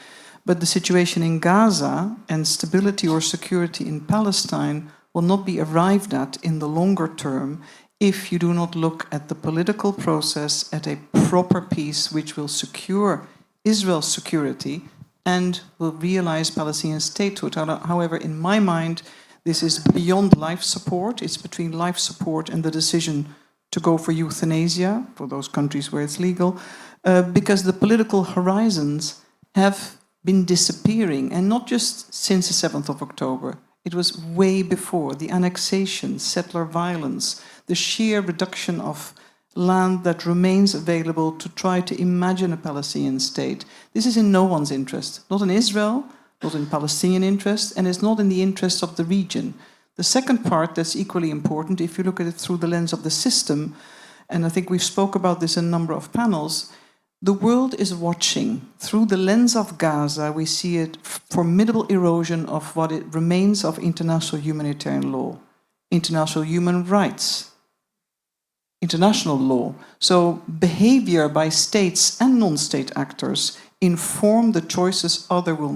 But the situation in Gaza and stability or security in Palestine will not be arrived at in the longer term if you do not look at the political process, at a proper peace which will secure Israel's security and will realize Palestinian statehood. However, in my mind, this is beyond life support. It's between life support and the decision to go for euthanasia, for those countries where it's legal, because the political horizons have been disappearing, and not just since the 7th of October. It was way before the annexation, settler violence, the sheer reduction of land that remains available to try to imagine a Palestinian state. This is in no one's interest, not in Israel, not in Palestinian interest, and it's not in the interest of the region. The second part that's equally important, if you look at it through the lens of the system, and I think we've spoke about this in a number of panels, the world is watching. Through the lens of Gaza, we see a formidable erosion of what it remains of international humanitarian law, international human rights, international law. So behavior by states and non-state actors inform the choices others will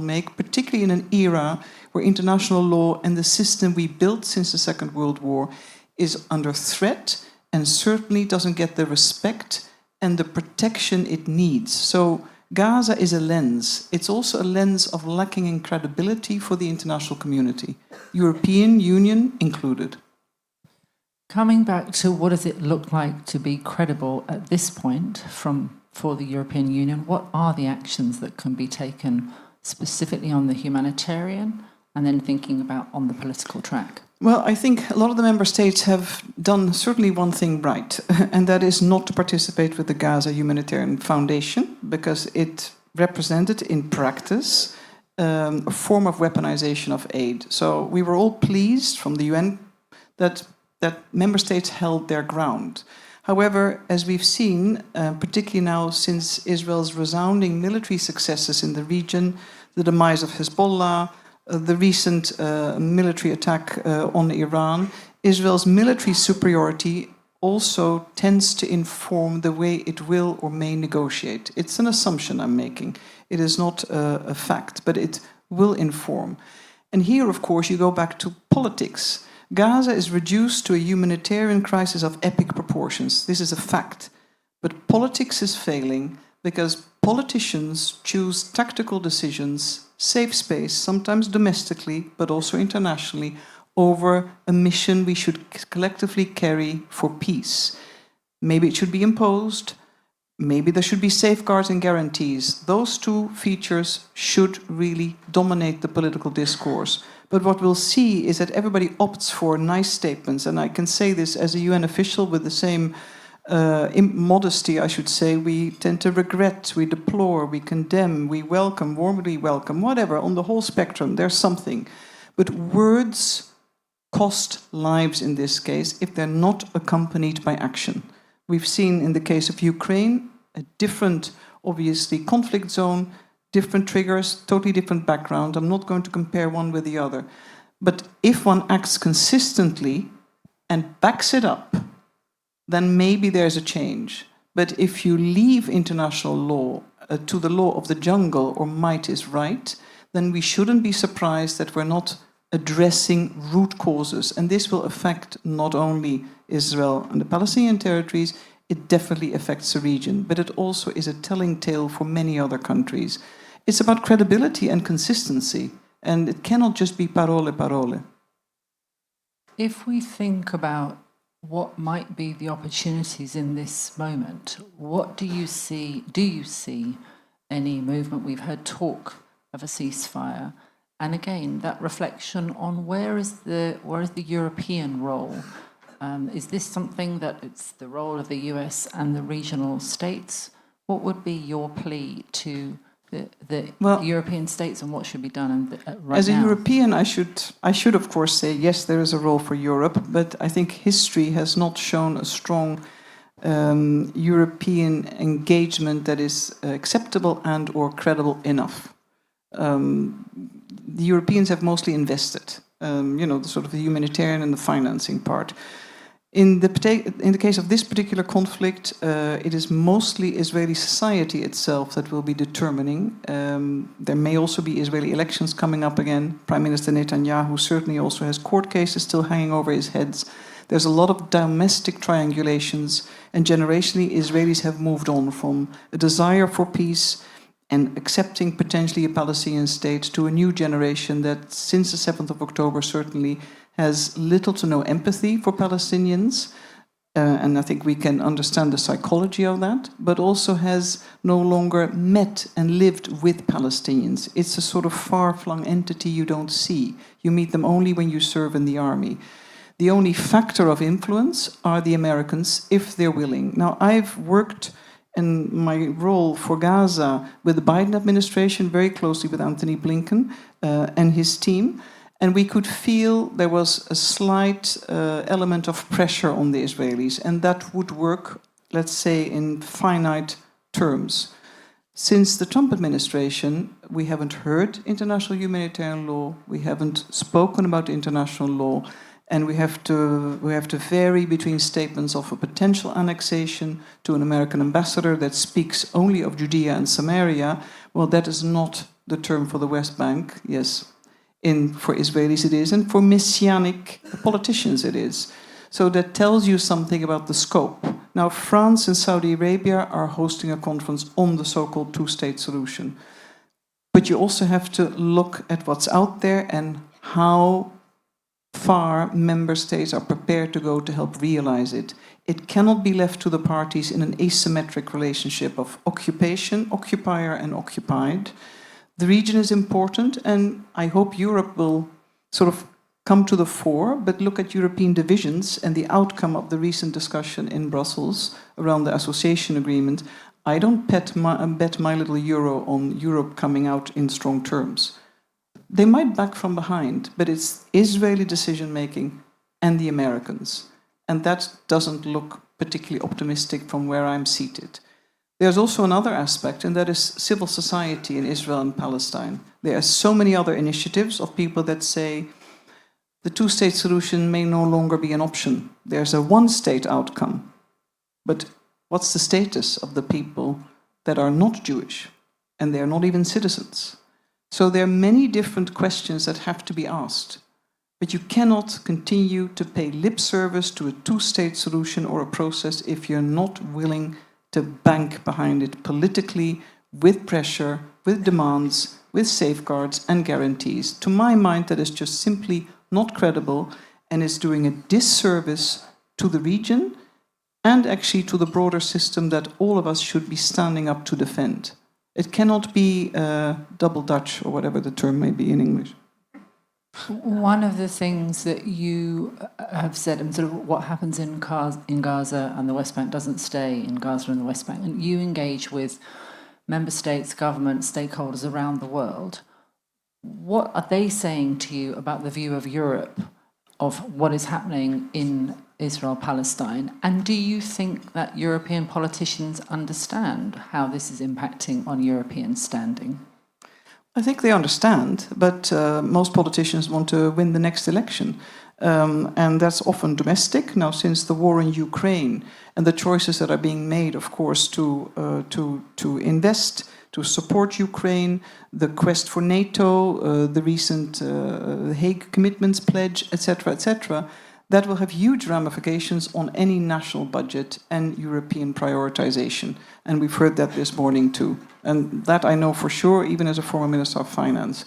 make, particularly in an era where international law and the system we built since the Second World War is under threat and certainly doesn't get the respect and the protection it needs. So Gaza is a lens. It's also a lens of lacking in credibility for the international community, European Union included. Coming back to what does it look like to be credible at this point for the European Union, what are the actions that can be taken specifically on the humanitarian and then thinking about on the political track? Well, I think a lot of the member states have done certainly one thing right, and that is not to participate with the Gaza Humanitarian Foundation, because it represented in practice a form of weaponization of aid. So we were all pleased from the UN that member states held their ground. However, as we've seen, particularly now since Israel's resounding military successes in the region, the demise of Hezbollah, the recent military attack on Iran, Israel's military superiority also tends to inform the way it will or may negotiate. It's an assumption I'm making. It is not a fact, but it will inform. And here, of course, you go back to politics. Gaza is reduced to a humanitarian crisis of epic proportions. This is a fact. But politics is failing because politicians choose tactical decisions, safe space, sometimes domestically, but also internationally, over a mission we should collectively carry for peace. Maybe it should be imposed, maybe there should be safeguards and guarantees. Those two features should really dominate the political discourse. But what we'll see is that everybody opts for nice statements, and I can say this as a UN official with the same modesty, I should say. We tend to regret, we deplore, we condemn, we welcome, warmly welcome, whatever, on the whole spectrum, there's something. But words cost lives in this case if they're not accompanied by action. We've seen in the case of Ukraine, a different, obviously, conflict zone, different triggers, totally different background. I'm not going to compare one with the other. But if one acts consistently and backs it up, then maybe there's a change. But if you leave international law to the law of the jungle or might is right, then we shouldn't be surprised that we're not addressing root causes. And this will affect not only Israel and the Palestinian territories, it definitely affects the region, but it also is a telling tale for many other countries. It's about credibility and consistency, and it cannot just be parole, parole. If we think about what might be the opportunities in this moment, what do you see? Do you see any movement? We've heard talk of a ceasefire, and again, that reflection on where is the European role? Is this something that it's the role of the US and the regional states? What would be your plea to the European states and what should be done right as a now? European, I should of course say yes, there is a role for Europe, but I think history has not shown a strong European engagement that is acceptable and or credible enough. The Europeans have mostly invested, the sort of the humanitarian and the financing part. In the case of this particular conflict, it is mostly Israeli society itself that will be determining. There may also be Israeli elections coming up again. Prime Minister Netanyahu certainly also has court cases still hanging over his head. There's a lot of domestic triangulations, and generationally Israelis have moved on from a desire for peace and accepting potentially a Palestinian state to a new generation that since the 7th of October certainly has little to no empathy for Palestinians. And I think we can understand the psychology of that, but also has no longer met and lived with Palestinians. It's a sort of far-flung entity you don't see. You meet them only when you serve in the army. The only factor of influence are the Americans, if they're willing. Now, I've worked in my role for Gaza with the Biden administration, very closely with Anthony Blinken and his team, and we could feel there was a slight element of pressure on the Israelis, and that would work, let's say, in finite terms. Since the Trump administration, we haven't heard international humanitarian law, we haven't spoken about international law, and we have to vary between statements of a potential annexation to an American ambassador that speaks only of Judea and Samaria. Well, that is not the term for the West Bank, yes. For Israelis it is, and for messianic politicians it is. So that tells you something about the scope. Now, France and Saudi Arabia are hosting a conference on the so-called two-state solution. But you also have to look at what's out there and how far member states are prepared to go to help realize it. It cannot be left to the parties in an asymmetric relationship of occupation, occupier, and occupied. The region is important, and I hope Europe will sort of come to the fore, but look at European divisions and the outcome of the recent discussion in Brussels around the association agreement. I don't bet my little euro on Europe coming out in strong terms. They might back from behind, but it's Israeli decision-making and the Americans. And that doesn't look particularly optimistic from where I'm seated. There's also another aspect, and that is civil society in Israel and Palestine. There are so many other initiatives of people that say the two-state solution may no longer be an option. There's a one-state outcome. But what's the status of the people that are not Jewish, and they're not even citizens? So there are many different questions that have to be asked. But you cannot continue to pay lip service to a two-state solution or a process if you're not willing to bank behind it politically, with pressure, with demands, with safeguards and guarantees. To my mind, that is just simply not credible and is doing a disservice to the region and actually to the broader system that all of us should be standing up to defend. It cannot be double Dutch, or whatever the term may be in English. One of the things that you have said, and sort of what happens in Gaza and the West Bank doesn't stay in Gaza and the West Bank, and you engage with member states, governments, stakeholders around the world. What are they saying to you about the view of Europe of what is happening in Israel-Palestine? And do you think that European politicians understand how this is impacting on European standing? I think they understand, but most politicians want to win the next election. And that's often domestic. Now, since the war in Ukraine and the choices that are being made, of course, to invest, to support Ukraine, the quest for NATO, the recent Hague Commitments Pledge, etc., that will have huge ramifications on any national budget and European prioritization. And we've heard that this morning too. And that I know for sure, even as a former Minister of Finance.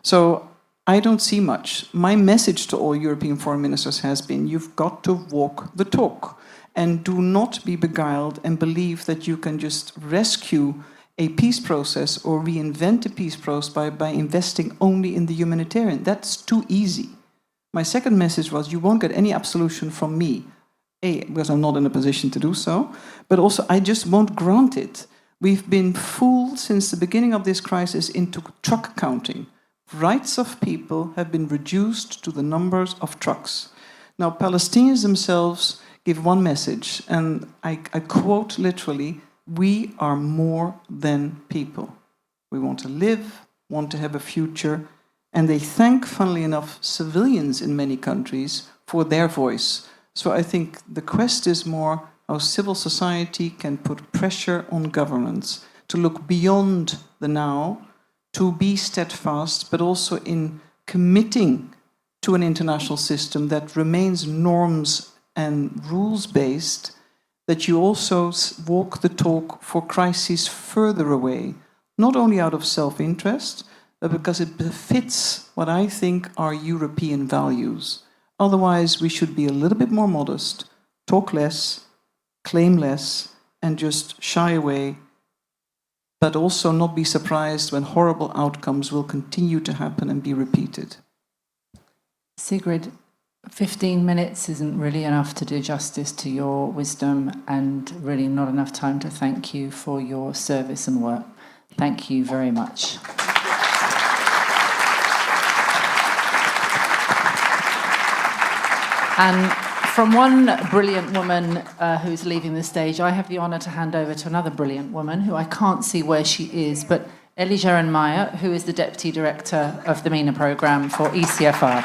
So I don't see much. My message to all European foreign ministers has been, you've got to walk the talk. And do not be beguiled and believe that you can just rescue a peace process or reinvent a peace process by investing only in the humanitarian. That's too easy. My second message was, you won't get any absolution from me. A, because I'm not in a position to do so, but also I just won't grant it. We've been fooled since the beginning of this crisis into truck counting. Rights of people have been reduced to the numbers of trucks. Now, Palestinians themselves give one message, and I quote literally, we are more than people. We want to live, want to have a future, and they thank, funnily enough, civilians in many countries for their voice. So I think the quest is more how civil society can put pressure on governments to look beyond the now, to be steadfast, but also in committing to an international system that remains norms and rules-based, that you also walk the talk for crises further away, not only out of self-interest, but because it befits what I think are European values. Otherwise, we should be a little bit more modest, talk less, claim less, and just shy away, but also not be surprised when horrible outcomes will continue to happen and be repeated. Sigrid, 15 minutes isn't really enough to do justice to your wisdom, and really not enough time to thank you for your service and work. Thank you very much. And from one brilliant woman who's leaving the stage, I have the honour to hand over to another brilliant woman who I can't see where she is, but Ellie Geranmayeh, who is the Deputy Director of the MENA programme for ECFR.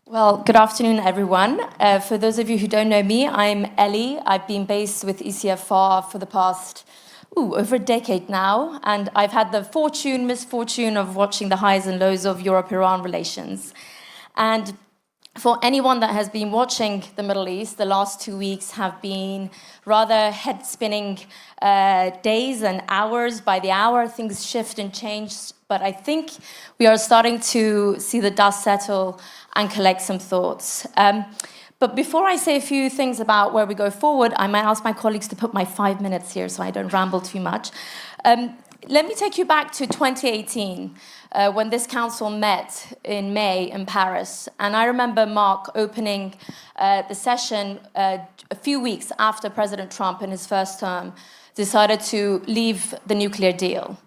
Well, good afternoon, everyone. For those of you who don't know me, I'm Ellie. I've been based with ECFR for the past over a decade now, and I've had the misfortune of watching the highs and lows of Europe-Iran relations. And for anyone that has been watching the Middle East, the last 2 weeks have been rather head-spinning days and hours. By the hour, things shift and change, but I think we are starting to see the dust settle and collect some thoughts. But before I say a few things about where we go forward, I might ask my colleagues to put my 5 minutes here so I don't ramble too much. Let me take you back to 2018, when this council met in May in Paris. And I remember Mark opening the session a few weeks after President Trump in his first term decided to leave the nuclear deal.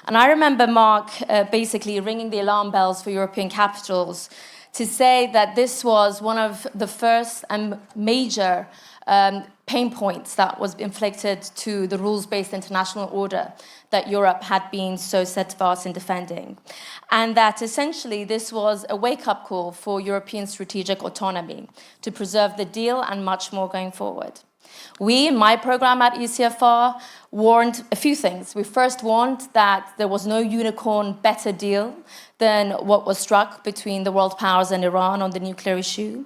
And I remember Mark basically ringing the alarm bells for European capitals to say that this was one of the first and major pain points that was inflicted to the rules-based international order that Europe had been so steadfast in defending. And that essentially this was a wake-up call for European strategic autonomy to preserve the deal and much more going forward. We, in my program at ECFR, warned a few things. We first warned that there was no unicorn better deal than what was struck between the world powers and Iran on the nuclear issue.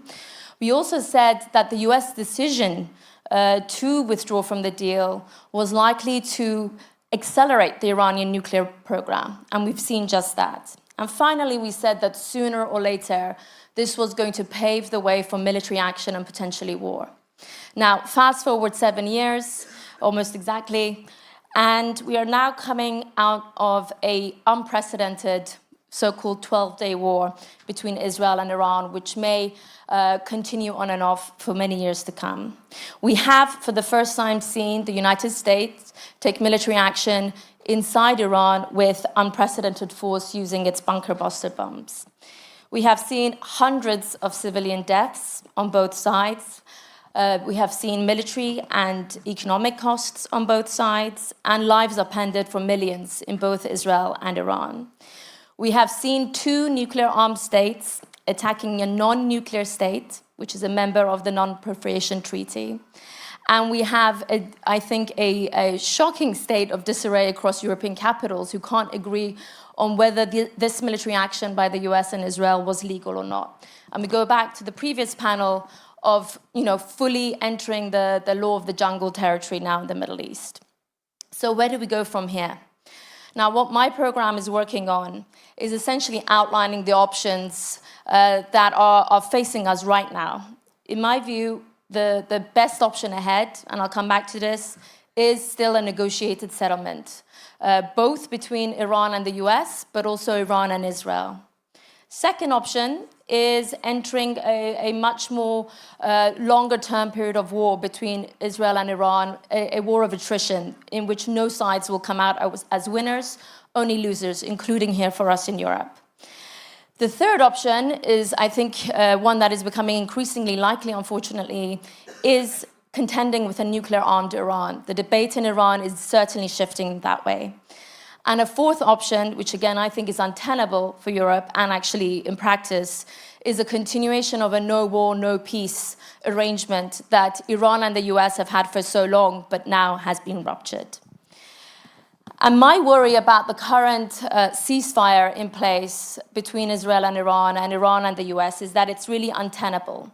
We also said that the US decision to withdraw from the deal was likely to accelerate the Iranian nuclear program, and we've seen just that. And finally, we said that sooner or later, this was going to pave the way for military action and potentially war. Now, fast forward 7 years, almost exactly, and we are now coming out of an unprecedented so-called 12-day war between Israel and Iran, which may continue on and off for many years to come. We have, for the first time, seen the United States take military action inside Iran with unprecedented force using its bunker-buster bombs. We have seen hundreds of civilian deaths on both sides. We have seen military and economic costs on both sides, and lives upended for millions in both Israel and Iran. We have seen 2 nuclear-armed states attacking a non-nuclear state, which is a member of the Non-Proliferation Treaty. And we have, I think, a shocking state of disarray across European capitals who can't agree on whether this military action by the US and Israel was legal or not. And we go back to the previous panel of fully entering the law of the jungle territory now in the Middle East. So where do we go from here? Now, what my program is working on is essentially outlining the options that are facing us right now. In my view, the best option ahead, and I'll come back to this, is still a negotiated settlement, both between Iran and the US, but also Iran and Israel. Second option is entering a much more longer-term period of war between Israel and Iran, a war of attrition in which no sides will come out as winners, only losers, including here for us in Europe. The third option is, I think, one that is becoming increasingly likely, unfortunately, is contending with a nuclear-armed Iran. The debate in Iran is certainly shifting that way. And a fourth option, which again I think is untenable for Europe and actually in practice, is a continuation of a no war, no peace arrangement that Iran and the US have had for so long, but now has been ruptured. And my worry about the current ceasefire in place between Israel and Iran and the US is that it's really untenable.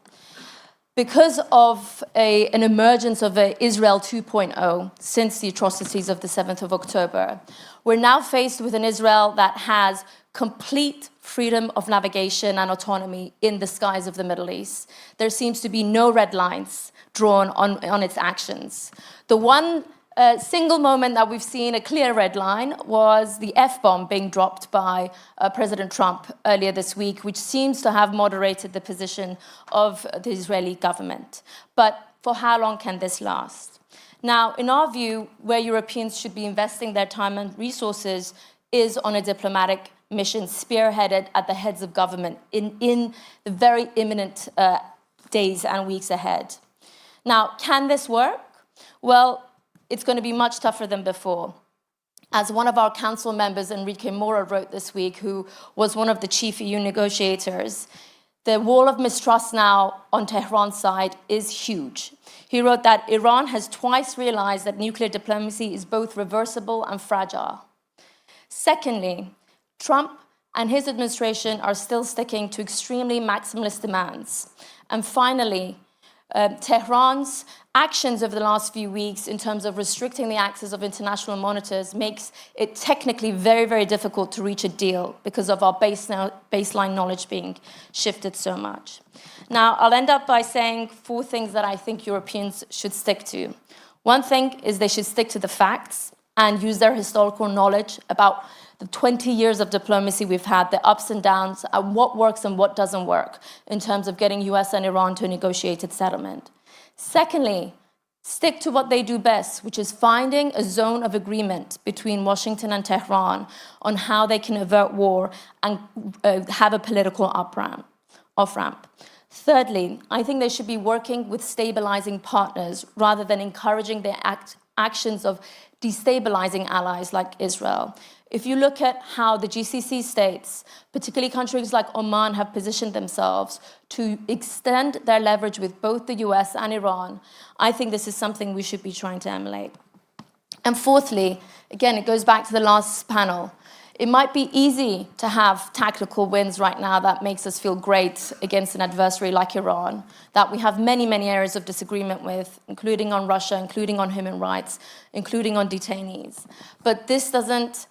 Because of an emergence of Israel 2.0 since the atrocities of the 7th of October, we're now faced with an Israel that has complete freedom of navigation and autonomy in the skies of the Middle East. There seems to be no red lines drawn on its actions. The one single moment that we've seen a clear red line was the F-bomb being dropped by President Trump earlier this week, which seems to have moderated the position of the Israeli government. But for how long can this last? Now, in our view, where Europeans should be investing their time and resources is on a diplomatic mission spearheaded at the heads of government in the very imminent days and weeks ahead. Now, can this work? Well, it's going to be much tougher than before. As one of our council members, Enrique Mora, wrote this week, who was one of the chief EU negotiators, the wall of mistrust now on Tehran's side is huge. He wrote that Iran has twice realized that nuclear diplomacy is both reversible and fragile. Secondly, Trump and his administration are still sticking to extremely maximalist demands. And finally, Tehran's actions over the last few weeks in terms of restricting the access of international monitors makes it technically very, very difficult to reach a deal because of our baseline knowledge being shifted so much. Now, I'll end up by saying 4 things that I think Europeans should stick to. One thing is they should stick to the facts and use their historical knowledge about the 20 years of diplomacy we've had, the ups and downs, and what works and what doesn't work in terms of getting US and Iran to a negotiated settlement. Secondly, stick to what they do best, which is finding a zone of agreement between Washington and Tehran on how they can avert war and have a political off-ramp. Thirdly, I think they should be working with stabilizing partners rather than encouraging the actions of destabilizing allies like Israel. If you look at how the GCC states, particularly countries like Oman, have positioned themselves to extend their leverage with both the US and Iran, I think this is something we should be trying to emulate. And fourthly, again, it goes back to the last panel. It might be easy to have tactical wins right now that makes us feel great against an adversary like Iran, that we have many, many areas of disagreement with, including on Russia, including on human rights, including on detainees. But this doesn't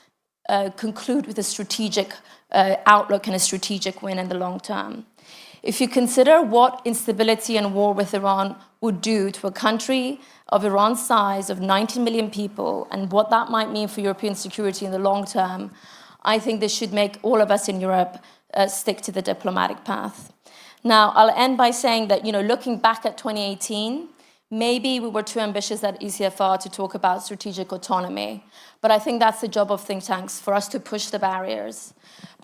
conclude with a strategic outlook and a strategic win in the long term. If you consider what instability and war with Iran would do to a country of Iran's size of 90 million people and what that might mean for European security in the long term, I think this should make all of us in Europe stick to the diplomatic path. Now, I'll end by saying that, looking back at 2018, maybe we were too ambitious at ECFR to talk about strategic autonomy, but I think that's the job of think tanks, for us to push the barriers.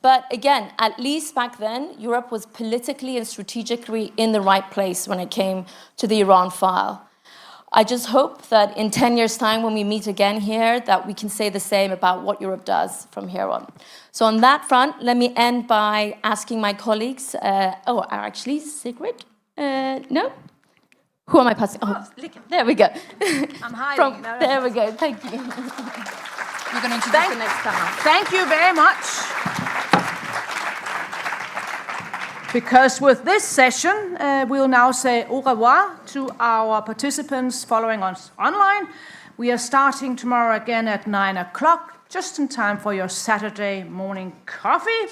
But again, at least back then, Europe was politically and strategically in the right place when it came to the Iran file. I just hope that in 10 years' time, when we meet again here, that we can say the same about what Europe does from here on. So on that front, let me end by asking my colleagues, actually, Sigrid? No? Who am I passing? Oh, there we go. I'm hiding. There we go. Thank you. You're going to introduce the next panel. Thank you very much. Because with this session, we'll now say au revoir to our participants following us online. We are starting tomorrow again at 9 o'clock, just in time for your Saturday morning coffee.